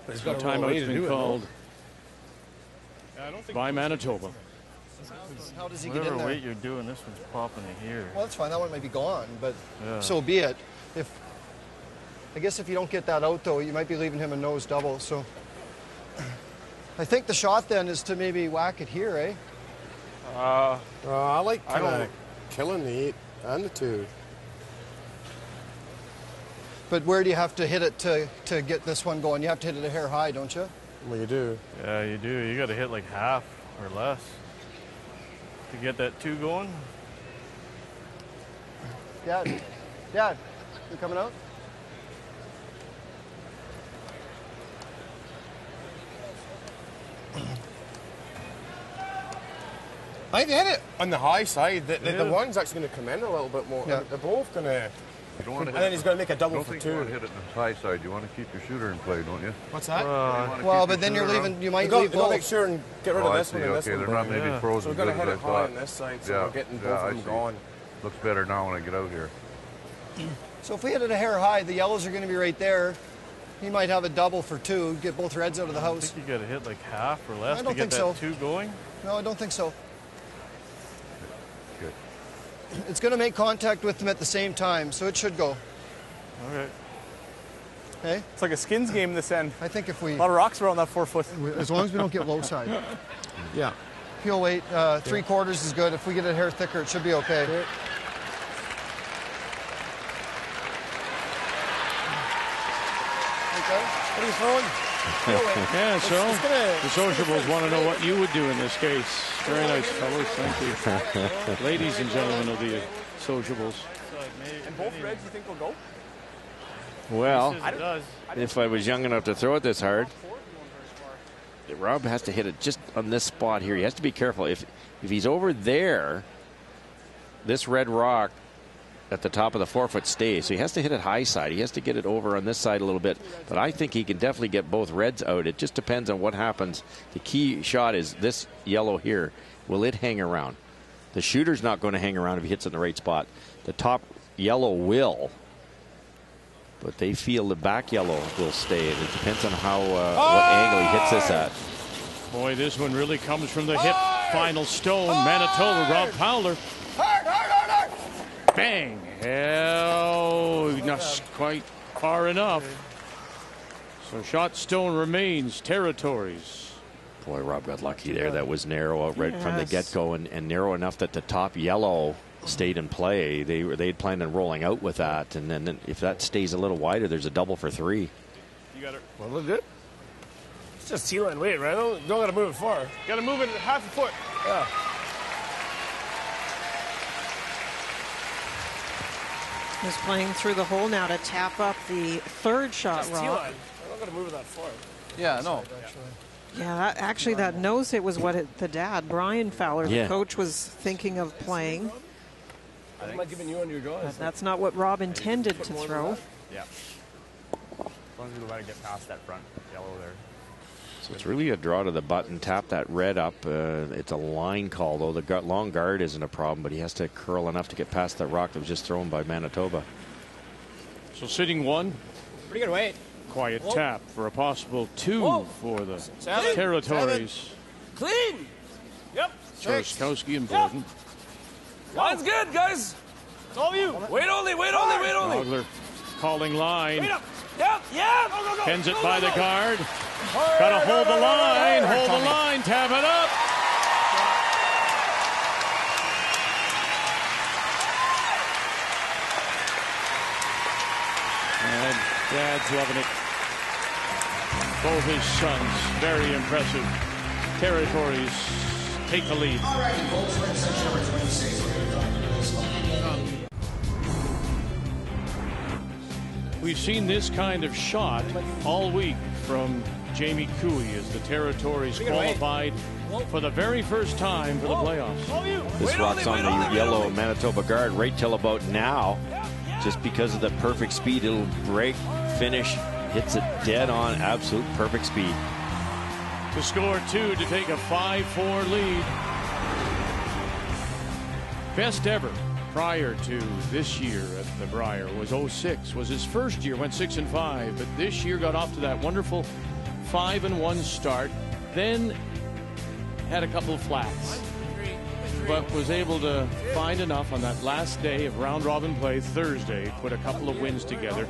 The timeout's been called by Manitoba. How does he get in Whatever there? weight you're doing, this one's popping to here. Well, that's fine. That one might be gone, but Yeah. so be it. I guess if you don't get that out, though, you might be leaving him a nose double. So I think the shot then is to maybe whack it here, eh? I like killing the 8 and the 2. But where do you have to hit it to get this one going? You have to hit it a hair high, don't you? Well, you do. Yeah, you do. You got to hit like half or less to get that 2 going. Dad, you coming out? I think they hit it on the high side. The one's actually going to come in a little bit more. They're both going to. And then he's going to make a double for 2. You want to hit it on the high side. You want to keep your shooter in play, don't you? What's that? Well, but then you're leaving. You might leave both. Make sure and get rid of this one and this one. They're not maybe frozen. So we're going to hit it high on this side, so we're getting both of them gone. Looks better now when I get out here. So if we hit it a hair high, the yellows are going to be right there. He might have a double for 2, get both reds out of the house. I think you got to hit like half or less I don't to get think that so. 2 going. No, I don't think so. Good. It's going to make contact with them at the same time, so it should go. All right. Hey? It's like a skins game this end. I think if we... A lot of rocks around that 4 foot. As long as we don't get low side. Yeah. Peel weight, 3/4 is good. If we get it a hair thicker, it should be okay. What are you throwing? Yeah, so the sociables want to know what you would do in this case. Very nice, fellas. Thank you. Ladies and gentlemen of the sociables. And both reds, you think will go? Well, if I was young enough to throw it this hard, Rob has to hit it just on this spot here. He has to be careful. If he's over there, this red rock at the top of the 4 foot stays. So he has to hit it high side. He has to get it over on this side a little bit. But I think he can definitely get both reds out. It just depends on what happens. The key shot is this yellow here. Will it hang around? The shooter's not going to hang around if he hits it in the right spot. The top yellow will. But they feel the back yellow will stay. It depends on how what angle he hits this at. Boy, this one really comes from the hip. Final stone, Manitoba, Rob Fowler. Bang! Oh, not quite far enough. So shot stone remains Territories. Boy, Rob got lucky there. That was narrow out right from the get-go and narrow enough that the top yellow stayed in play. They'd planned on rolling out with that, and then if that stays a little wider, there's a double for 3. You got it. Well, look good. It's just heel and weight, right? Don't got to move it far. Got to move it half a foot. Yeah. He's playing through the hole now to tap up the 3rd shot, Just Rob. heel line. I'm not going to move it that far. Yeah, no. Yeah, actually, that nose hit was what the dad, Brian Fowler, the Yeah. coach, was thinking of playing. I'm not giving you on your draws. But that's not what Rob intended to throw. Yeah. As long as we let it get past that front yellow there. So it's really a draw to the button. Tap that red up. It's a line call, though. The long guard isn't a problem, but he has to curl enough to get past that rock that was just thrown by Manitoba. So sitting 1. Pretty good weight. Quiet tap for a possible 2 for the Territories. Clean. Yep. Chorskowski and Borden. Line's good, guys. It's all you. Wait only, wait only, wait only. Vogler calling line. Wait up. Yep, yeah. Go, go, go. Pins it Go, by go, the go. guard. Got to hold the line, hold the line, tap it up. And Dad's loving it. Both his sons, very impressive. Territories take the lead. All right, folks, we're in section number 26. We're going to talk about this line. We've seen this kind of shot all week from Jamie Cooey as the Territories qualified for the very first time for the playoffs. This rock's on the yellow Manitoba guard right till about now. Just because of the perfect speed, it'll break, finish, hits it dead on, absolute perfect speed. To score 2 to take a 5-4 lead. Best ever prior to this year at the Brier was 06. Was his first year, went 6-5, but this year got off to that wonderful 5-1 start. Then had a couple of flats, but was able to find enough on that last day of round robin play Thursday, put a couple of wins together,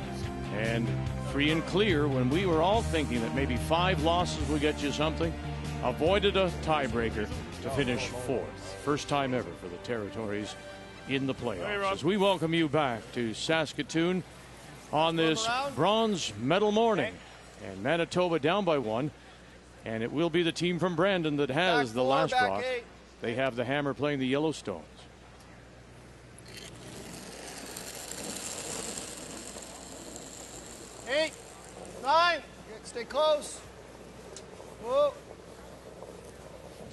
and free and clear when we were all thinking that maybe 5 losses will get you something. Avoided a tiebreaker to finish 4th. First time ever for the Territories in the playoffs. As we welcome you back to Saskatoon on this bronze medal morning. And Manitoba down by 1. And it will be the team from Brandon that has the last rock. They have the hammer playing the Yellowstones. 8, 9. Stay close. Whoa.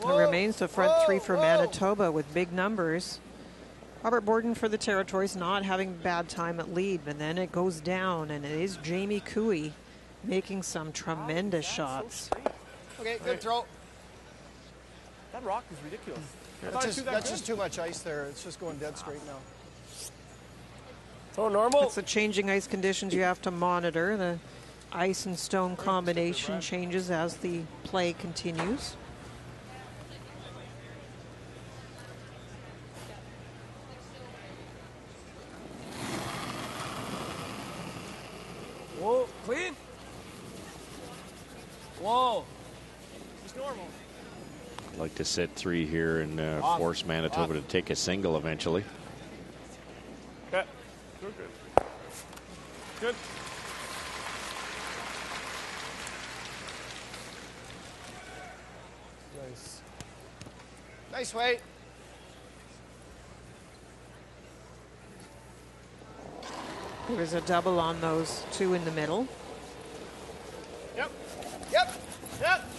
A remains the front three for Manitoba with big numbers. Robert Borden for the Territories not having a bad time at lead, but then it goes down, and it is Jamie Cooey making some tremendous shots. Okay, good throw. That rock is ridiculous. That's just too much ice there. It's just going dead straight now. So normal. It's the changing ice conditions you have to monitor. The ice and stone combination changes as the play continues. Whoa, clean. Whoa. It's normal. I'd like to set 3 here and force Manitoba to take a single eventually. Okay. Good. Good. Nice. Nice weight. There was a double on those two in the middle. Yep.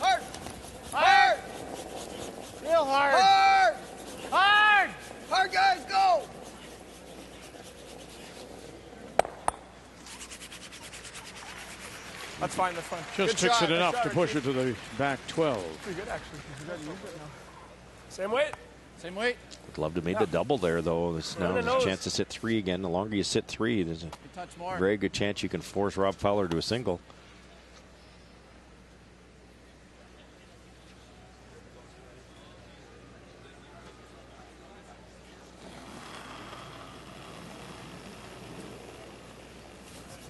Hard. Hard. Real hard. Hard. Hard. Hard, guys, go. That's fine. Just picks it enough to push it to the back 12. Pretty good, actually. You got to use it now. Same weight. Same weight. Would love to make the double there, though. Now there's a chance to sit 3 again. The longer you sit 3, there's a very good chance you can force Rob Fowler to a single.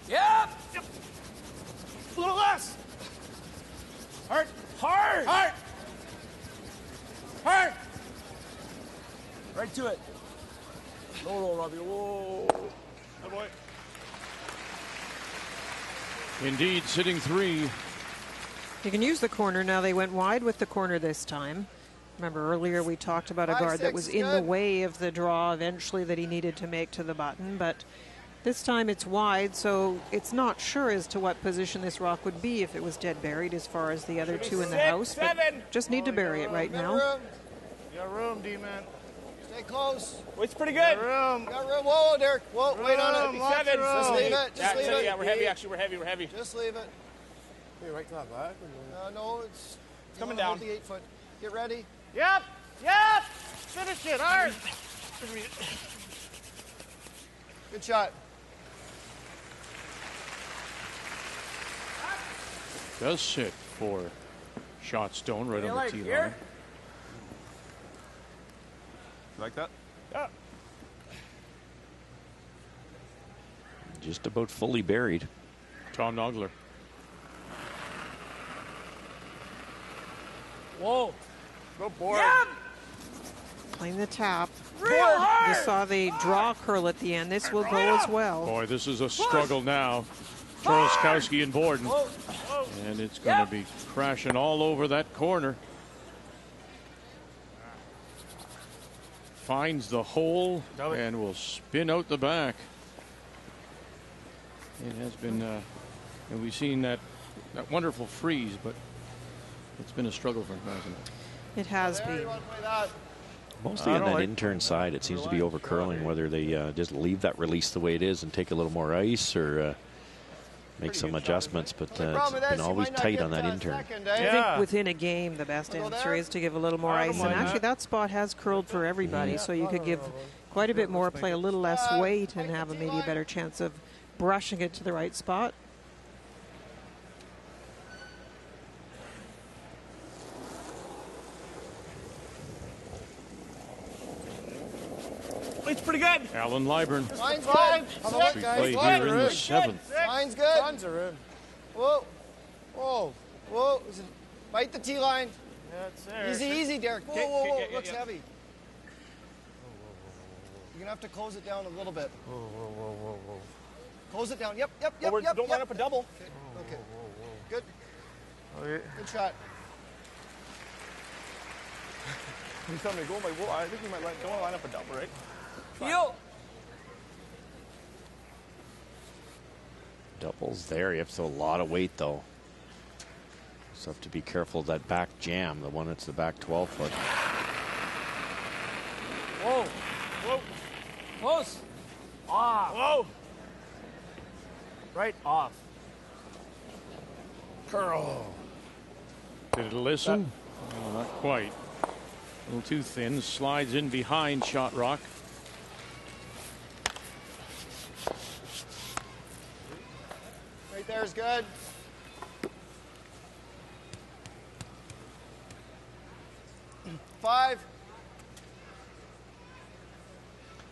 Yep. A little less. Hard. Hard. Hard. Hard. Right to it. No roll, Robbie. Whoa. Good boy. Indeed, sitting 3. You can use the corner now. They went wide with the corner this time. Remember earlier we talked about a guard that was in the way of the draw eventually that he needed to make to the button, but this time it's wide, so it's not sure as to what position this rock would be if it was dead buried as far as the other two in the house. But just need to bury it right now. You got room, D-man. Stay close. It's pretty good. Got room. Whoa, Derek. Whoa, wait on it. Seven. Just leave it. Just leave it. Yeah, we're heavy, actually. We're heavy. Just leave it. You're right to that back. No, it's coming down. Hold the 8 foot. Get ready. Yep. Finish it hard. Good shot. Does sit for shot stone right on the tee line. You like that? Yeah. Just about fully buried. Tom Nogler. Whoa. Go board. Yep. Playing the tap. Real hard. You saw the draw curl at the end. This will go as well. Boy, this is a struggle now. Troskowski and Borden. And it's going to be crashing all over that corner. Finds the hole and will spin out the back. It has been, and we've seen that wonderful freeze, but it's been a struggle for him, hasn't it? It has been. Mostly on that intern side, it seems to be over curling, whether they just leave that release the way it is and take a little more ice or make some adjustments, but it's been always tight on that intern. I think within a game, the best answer is to give a little more ice. And actually, that spot has curled for everybody, so you could give quite a bit more, play a little less weight, and have maybe a better chance of brushing it to the right spot. It's pretty good. Alan Liburn. Line's good. We play here in the 7th. Line's good. Tons are in. Whoa. Whoa. Whoa. Bite the tee line. Yeah, it's there. Easy, Derek. Whoa. Looks heavy. You're going to have to close it down a little bit. Whoa. Close it down. Yep. Don't line up a double. Okay. Good. Okay. Good shot. He's telling me to go. I'm like, well, I think we might don't want to line up a double, right? Feel. Doubles there. You have to throw a lot of weight, though. So have to be careful of that back jam, the one that's the back 12-foot. Whoa. Whoa. Close. Off. Whoa. Right off. Curl. Did it listen? Oh, not quite. A little too thin. Slides in behind Shot Rock. Right there is good. Five.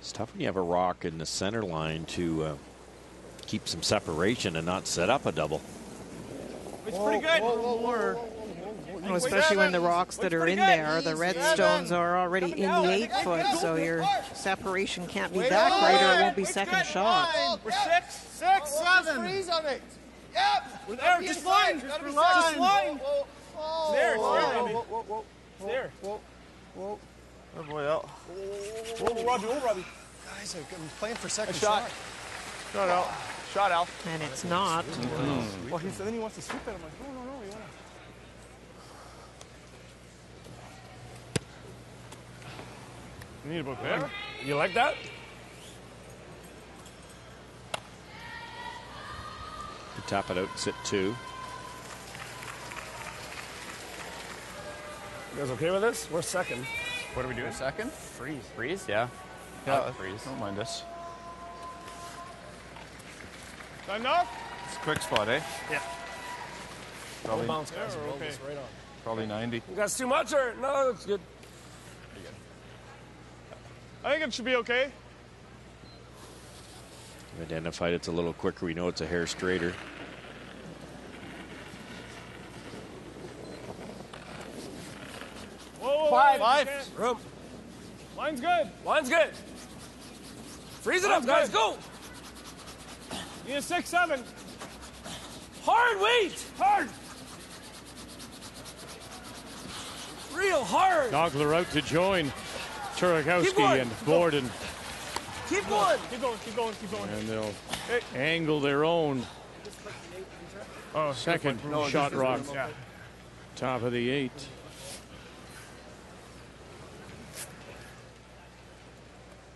It's tough when you have a rock in the center line to keep some separation and not set up a double. It's pretty good. Well, especially when the rocks that are in there, the red stones are already in the 8 foot, so your separation can't be that great or it won't be second shot. We're 6, 6, 7. Freeze on it. Yep. We're there. Just line. Just line. It's there. It's there, Robbie. It's there. Whoa. Oh boy, out. Whoa, Robbie. Oh, Robbie. Guys, I'm playing for second shot. Shot out. Shot out. And it's not. Well, then he wants to swoop at him. Like, no. You wanna... You need a book there. You like that? You tap it out, sit 2. You guys okay with this? We're second. What are we doing? Second? Freeze. Freeze, yeah. Yeah, freeze. Don't mind us. Time enough? It's a quick spot, eh? Yeah. Probably, bounce, guys. Roll this right on. probably 90. You guys too much or no? That's good. I think it should be okay. We've identified it's a little quicker. We know it's a hair straighter. Whoa, Five. Room. Line's good. Line's good. Freeze it up, guys. Go. Need a 6, 7. Hard weight. Hard. Real hard. Nogler out to join Turakowski and Borden. Keep going. Keep going. And they'll angle their own second Shot Rock. Yeah. Top of the 8.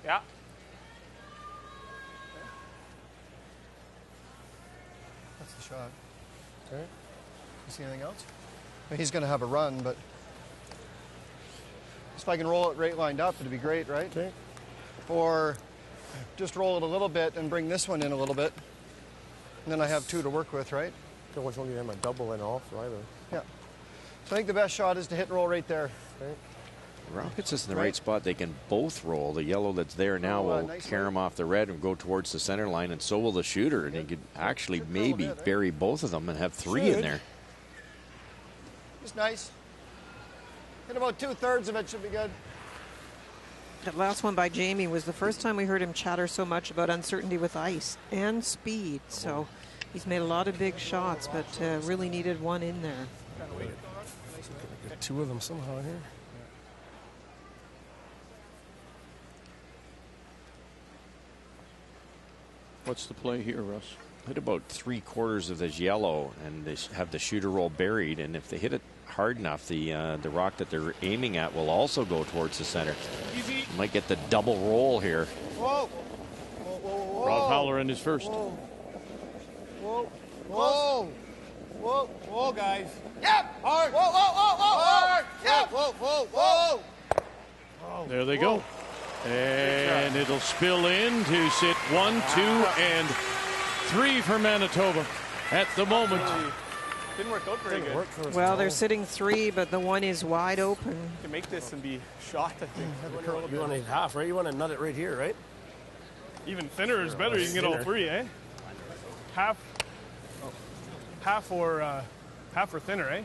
Yeah. That's the shot. Okay. You see anything else? I mean, he's going to have a run, but if I can roll it right lined up, it'd be great, right? Okay. Or just roll it a little bit and bring this one in a little bit. And then I have 2 to work with, right? I don't want to have my double and off either. Yeah. So I think the best shot is to hit and roll right there. Okay. Rock puts us in the right spot. They can both roll. The yellow that's there now will nice carry him off the red and go towards the center line, and so will the shooter. And he could actually maybe bury both of them and have 3 in there. Just nice. Hit about 2/3 of it should be good. That last one by Jamie was the first time we heard him chatter so much about uncertainty with ice and speed. So he's made a lot of big shots, but really needed one in there. Get 2 of them somehow here. What's the play here, Russ? Hit about 3/4 of this yellow, and they have the shooter roll buried. And if they hit it hard enough, the rock that they're aiming at will also go towards the center. Easy. Might get the double roll here. Whoa. Rob Fowler in his first. Whoa, guys. Yep. Hard. Whoa. Hard. Yep. Whoa. There they go. And it'll spill in to sit 1, 2, and 3 for Manitoba at the moment. Didn't work out very good. Well, they're sitting 3, but the one is wide open. You can make this and be shot, I think. You want to hit half, right? You want to nut it right here, right? Even thinner is better. You can get all 3, eh? Half or thinner, eh?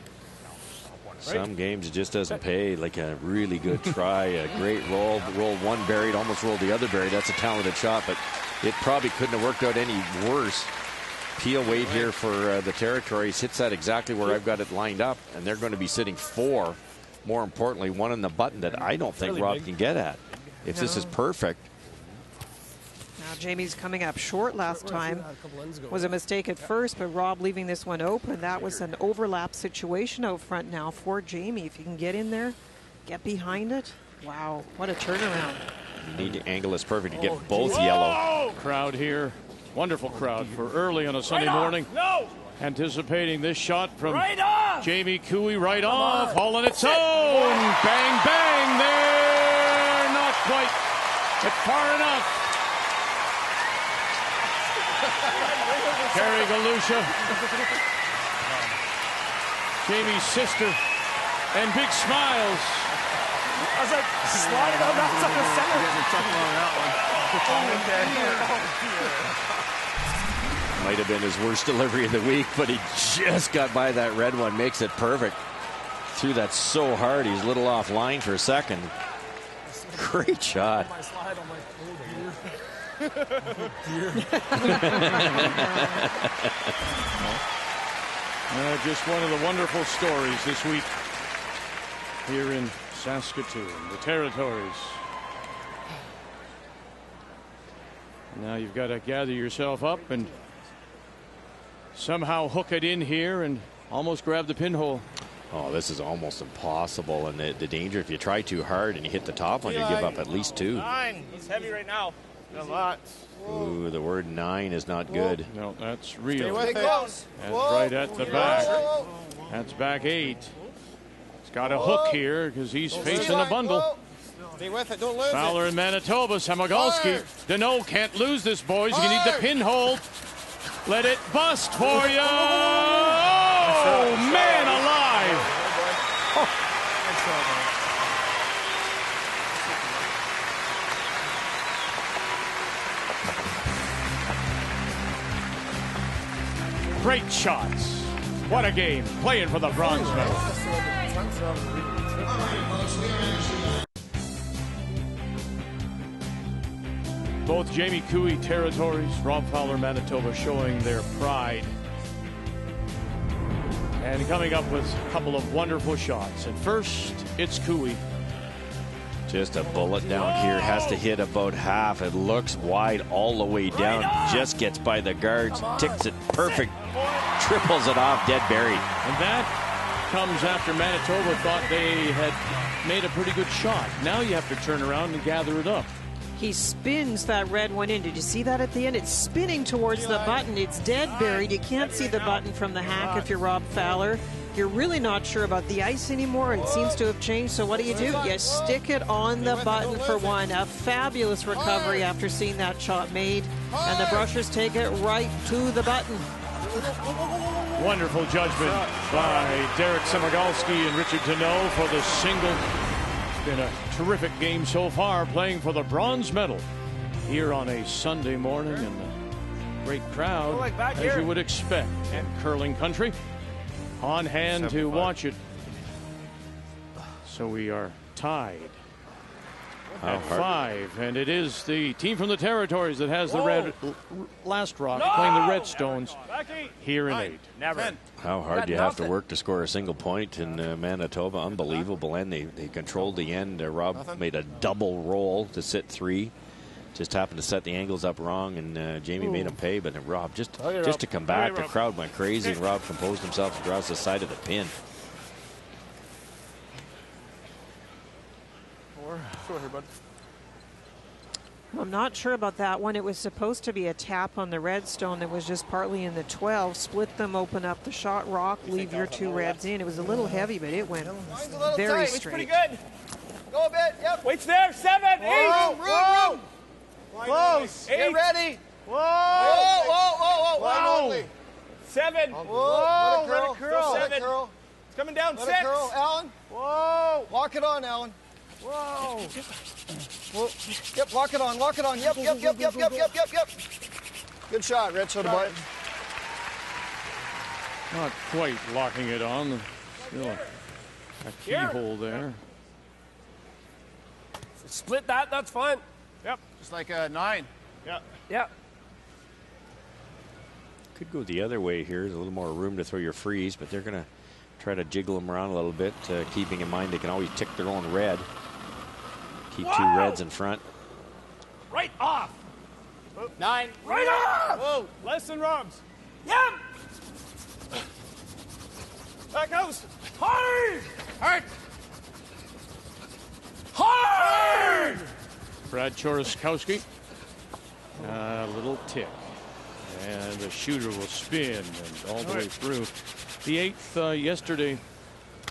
Some games it just doesn't pay. Like a really good try, a great roll. Rolled one buried, almost rolled the other buried. That's a talented shot, but it probably couldn't have worked out any worse. Peel weight here for the Territories. Hits that exactly where I've got it lined up, and they're going to be sitting 4. More importantly, one in the button that I don't think Rob can get at. If this is perfect. Jamie's coming up short last time. Was a mistake at first, but Rob leaving this one open. That was an overlap situation out front now for Jamie. If you can get in there, get behind it. Wow, what a turnaround. You need to angle this perfect to get both yellow. Crowd here. Wonderful crowd for early on a Sunday morning. No! Anticipating this shot from Right Jamie Cooey right off. All on its own. Bang, bang. There. Not quite, but far enough. Carrie Galusha. Jamie's sister. And big smiles. I was like, slide it on that Might have been his worst delivery of the week, but he just got by that red one. Makes it perfect. Threw that so hard, he's a little off line for a second. Great shot. Just one of the wonderful stories this week here in Saskatoon, the Territories. Now you've got to gather yourself up and somehow hook it in here and almost grab the pinhole. Oh, this is almost impossible, and the danger if you try too hard and you hit the top one, you give up at least 2. 9. He's heavy right now. A lot. Ooh, the word 9 is not good. No, that's real. Stay That's right at the back. That's back 8. He's got a hook here because he's facing a bundle. Stay with it. Don't lose Fowler in Manitoba. Semigalski. Deneau can't lose this, boys. You need the pinhole. Let it bust for you. Oh, man alive. Great shots. What a game. Playing for the bronze medal. Both Jamie Cooey Territories, Rob Fowler Manitoba showing their pride. And coming up with a couple of wonderful shots. And first, it's Cooey. Just a bullet down here. Has to hit about half. It looks wide all the way down. Just gets by the guards. Ticks it perfect. Triples it off. Dead buried. And that comes after Manitoba thought they had made a pretty good shot. Now you have to turn around and gather it up. He spins that red one in. Did you see that at the end? It's spinning towards the button. It's dead buried. You can't see the button from the hack if you're Rob Fowler. You're really not sure about the ice anymore. It seems to have changed. So what do? You stick it on the button for one. A fabulous recovery after seeing that shot made. And the Brushers take it right to the button. Wonderful judgment by Derek Semigalski and Richard Deneau for the single. It's been a terrific game so far, playing for the bronze medal here on a Sunday morning, and a great crowd, as you would expect, in curling country, on hand to watch it. So we are tied at 5, and it is the team from the Territories that has the red last rock, playing the Redstones here in 8. Never. How hard do you have to work to score a single point in Manitoba? Unbelievable. And they controlled the end. Rob made a double roll to sit 3. Just happened to set the angles up wrong, and Jamie made him pay. But Rob, just to come back, the crowd went crazy, and Rob composed himself and draws the side of the pin. 4. Show here, bud. I'm not sure about that one. It was supposed to be a tap on the redstone that was just partly in the 12. Split them, open up the shot rock, leave your 2 reds in. It was a little heavy, but it went very straight. It's pretty good. Go a bit. Yep. Wait's there. 7, 8. Room. Close. 8. Get ready. Whoa. Whoa. 7. Whoa. Let it curl. 7. It's coming down. 6. Let it curl, Alan. Whoa. Lock it on, Alan. Whoa. Yep, lock it on. Yep. Good shot, Rich. So Not quite locking it on. Still a keyhole there. Split that. That's fine. Yep. Just like a 9. Yeah. Could go the other way here. There's a little more room to throw your freeze, but they're going to try to jiggle them around a little bit, keeping in mind they can always tick their own red. Keep 2 reds in front. Right off. 9. Right off! Whoa. Less than Rob's. Yep! Back house. Hard! Hard! Hard! Brad Choroskowski. A little tick. And the shooter will spin and all the way through. The 8th yesterday,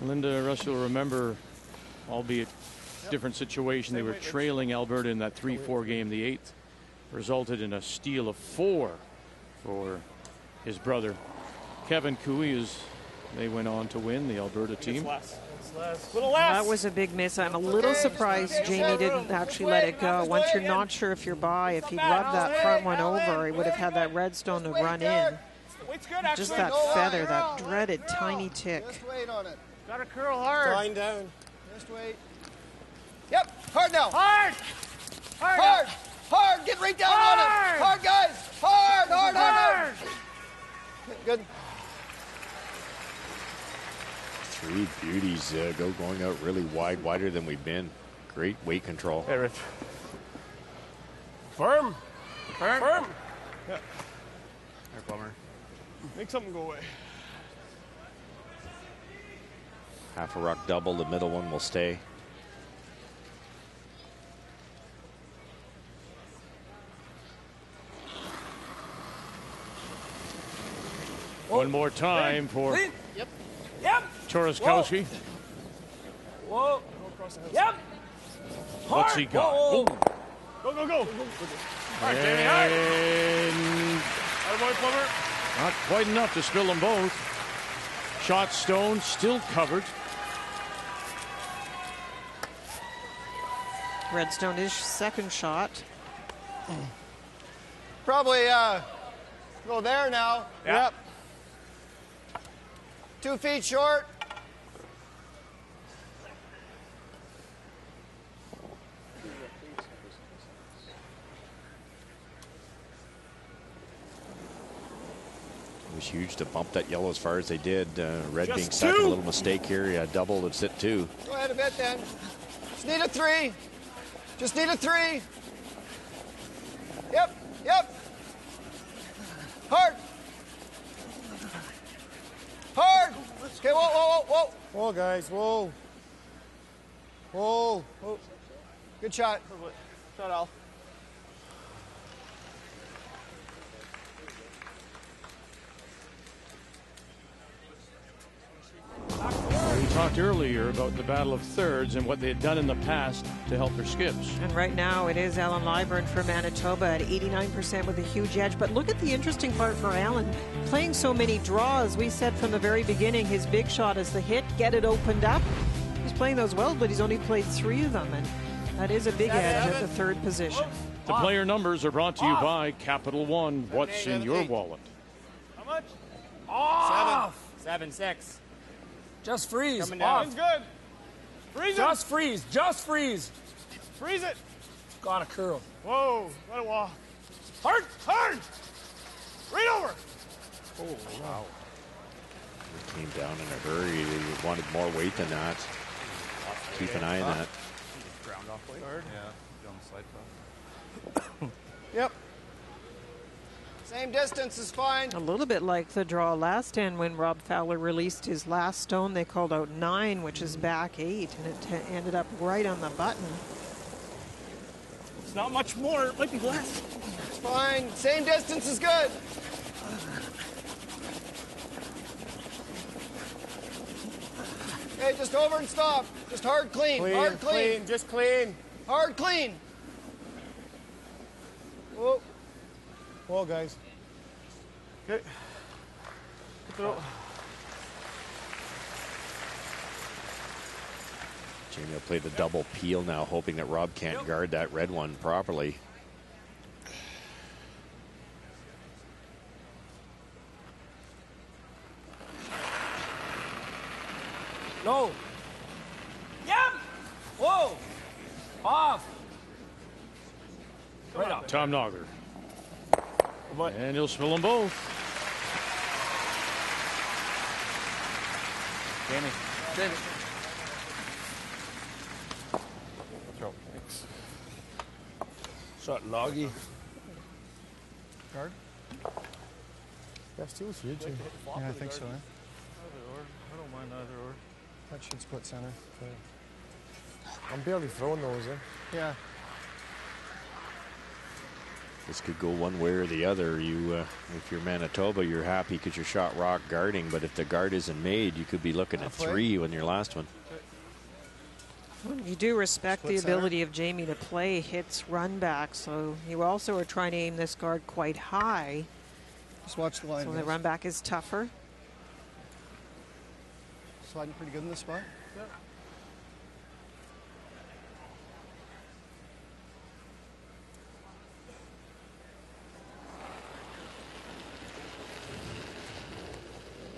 Linda Russell will remember, albeit different situation, they were trailing Alberta in that 3-4 game. The 8th resulted in a steal of 4 for his brother Kevin Cooey as they went on to win, the Alberta team. That was a big miss. I'm a little surprised Jamie didn't actually let it go. Once you're not sure if you're by, if he'd rubbed that front one over, he would have had that redstone to run in. Just that feather, that dreaded tiny tick. Just wait on it. Gotta curl hard. Line down. Just wait. Yep, hard now. Hard! Hard! Hard! Get right down on it! Hard, guys! Hard, hard, hard, hard! Good. 3 beauties going out really wide, wider than we've been. Great weight control. Hey, Rich. Firm. Firm. Firm. Yeah. There, Plummer. Make something go away. Half a rock double, the middle one will stay. One more time for Yep. Yep. Choroskowski. Whoa. Yep. What's he got? Whoa. Go, go, go. And Attaboy, Plummer. not quite enough to spill them both. Shot stone, still covered. Redstone is second shot. Probably go there now. Yep. 2 feet short. It was huge to bump that yellow as far as they did. Red Just being second, 2. a little mistake here. Yeah, double, it's at 2. Go ahead a bit then. Just need a 3. Just need a 3. Yep, yep. Hard. Hard. Okay, whoa, whoa, whoa, whoa. Whoa, guys, whoa. Whoa. Good shot. Shot, Al. We talked earlier about the battle of thirds and what they had done in the past to help their skips. And right now it is Alan Liburn for Manitoba at 89% with a huge edge. But look at the interesting part for Alan. Playing so many draws, we said from the very beginning his big shot is the hit, get it opened up. He's playing those well, but he's only played 3 of them. And that is a big edge at the third position. The player numbers are brought to you by Capital One. What's in your wallet? How much? Off. 7. 6. Just freeze. Coming down. Off. Good. Freeze it. Just freeze. Just freeze. Freeze it. Got a curl. Whoa. Let it walk. Hard. Hard. Right over. Oh, wow. It came down in a hurry. They wanted more weight than that. Keep an eye on that. Ground off weight. Hard. Yeah. On the slide path. Yep. Same distance is fine. A little bit like the draw last end when Rob Fowler released his last stone. They called out 9, which is back 8, and it ended up right on the button. It's not much more. It might be less. It's fine. Same distance is good. Hey, just over and stop. Just hard clean. Clean, Hard clean. clean, just clean. Hard clean. Whoa. Whoa, guys. Okay. Jamie will play the double peel now, hoping that Rob can't guard that red one properly. No. Yep. Whoa. Off. Right up. Tom Nogger. And he'll spill them both. Jamie. Throw. Thanks. Shot Noggy. Guard? That's too huge. Yeah, I think so, eh? Either or. I don't mind either or. That should split center. Okay. I'm barely throwing those, eh? Yeah. This could go one way or the other. You, if you're Manitoba, you're happy because you're shot rock guarding, but if the guard isn't made, you could be looking at 3 on your last one. You do respect the ability of Jamie to play hits run back, so you also are trying to aim this guard quite high. Just watch the line. So the run back is tougher. Sliding pretty good in this spot. Yeah.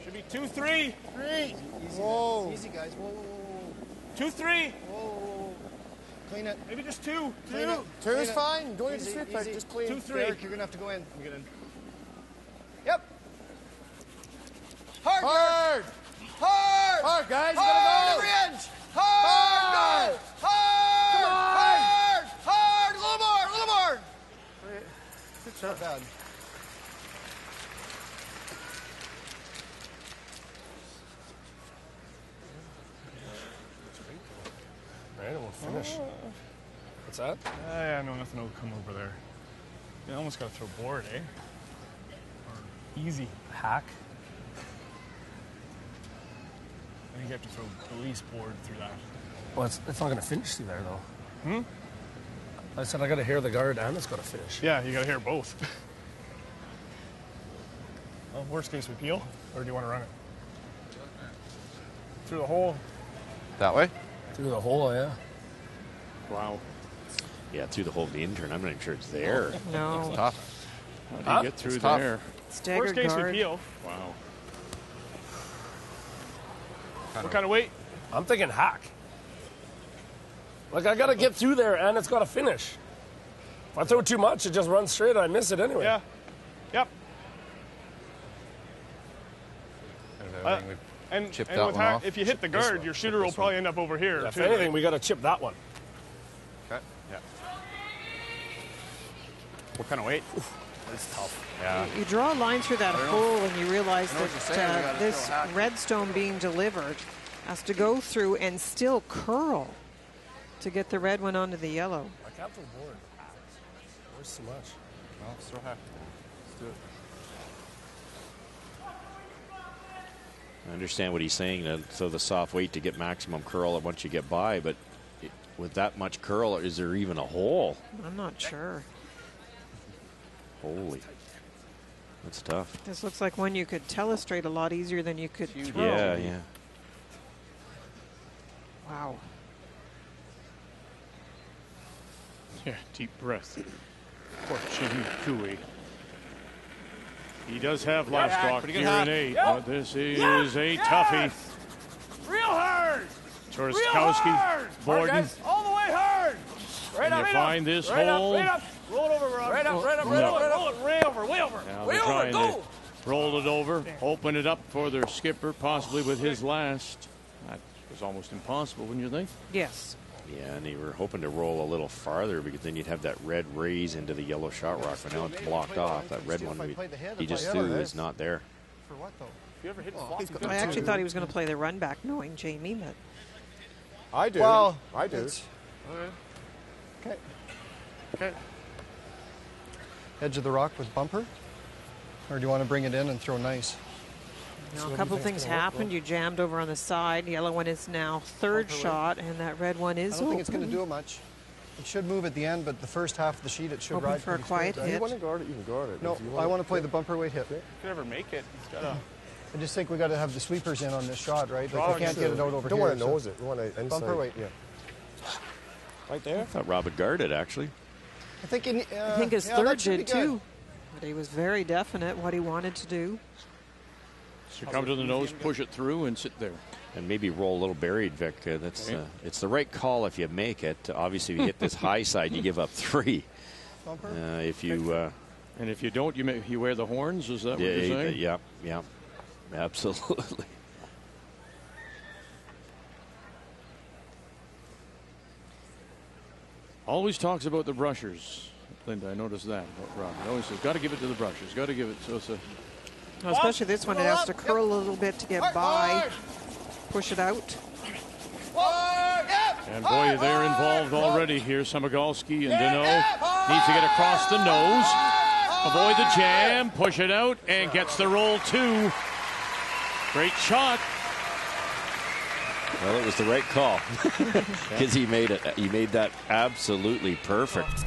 Should be 2-3. 3. Easy, Whoa. Easy, guys. Whoa, whoa, whoa. 2-3. Whoa. Clean it. Maybe just 2. Clean it. Two's Clean it. fine. Go into Easy, straight easy. back. Just clean. 2-3. Derek, you're going to have to go in. Get in. Yep. Hard. Hard. Hard. Hard, guys. You Hard. gotta go. Every inch. Hard. Hard. Come on. Hard. Hard. A little more. A little more. It's not bad. Right, we'll finish. What's that? Yeah, no, nothing will come over there. You almost got to throw board, eh? Or easy. Hack. I think you have to throw at least board through that. Well, it's not going to finish through there, though. Hmm? I said I got to hear the guard and it's got to finish. Yeah, you got to hear both. Well, worst case, we peel, or do you want to run it? Through the hole. That way? Through the hole, yeah. Wow. Yeah, through the hole of the intern. I'm not even sure it's there. No. It's tough. How do you get through there? Staggered Worst case, guard. we peel. Wow. What kind of weight? I'm thinking hack. Like, I got to get through there and it's got to finish. If I throw too much, it just runs straight and I miss it anyway. Yeah. Yep. And chipped and that with one off. if you hit the guard, your shooter will probably end up over here. Yeah, if too. anything, we got to chip that one. Okay. Yeah. What kind of weight? That's tough. Yeah. You draw a line through that hole and you realize I know what you're saying, we that gotta this throw a hack. redstone being delivered has to go through and still curl to get the red one onto the yellow. I can't throw board. There's too much. Well, let's throw hack. Let's do it. I understand what he's saying, so the soft weight to get maximum curl once you get by, but with that much curl, is there even a hole? I'm not sure. Holy. That's tough. This looks like one you could telestrate a lot easier than you could throw. Yeah, yeah. Wow. Yeah, deep breath. Poor Jimmy Cooey. He does have last rock here in 8, but this is a toughie. Real hard. Torskowski, Borden. All the way hard. Can you find this hole? Right up. Roll it over, Rob. Right up, right up, right up, right up. Roll it way over, way over. Now Way they're over, trying go. to roll it over, open it up for their skipper, possibly with his last. That was almost impossible, wouldn't you think? Yes. Yeah, and they were hoping to roll a little farther because then you'd have that red raise into the yellow shot rock, but now it's blocked off. That red one he just threw is not there. For what, though? If you ever hit I actually thought he was going to play the run back, knowing Jamie, but I do. Well, I do. Okay. Okay. Edge of the rock with bumper? Or do you want to bring it in and throw nice? now a couple things happened. You jammed over on the side. The yellow one is now third shot, and that red one is I don't think it's going to open. do it much. It should move at the end, but the first half of the sheet it should Open ride for a pretty quiet straight, hit. right? You want to guard it, you can guard it. No, If you I want to play the bumper weight hit. If you could ever make it, it's got to. I just think we got to have the sweepers in on this shot, right? Like Draw we can't it. get it out over Don't here. want to nose it. We want to inside. Bumper weight. Yeah. Right there. I thought Rob had guarded, actually. I think I think his yeah, third that should be did good. too. But he was very definite what he wanted to do. So come to the nose, push it through, and sit there. And maybe roll a little buried, Vic. It's the right call if you make it. Obviously, if you hit this high side, you give up 3. If you and if you don't, you wear the horns. Is that what you're saying? Yeah, absolutely. Always talks about the brushers. Linda, I noticed that about Rob. He always says, got to give it to the brushes. Got to give it. So it's a. Well, especially this one, it has to curl a little bit to get by. Push it out. And boy, they're involved already here. Semigalski and Deneau needs to get across the nose. Avoid the jam, push it out, and gets the roll too. Great shot. Well, it was the right call because he made it. He made that absolutely perfect.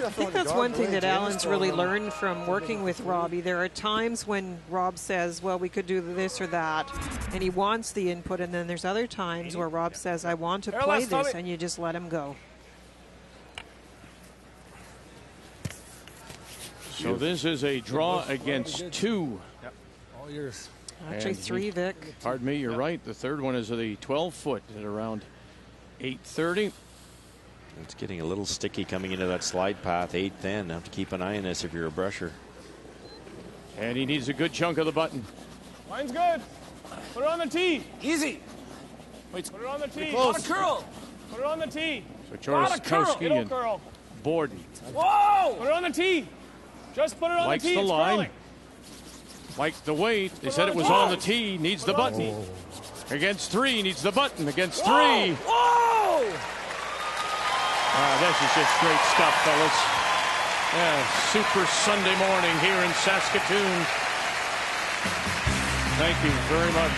I think that's one thing that Alan's really learned from working with Robbie. There are times when Rob says, well, we could do this or that, and he wants the input, and then there's other times where Rob says, I want to play this, and you just let him go. So this is a draw against 2. Yep. All yours. Actually, 3, Vic. Pardon me, you're right. The third one is the 12-foot at around 8:30. It's getting a little sticky coming into that slide path, 8th end. Have to keep an eye on this if you're a brusher. And he needs a good chunk of the button. Line's good. Put it on the tee. Easy. Wait, put it on the tee. Lot of curl. Put it on the tee. So Choroskowski and curl. Borden. Whoa! Put it on the tee. Just put it on Likes the tee. the It's line. curling. Liked the weight. They said it was on the tee. Needs the button. Against 3. Needs the button. Against 3. Whoa! This is just great stuff, fellas. Yeah, super Sunday morning here in Saskatoon. Thank you very much.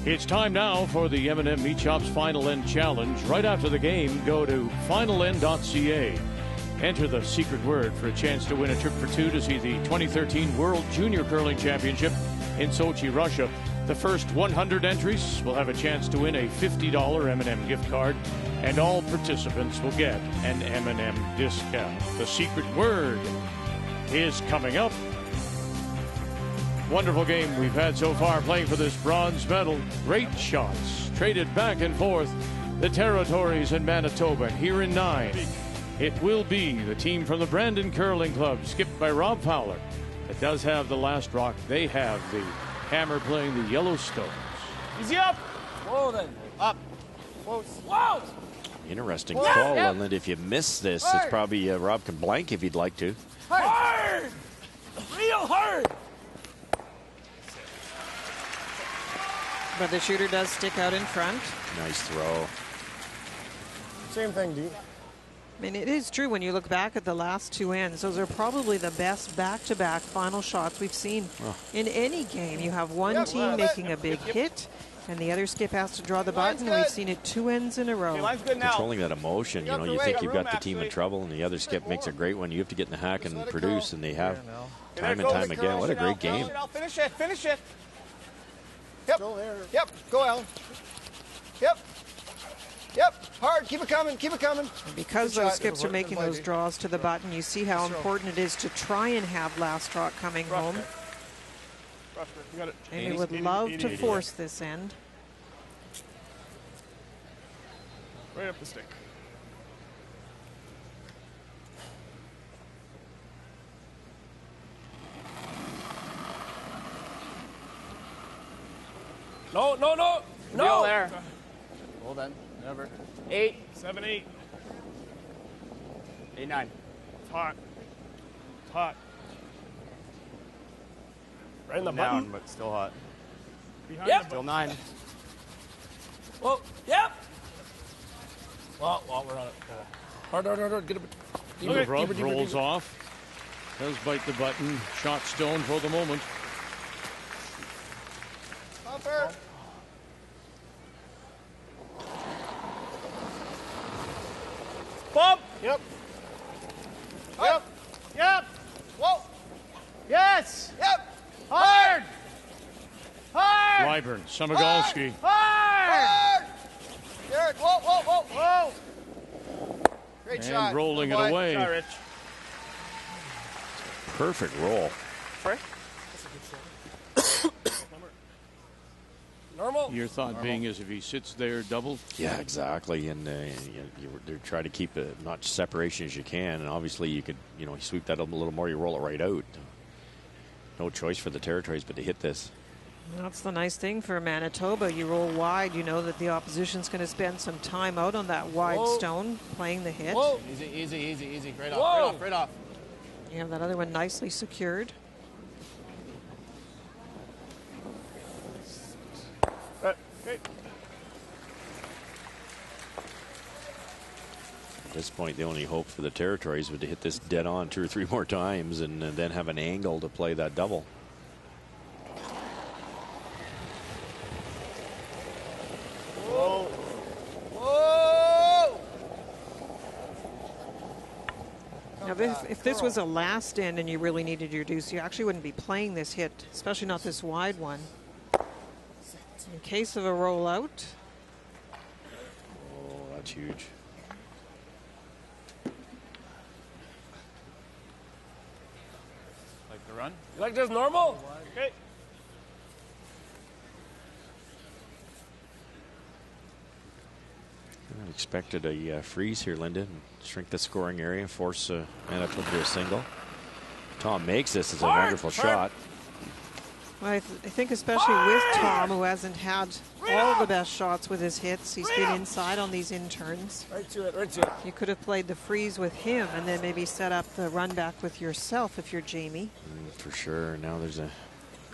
It's time now for the M&M Meat Shops Final End Challenge. Right after the game, go to finalend.ca. Enter the secret word for a chance to win a trip for 2 to see the 2013 World Junior Curling Championship in Sochi, Russia. The first 100 entries will have a chance to win a $50 M&M gift card, and all participants will get an M&M discount. The secret word is coming up. Wonderful game we've had so far playing for this bronze medal. Great shots traded back and forth. The territories in Manitoba here in 9. It will be the team from the Brandon Curling Club, skipped by Rob Fowler, that does have the last rock. They have the hammer playing the Yellowstones. Easy up. Whoa, then. Up. Close. Whoa! Interesting call, and if you miss this, it's probably Rob can blank if he'd like to. Hard! Real hard! But the shooter does stick out in front. Nice throw. Same thing, D. I mean, it is true when you look back at the last 2 ends. Those are probably the best back-to-back final shots we've seen in any game. You have one team making a big hit, and the other skip has to draw the button. We've seen it 2 ends in a row. Controlling that emotion, you know, you think you've got the team in trouble, and the other skip makes a great one. You have to get in the hack and produce, and they have time and time again. What a great game. Finish it. Finish it. Yep. Yep. Go, Alan. Yep. Yep. Hard. Keep it coming. Keep it coming. And because those skips are making those draws to the button, you see how important it is to try and have last rock coming home. And they would love to force this end. Right up the stick. No, no, no, no! There. Hold on. Never. 8. 7, 8. 8, 9. It's hot. It's hot. Right in the Down, button. but still hot. Behind Still 9. Whoa, yep! Well, we're on it. Hard, get The rub rolls off. Does bite the button. Shot stone for the moment. Bumper. Bump. Yep. Yep. Yep. Whoa. Yes. Yep. Hard. Hard. Ryburn, Semigalski. Hard. Garrett. Whoa, whoa, whoa, whoa. Great And shot. rolling it Good boy. away. Sorry, Rich. Perfect roll. Sorry? Normal. Your thought being is if he sits there double. Yeah, exactly. And they're trying to keep as much separation as you can. And obviously, you could, you sweep that up a little more, you roll it right out. no choice for the Territories but to hit this. That's the nice thing for Manitoba. You roll wide, you know that the opposition's going to spend some time out on that wide stone playing the hit. Whoa. Easy, easy, easy, easy. Right off, right off, right off. You have that other one nicely secured. Okay. At this point, the only hope for the Territories would to hit this dead on 2 or 3 more times and then have an angle to play that double. Whoa. Whoa. Now, if this was a last end and you really needed your deuce, you actually wouldn't be playing this hit, especially not this wide one. In case of a rollout. Oh, that's huge. Like the run? You like this normal? Okay. I expected a freeze here, Lyndon. Shrink the scoring area, force Manitoba to a single. Tom makes this as a wonderful shot. Well, I think especially with Tom, who hasn't had all the best shots with his hits. He's been inside on these in-turns. Right to it, right to it. You could have played the freeze with him and then maybe set up the run back with yourself if you're Jamie. For sure. Now there's a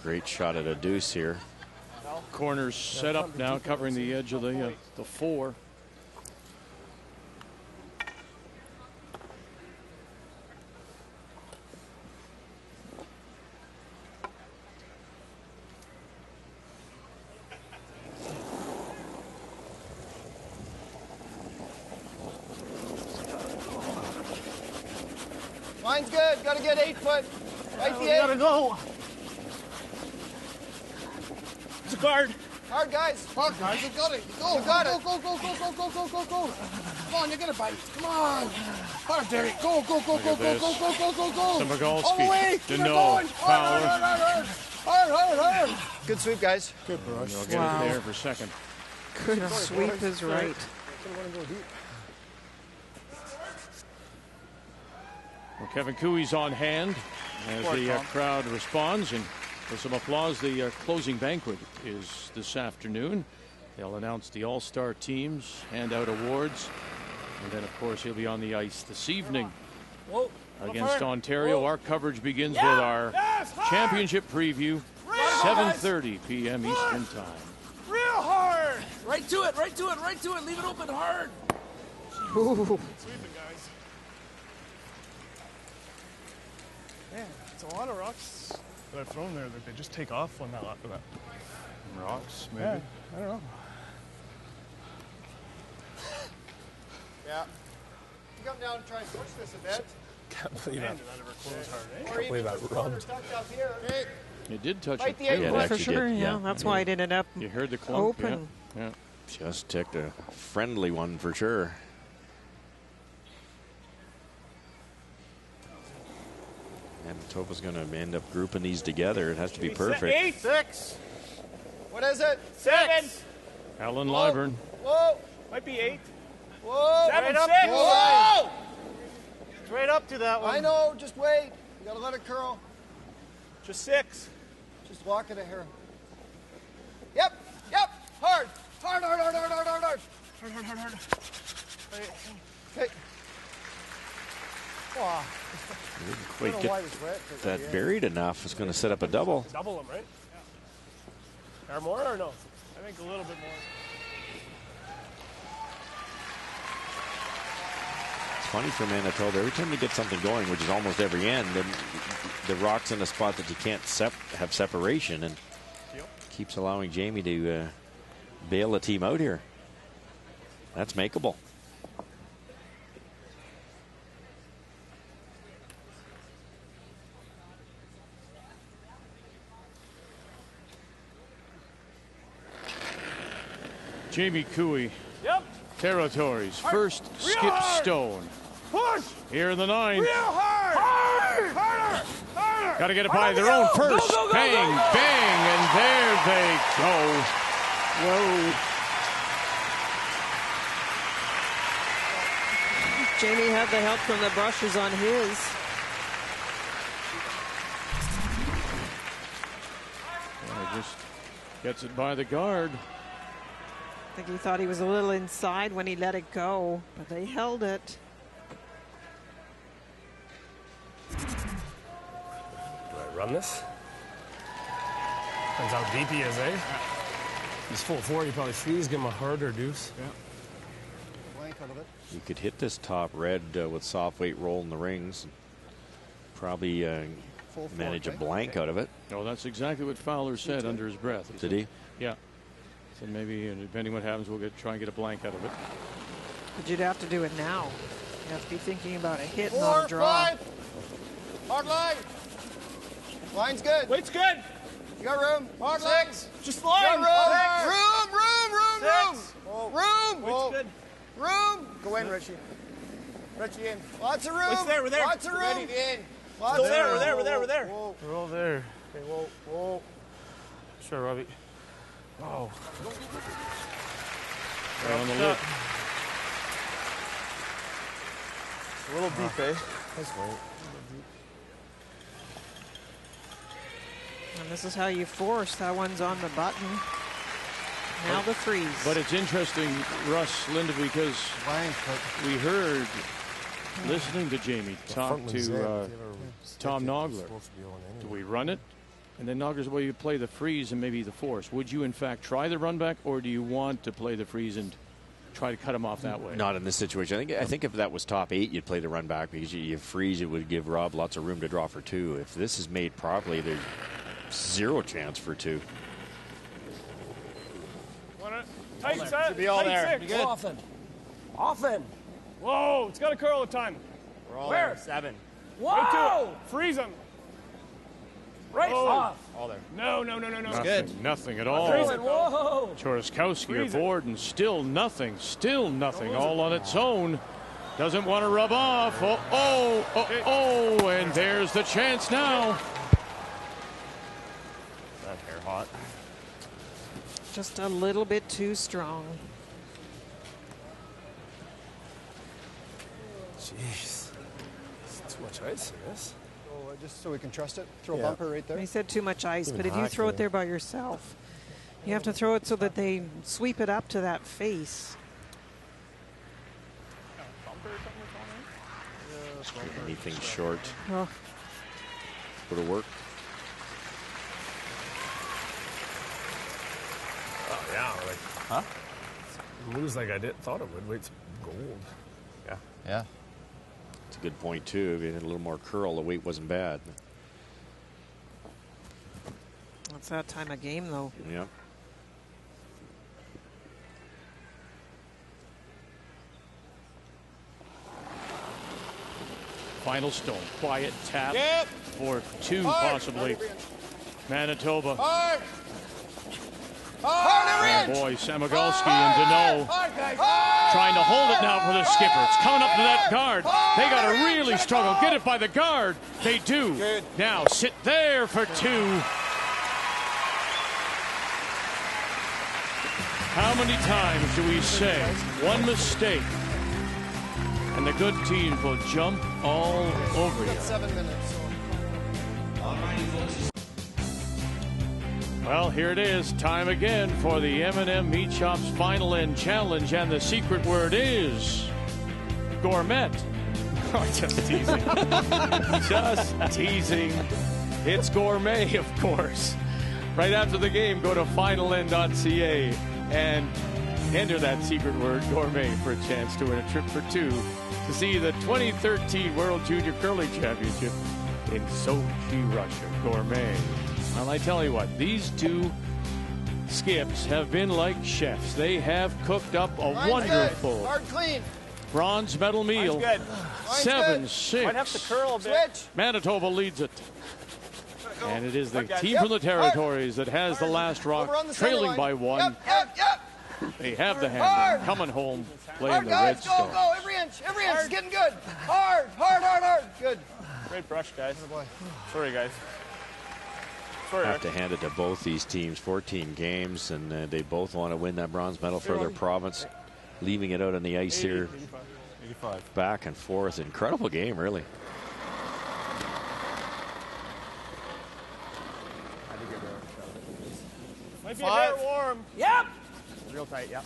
great shot at a deuce here. Corners set up now, covering the edge of the 4. Line's good. Got to get 8 foot. Right the 8. Gotta go. It's a guard. Hard, guys. Hard, guys. You got it. Go. You got it. Go. Come on, you're gonna bite. Come on. Hard, Derek. Go. Semigalski, All the way. Deneau, Fowler. Hard. Good sweep, guys. Good brush. They'll get it there for second. Good sweep is right. Well, Kevin Cooey's on hand as the crowd responds, and with some applause, the closing banquet is this afternoon. They'll announce the all-star teams, hand out awards, and then, of course, he'll be on the ice this evening against Ontario. Our coverage begins with our championship preview, 7:30 p.m. Eastern Time. Real hard. Right to it. Leave it open hard. Ooh. Sweeping, guys. Man, it's a lot of rocks that I've thrown there that they just take off on that after that. Rocks, maybe. Yeah, I don't know. Yeah. You come down and try and push this a bit. Can't believe that. Did that ever close hard, eh? Or even that rubbed. Up here. Hey. It did touch Fight it. the 8 too. foot. For sure, yeah. That's why it ended up You heard the clunk. open. Yeah. Just ticked a friendly one for sure. Manitoba's going to end up grouping these together. It has to be perfect. 8, 6. What is it? 7. Alan Lyburn. Whoa. Might be 8. Whoa. 7, Right 6. Whoa. Straight up to that one. I know. Just wait. You got to let it curl. Just 6. Just walk it here. Yep. Hard. Okay. Wow. Didn't quite get that buried enough. It's going to set up a double. Double them, right? Yeah. Or more or no? I think a little bit more. It's funny for Manitoba. Every time they get something going, which is almost every end, then the rock's in a spot that you can't have separation, and keeps allowing Jamie to bail the team out here. That's makeable. Jamie Cooey. Yep. Territories. First skip hard. stone. Push. Here in the 9th. Real hard. Harder. Got to get it by their own first. Bang, bang, and there they go. Whoa. Jamie had the help from the brushes on his. just gets it by the guard. I think he thought he was a little inside when he let it go, but they held it. Do I run this? Depends how deep he is, eh? He's full 4, he probably frees, give him a harder deuce. Yeah. Blank out of it. You could hit this top red with soft weight roll in the rings. Probably manage a blank out of it. No, that's exactly what Fowler said under his breath. Did he? Yeah. So maybe, depending what happens, we'll try and get a blank out of it. But you'd have to do it now. You have to be thinking about a hit, 4, not a draw. 5. Hard line. Line's good. Weight's good. You got room. Hard 6. legs. Just line. Room. Weight's good. Room. Go in, Richie. Richie in. Lots of room. Weight's there. We're there. Lots of room. Ready in. Lots Still of there. room. We're there. Whoa. We're all there. Okay, whoa. Sure, Robbie. Oh. Right on the lip. A little deep, eh? That's right. And this is how you force. That one's on the button. Now the freeze. But it's interesting, Russ, Linda, because we heard, listening to Jamie talk to Tom Nogler. Do we run it? And then Nogler's, well, you play the freeze and maybe the force. Would you, in fact, try the run back, or do you want to play the freeze and try to cut him off that way? Not in this situation. I think if that was top 8, you'd play the run back because you freeze. It would give Rob lots of room to draw for 2. If this is made properly, there's 0 chance for 2. Tight set. Should be all there. Six. Be good. Often. Whoa, it's got to curl at time. We're all Where? there. 7. Right to it. Freeze him. Right off. All there. No. Nothing, nothing at all. Whoa. Choroskowski aboard, and still nothing, all on its own. Doesn't want to rub off. Oh, and there's the chance now. That hair hot. Just a little bit too strong. Jeez. It's too much ice in this. Just so we can trust it. Throw a bumper right there. He said too much ice, but if you throw it there by yourself, you have to throw it so that they sweep it up to that face. Anything short. Oh. Go to work. Oh, yeah. Huh? Moves like I thought it would. Weight's gold. Yeah. It's a good point, too. If you had a little more curl, the weight wasn't bad. It's that time of game, though. Yeah. Final stone. Quiet tap for 2, Hard. possibly. Manitoba. Hard. Oh boy, Semigalski and Deneau trying to hold it now for the skipper. It's coming up to that guard. They got to really struggle. Get it by the guard. They do. Good. Now sit there for 2. How many times do we say one mistake and the good team will jump all over you? 7 minutes. Well, here it is. Time again for the M&M Meat Shop's Final End Challenge, and the secret word is gourmet. Oh, just teasing. Just teasing. It's gourmet, of course. Right after the game, go to finalend.ca and enter that secret word, gourmet, for a chance to win a trip for 2 to see the 2013 World Junior Curling Championship in Sochi, Russia. Gourmet. Well, I tell you what, these 2 skips have been like chefs. They have cooked up a wonderful Hard clean. bronze medal meal. Good. 7-6. Might have to curl a bit. Switch. Manitoba leads it. And it is the team from the territories that has the last rock, Over on the center trailing line. by 1. Yep. They have the Hard. hammer coming home, playing Hard, the red guys. stone. Go. Every inch. It's getting good. Hard. Good. Great brush, guys. Oh, boy. Sorry, guys. Have to hand it to both these teams. 14 games, and they both want to win that bronze medal for their province. Leaving it out on the ice here. 85. Back and forth. Incredible game, really. Might be a hair warm. Yep. Real tight, yeah.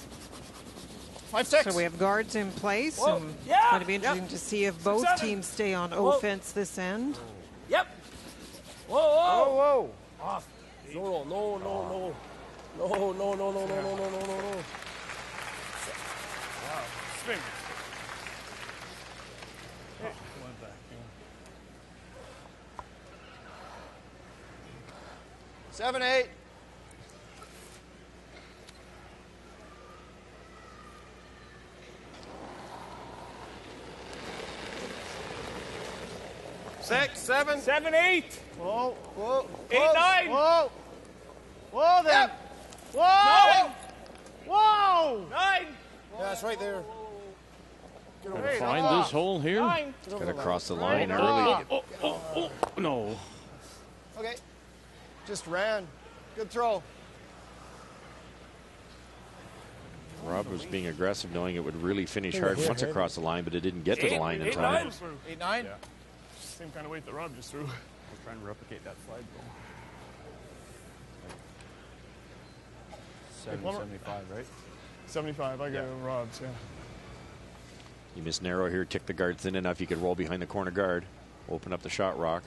5-6. So we have guards in place. Whoa. And Yeah. It's going to be interesting Yep. to see if both 6-7. teams stay on Whoa. offense this end. Yep. Whoa, whoa. Whoa. Off. No, no, no, no. No, no, no, no, no, no, no, no, no, no. Wow. Swing. Hey. Went back. 7-8. Six, seven. 7, 8. Whoa, whoa. 8, Close. 9. Whoa. Whoa, then. Yep. Whoa. 9. Whoa. 9. Yeah, it's right there. Gonna find this hole here. 9. Got to cross the line Oh, early. oh, no. Okay. Just ran. Good throw. Rob was being aggressive, knowing it would really finish hard once across the line, but it didn't get to the line in time. 8, 9. Yeah. Same kind of weight that Rob just threw. I was trying to replicate that slide goal. 75, right? 75. I got Rob's, yeah. You miss narrow here, tick the guard thin enough, you could roll behind the corner guard, open up the shot rock.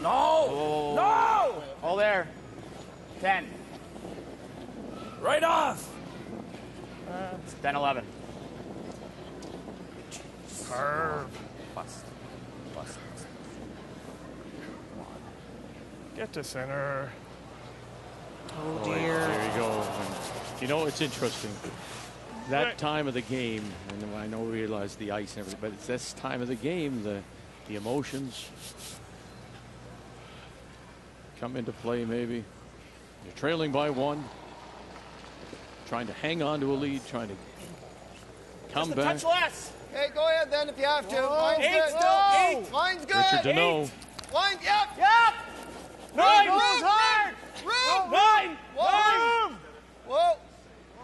No! Oh. No! All there. 10. Right off. 10, 11. Curve. Bust. Get to center. Oh, Boy, dear. there you go. And, you know, it's interesting. That time of the game, and I know we realize the ice and everything, but it's this time of the game, the emotions come into play maybe. You're trailing by 1, trying to hang on to a lead, trying to come Just a back. touch less. Hey, go ahead then if you have to. Line's 8 good. still. 8. Line's good. Richard Deneau. Line, yep. 9. Room. Moves hard. Room. 9. Whoa. 9. Whoa.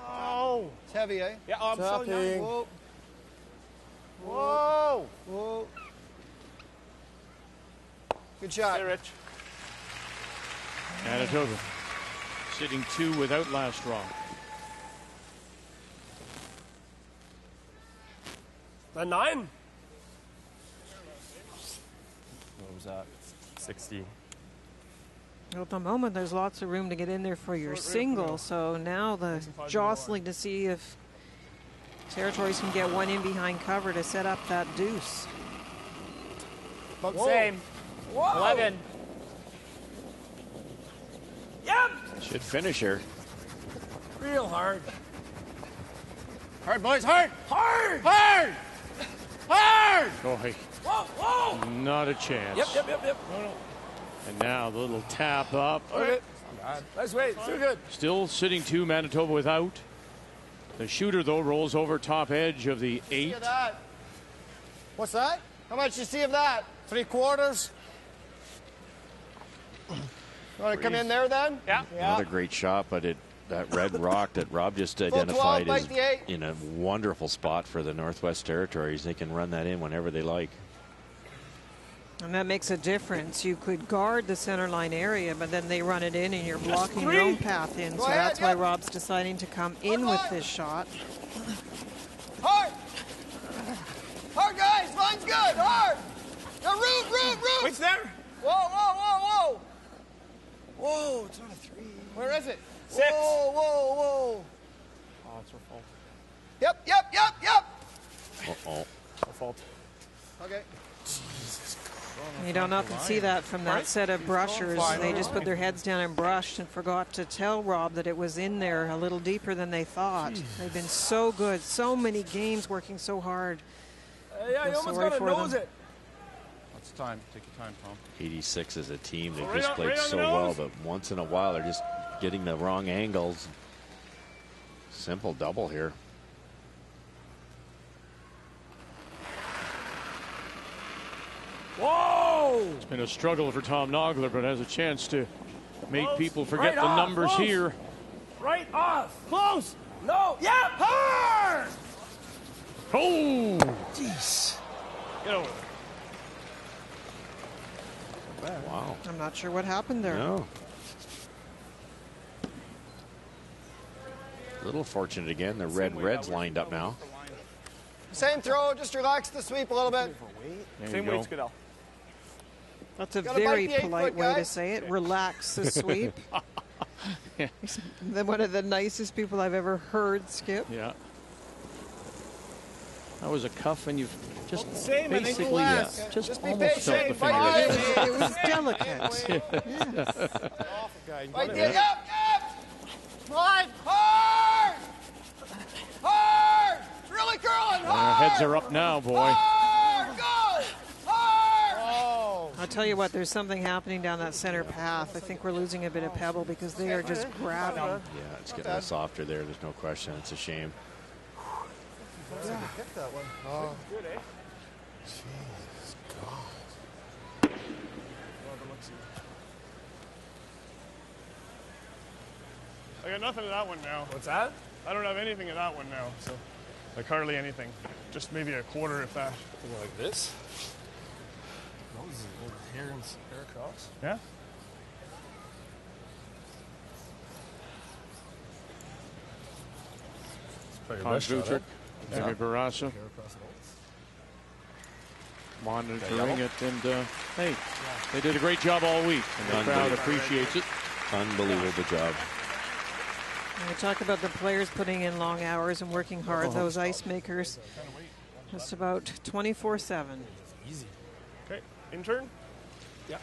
Oh. It's heavy, eh? Yeah, I'm so young. Whoa. Whoa. Whoa. Good shot. Hey, Rich. Manitoba sitting 2 without last draw. The 9. What was that? 60. Well, at the moment, there's lots of room to get in there for your single. So now the jostling to see if Territories can get one in behind cover to set up that deuce. About the same. Whoa. 11. Yep. Should finish here. Real hard. Hard, boys, hard. Hard. Hard. Hard. Boy, Whoa, whoa. not a chance. Yep. And now the little tap up. Okay. Nice weight. Too good. Still sitting 2, Manitoba without. The shooter, though, rolls over top edge of the 8. See of that. What's that? How much you see of that? 3/4. You want to come in there then? Yeah. Another great shot, but that red rock that Rob just Full 12, identified bite is the 8. in a wonderful spot for the Northwest Territories. They can run that in whenever they like. And that makes a difference. You could guard the center line area, but then they run it in and you're blocking your own path in. Go So ahead, that's why yep. Rob's deciding to come in with this shot. Hard. Hard, guys. Line's good. Hard. Now, root. Which there? Whoa. Whoa, it's not a 3. Where is it? 6. Whoa. Oh, it's her fault. Yep. Uh-oh. Her fault. Okay. You don't often see that from that set of brushers. They just put their heads down and brushed and forgot to tell Rob that it was in there a little deeper than they thought. They've been so good, so many games working so hard. Yeah, you almost got to nose it. What's the time? Take your time, Tom. 86 as a team. They've Right just on- played right on so the well, nose. but once in a while they're just getting the wrong angles. Simple double here. Whoa! It's been a struggle for Tom Nogler, but has a chance to make people forget Right the off, numbers close. here. Right off. Close. No. Yep. Hard. Oh! Jeez. Get over there. bad. Wow. I'm not sure what happened there. No. A little fortunate again. The Reds lined up now. Same throw, just relax the sweep a little bit. Same weight's good, Al. That's a very polite way to say it. Relax the sweep. One of the nicest people I've ever heard, Skip. Yeah. That was a cuff, and you've just Same, basically just almost felt the finger. It was delicate. Yes. Fight the up. Come on, hard! Hard! Really curling, Our hard! heads are up now, boy. Hard! Go! Hard! Oh. I'll tell you what, there's something happening down that center path. I think we're losing a bit of pebble because they are just grabbing. Yeah, it's getting softer there. There's no question. It's a shame. Looks like he picked that one. Oh. Good, eh? Jesus God. I got nothing in that one now. What's that? I don't have anything in that one now, so like hardly anything. Just maybe a quarter, if that. Something like this. Those is over here and there across. Yeah. Podvucic, Jimmy Barraza monitoring it, and hey, they did a great job all week, and the crowd appreciates it. Unbelievable job. And we talk about the players putting in long hours and working hard. Those ice makers, just about 24/7. Easy. Okay, intern? Yeah.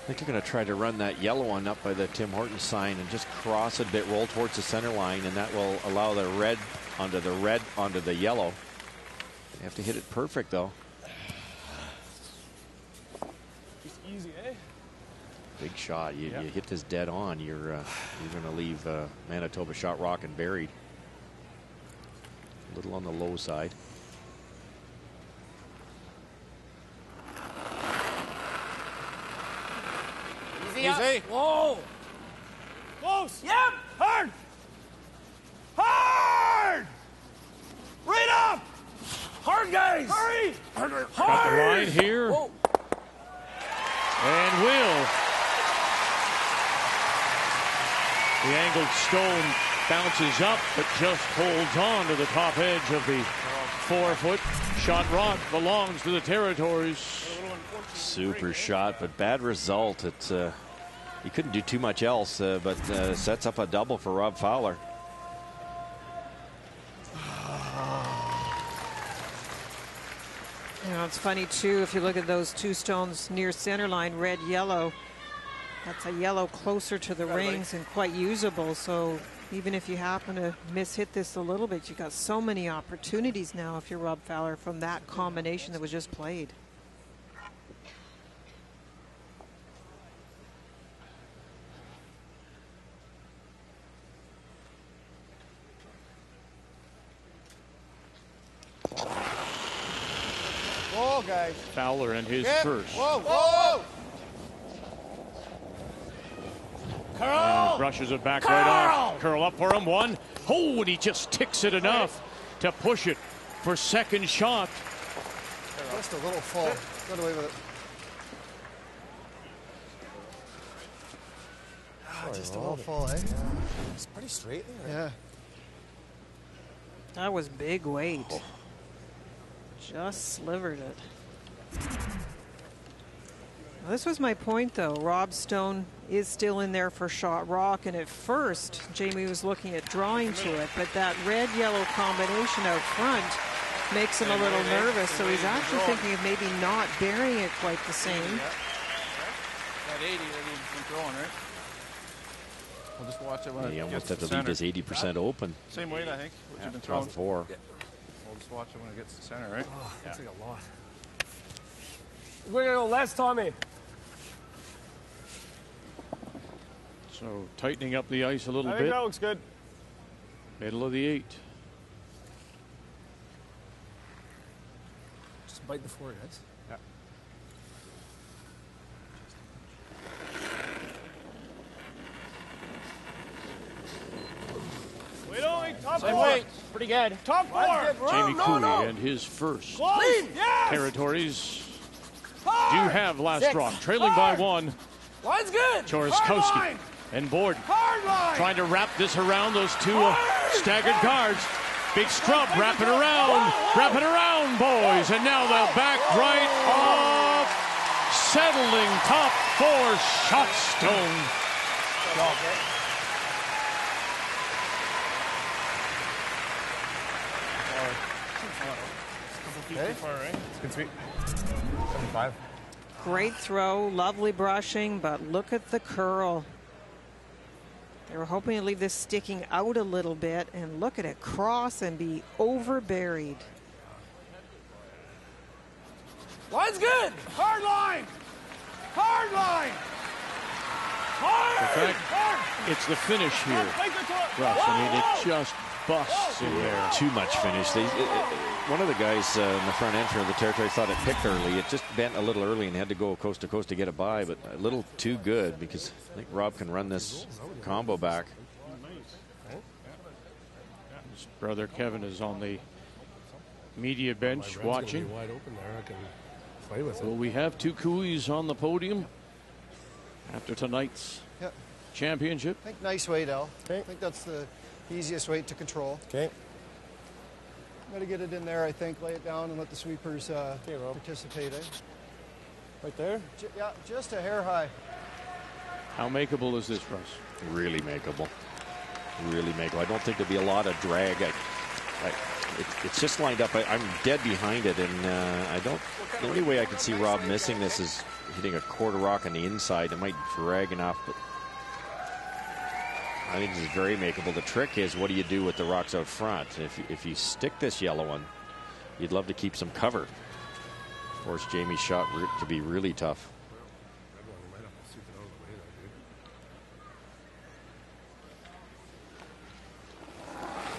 I think they're going to try to run that yellow one up by the Tim Hortons sign and just cross it a bit, roll towards the center line, and that will allow the red onto the yellow. They have to hit it perfect, though. Just easy, eh? Big shot. You hit this dead on, you're going to leave Manitoba shot rock and buried. A little on the low side. Easy. Whoa! Close! Yep! Hard! Hard! Right up! Hard, guys! Hurry! Harder! Got the line here. Whoa. And will. The angled stone bounces up, but just holds on to the top edge of the 4-foot. Shot rock belongs to the Territories. Super shot, but bad result. It's he couldn't do too much else, but sets up a double for Rob Fowler. You know, it's funny too, if you look at those two stones near center line, red, yellow, that's a yellow closer to the rings and quite usable. So even if you happen to mishit this a little bit, you got so many opportunities now if you're Rob Fowler from that combination that was just played. Whoa, guys. Fowler and his first. Whoa, whoa! And brushes it back right off. Curl up for him. One. Oh, and he just ticks it enough to push it for second shot. Just a little full. Got away with it. Just a little full, eh? It's pretty straight there. Yeah. That was big weight. Just slivered it. Well, this was my point, though. Rob Stone is still in there for shot rock, and at first, Jamie was looking at drawing to it, but that red-yellow combination out front makes him a little nervous, so he's actually thinking of maybe not burying it quite the same. That 80 that he's been throwing, right? We'll just watch it when it You almost gets have to leave this 80% open. Same weight, I think, what you've been Drop throwing. 4. Yeah. We'll just watch it when it gets to center, right? Oh, that's like a lot. We're going to go less, Tommy. So tightening up the ice a little I think bit. that looks good. Middle of the 8. Just bite the 4, guys. Yeah. Wait, top Same four. weight. Pretty good. Top four. Jamie Cooley and his first territories do have last rock. Trailing by one. Line's good. Choroskowski and Borden trying to wrap this around those two staggered guards. Big scrub, wrap it around, boys. And now they'll back right off. Settling top four shot stone. Okay. Good sweep. 75. Great throw, lovely brushing, but look at the curl. They were hoping to leave this sticking out a little bit, and look at it cross and be over buried. Line's good. Hard line. Hard line. Hard. In fact, it's the finish here, Russ. I mean, it just busts in there. Too much finish. One of the guys in the front entrance of the territory thought it picked early. It just bent a little early and had to go coast to coast to get it by, but a little too good because I think Rob can run this combo back. His brother Kevin is on the media bench watching. Wide open there. I can play with it. Well, we have two Coolies on the podium after tonight's championship. I think nice weight, Al. I think that's the easiest weight to control. Okay. Got to get it in there, I think. Lay it down and let the sweepers participate. Right there? Yeah, just a hair high. How makeable is this, Russ? Really makeable. Really makeable. I don't think there'll be a lot of drag. It's just lined up. I'm dead behind it, and I don't. The only way I can see Rob missing this is hitting a quarter rock on the inside. It might drag enough, but I think this is very makeable. The trick is, what do you do with the rocks out front? If you stick this yellow one, you'd love to keep some cover. Force Jamie's shot to be really tough.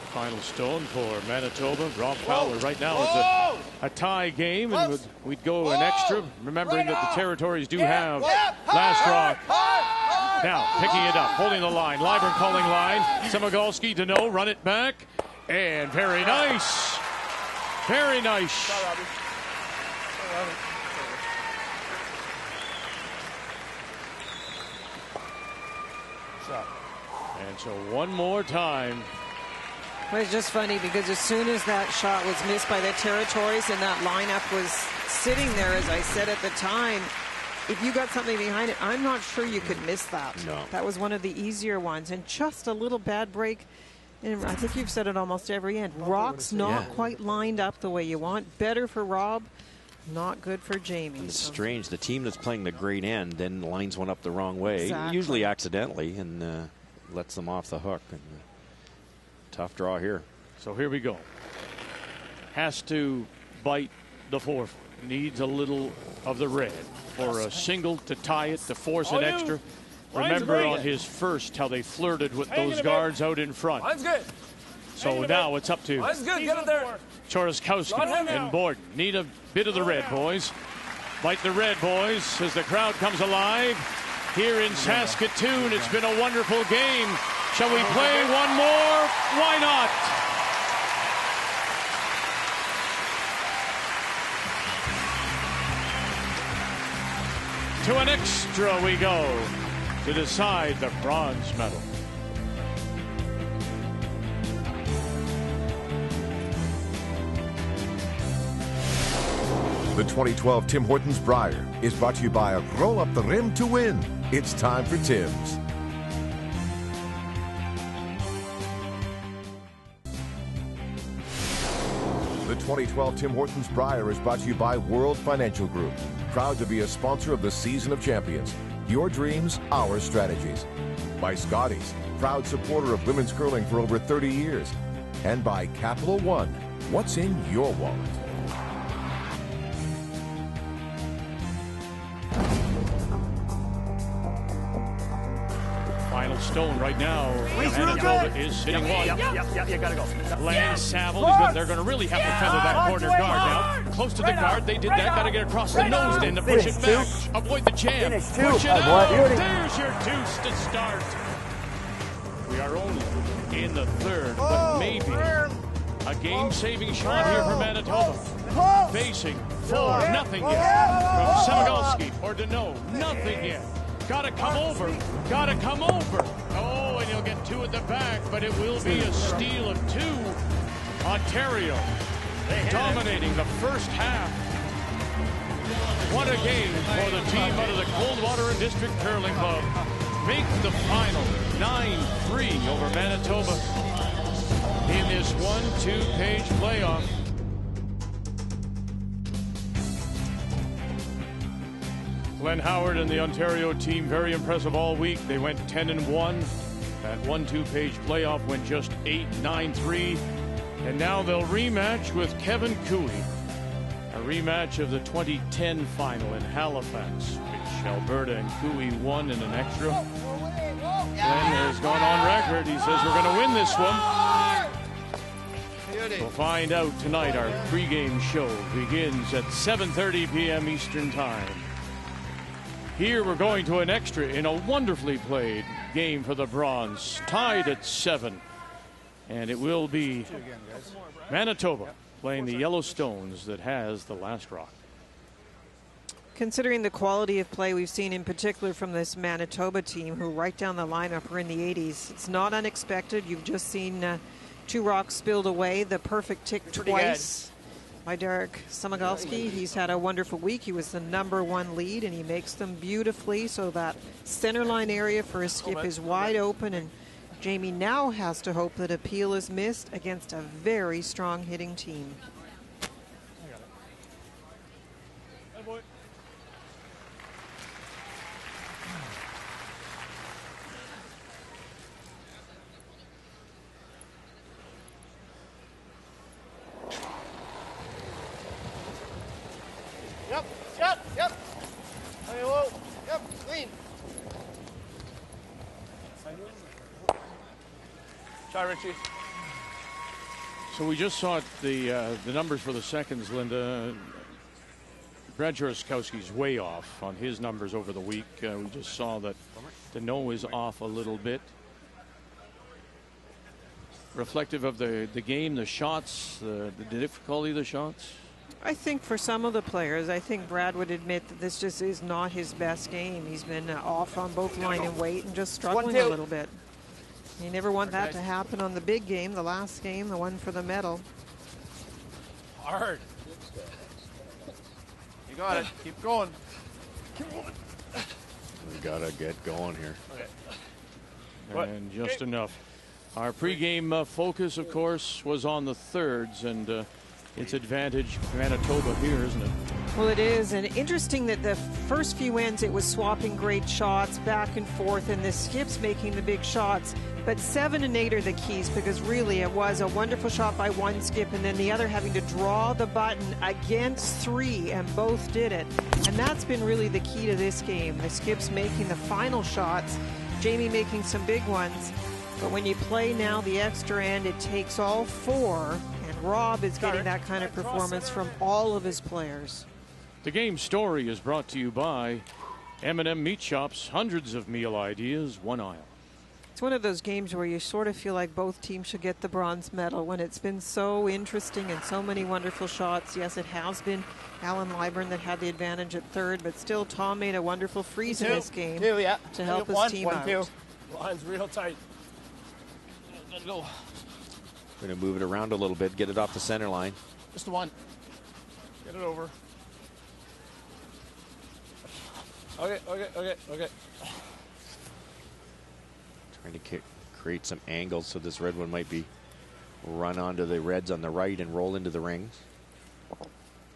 Final stone for Manitoba. Rob Fowler right now is a tie game, and we'd go an extra, remembering that the territories do have last rock. Now picking it up, holding the line. Liburn calling line. Semigalski, Deneau, run it back, and very nice. Very nice. And so one more time. Well, it's just funny because as soon as that shot was missed by the territories and that lineup was sitting there, as I said at the time, if you got something behind it, I'm not sure you could miss that. No. That was one of the easier ones. And just a little bad break. And I think you've said it almost every end. Rock's not quite lined up the way you want. Better for Rob, not good for Jamie. It's strange. The team that's playing the great end then lines one up the wrong way, usually accidentally, and lets them off the hook. And, tough draw here. So here we go. Has to bite the fourth. Needs a little of the red for a single to tie it, to force an extra. Remember on his first how they flirted with those guards out in front. Line's good. So now it's up to Line's good. Get it there. Choroskowski and Borden. Need a bit of the red, boys. Bite the red, boys, as the crowd comes alive here in Saskatoon. It's been a wonderful game. Shall we play one more? Why not? To an extra we go to decide the bronze medal. The 2012 Tim Hortons Brier is brought to you by a Roll Up the Rim to Win. It's time for Tim's. The 2012 Tim Hortons Brier is brought to you by World Financial Group. Proud to be a sponsor of the Season of Champions. Your dreams, our strategies. By Scotties, proud supporter of women's curling for over 30 years. And by Capital One, what's in your wallet? Final stone right now. Manitoba is sitting one. Yep, you gotta go. Lane Saville, but they're going to really have to feather that corner guard now. Close to the guard, they did that. Got to get across the nose then to push it back. Avoid the jam. Push it out. There's your deuce to start. We are only in the third, but maybe A game-saving shot here for Manitoba. Facing for nothing yet from Semigalski or Deneau. Nothing yet. Gotta come over. Gotta come over. Oh, and he'll get two at the back, but it will be a steal of two. Ontario dominating the first half. What a game for the team out of the Coldwater and District Curling Club. Make the final 9-3 over Manitoba in this 1-2-page playoff. Glenn Howard and the Ontario team very impressive all week. They went 10-1. That 1-2-page playoff went just 8-9-3. And now they'll rematch with Kevin Cooey. A rematch of the 2010 final in Halifax, which Alberta and Cooey won in an extra. Glenn has gone on record. He says we're going to win this one. We'll find out tonight. Our pregame show begins at 7:30 p.m. Eastern Time. Here we're going to an extra in a wonderfully played game for the Bronze, tied at 7. And it will be Manitoba playing the Yellowstones that has the last rock. Considering the quality of play we've seen in particular from this Manitoba team, who right down the lineup are in the 80s, it's not unexpected. You've just seen two rocks spilled away. The perfect tick twice by Derek Semigalski. He's had a wonderful week. He was the #1 lead, and he makes them beautifully. So that center line area for his skip is wide open, and Jamie now has to hope that a peel is missed against a very strong hitting team. Yep. Hey, whoa. Yep, clean. Try, Richie. So we just saw the numbers for the seconds, Linda. Brad Juraskowski's way off on his numbers over the week. We just saw that Deneau is off a little bit. Reflective of the game, the shots, the difficulty of the shots? I think for some of the players, I think Brad would admit that this just is not his best game. He's been off on both line and weight and just struggling a little bit. You never want that to happen on the big game, the last game, the one for the medal. Hard. You got it. Keep going. Keep going. We gotta get going here. Okay. And just enough. Our pregame focus, of course, was on the thirds, and it's advantage Manitoba here, isn't it? Well, it is, and interesting that the first few ends it was swapping great shots back and forth, and the skips making the big shots. But 7 and 8 are the keys, because really it was a wonderful shot by one skip, and then the other having to draw the button against 3, and both did it. And that's been really the key to this game. The skips making the final shots, Jamie making some big ones. But when you play now the extra end, it takes all 4. Rob is getting that kind of performance from all of his players. The game story is brought to you by M&M Meat Shops. Hundreds of meal ideas, one aisle. It's one of those games where you sort of feel like both teams should get the bronze medal when it's been so interesting and so many wonderful shots. Yes, it has been Alan Liburn that had the advantage at third, but still Tom made a wonderful freeze in this game to help his team out. Line's real tight. Let's go. We're going to move it around a little bit, get it off the center line. Just the one. Get it over. Okay. Trying to create some angles so this red one might be run onto the reds on the right and roll into the rings.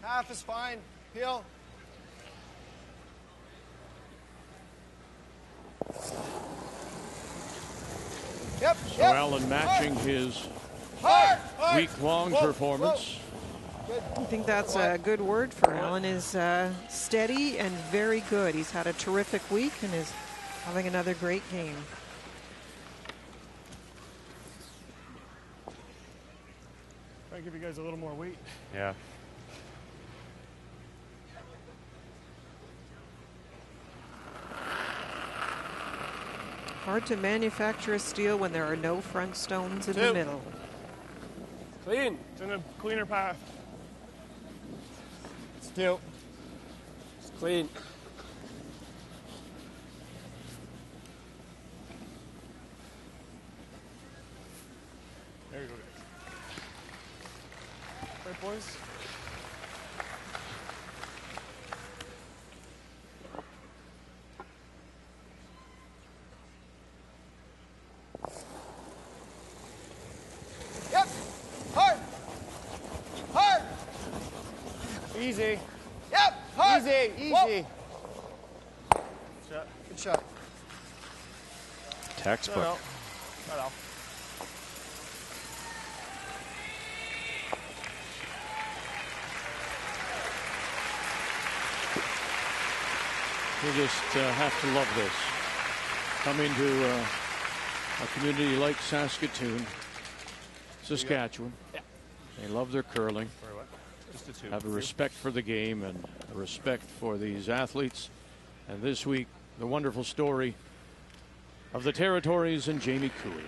Half is fine. Peel. Yep. So Alan matching his week-long performance. I think that's a good word for Alan, is steady and very good. He's had a terrific week and is having another great game. Try to give you guys a little more weight. Yeah. Hard to manufacture a steal when there are no front stones in the middle. Clean. It's in a cleaner path. Still. It's clean. There you go. Right, boys. Yep. Hard. Hard. Easy. Yep. Hard. Easy. Easy. Whoa. Shot. Good shot. Textbook. No. You just have to love this. Coming to a community like Saskatoon, Saskatchewan. Yeah. They love their curling. Just a two. Have a respect for the game and a respect for these athletes. And this week, the wonderful story of the Territories and Jamie Cooey.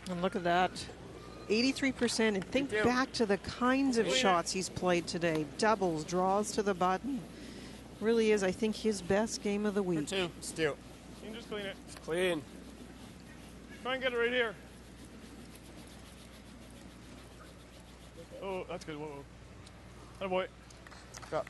And look at that. 83%. And think back to the kinds of shots he's played today. Doubles, draws to the button. Really is, I think, his best game of the week. For 2. Still. You can just clean it. It's clean. Try and get it right here. Oh, that's good. Whoa, whoa. Oh boy. Stop.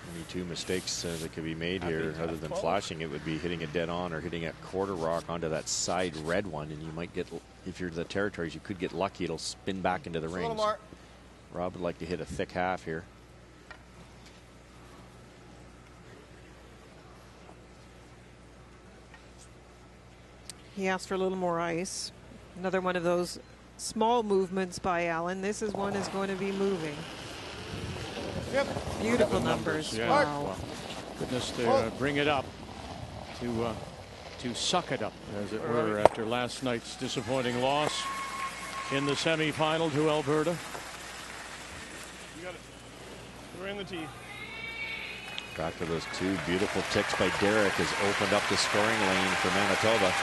Only 2 mistakes that could be made here, other than flashing. It would be hitting it dead on or hitting a quarter rock onto that side red one, and you might get, if you're the Territories, you could get lucky. It'll spin back into the rings. Rob would like to hit a thick half here. He asked for a little more ice. Another one of those small movements by Allen. This is one is going to be moving. Yep. Beautiful numbers. Yeah. Wow. Well, goodness to bring it up, to suck it up, as it were, after last night's disappointing loss in the semifinal to Alberta. You got it. We're in the tee. Back to those 2 beautiful ticks by Derek has opened up the scoring lane for Manitoba.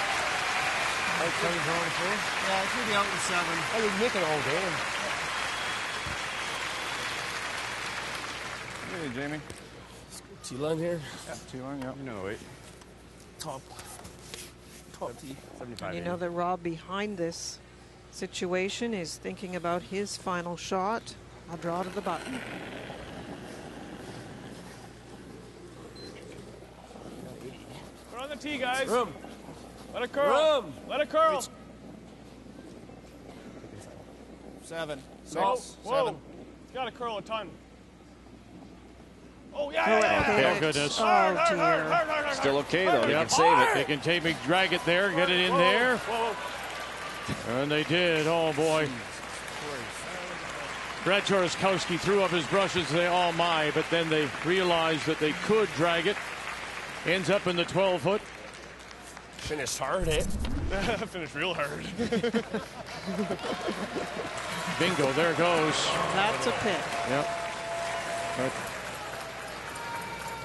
Yeah, it's going to be out in 7. I was making all game. Hey, Jamie. T-line here. Yeah, T-line, yeah. No, wait. Top tee. 75. And you know that Rob behind this situation is thinking about his final shot. A draw to the button. We're on the tee, guys. Room. Let it curl. Room. Let it curl. 7. 6. Whoa. 7. It's got to curl a ton. Oh, yeah, Oh, Thank goodness. Oh, dear. Still okay, though. They can save it. They can drag it there, get it in there. And they did. Oh, boy. Brad Joroskowski threw up his brushes. They all my, but then they realized that they could drag it. Ends up in the 12-foot. Finished hard, eh? Finished real hard. Bingo, there it goes. That's a pick. Yep. But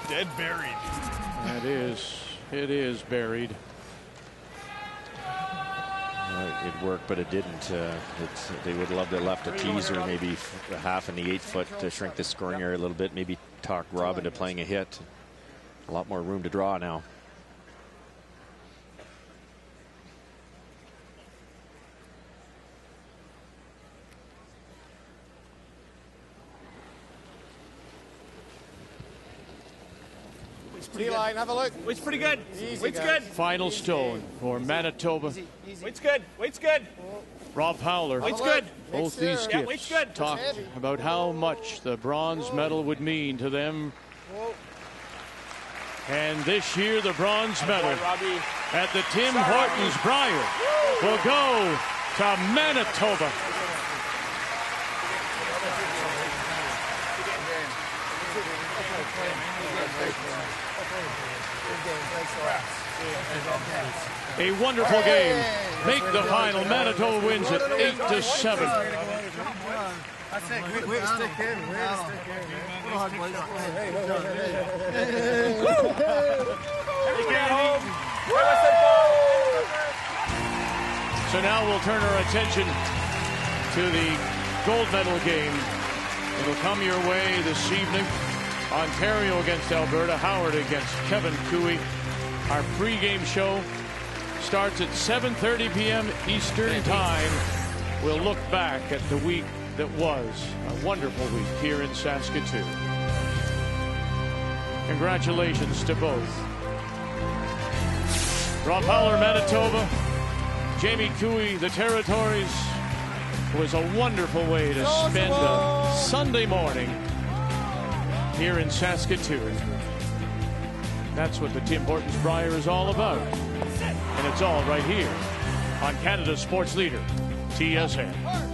Dead buried. it is buried. It worked, but it didn't. They would love to have left a teaser, maybe a half in the 8-foot to shrink the scoring area a little bit. Maybe talk Rob into playing a hit. A lot more room to draw now. T-line, have a look. Weight's pretty good. Easy, Weight's guys. good. Final stone for Manitoba. Weight's good. Weight's good. Rob Fowler. Weight's good. Both these Yeah, weight's skips good. talked about how much the bronze medal would mean to them. And this year, the bronze medal at the Tim Hortons Brier will go to Manitoba. A wonderful game. Make the final. Manitoba wins it 8-7. That's it. Way to stick in. Way to stick in. Good hug, boys. Hey, So now we'll turn our attention to the gold medal game. It'll come your way this evening. Ontario against Alberta, Howard against Kevin Cooey. Our pregame show starts at 7:30 p.m. Eastern Time. We'll look back at the week that was a wonderful week here in Saskatoon. Congratulations to both. Rob Fowler, Manitoba. Jamie Cooey, the Territories. It was a wonderful way to spend a Sunday morning here in Saskatoon. That's what the Tim Hortons Brier is all about. And it's all right here on Canada's sports leader, TSN.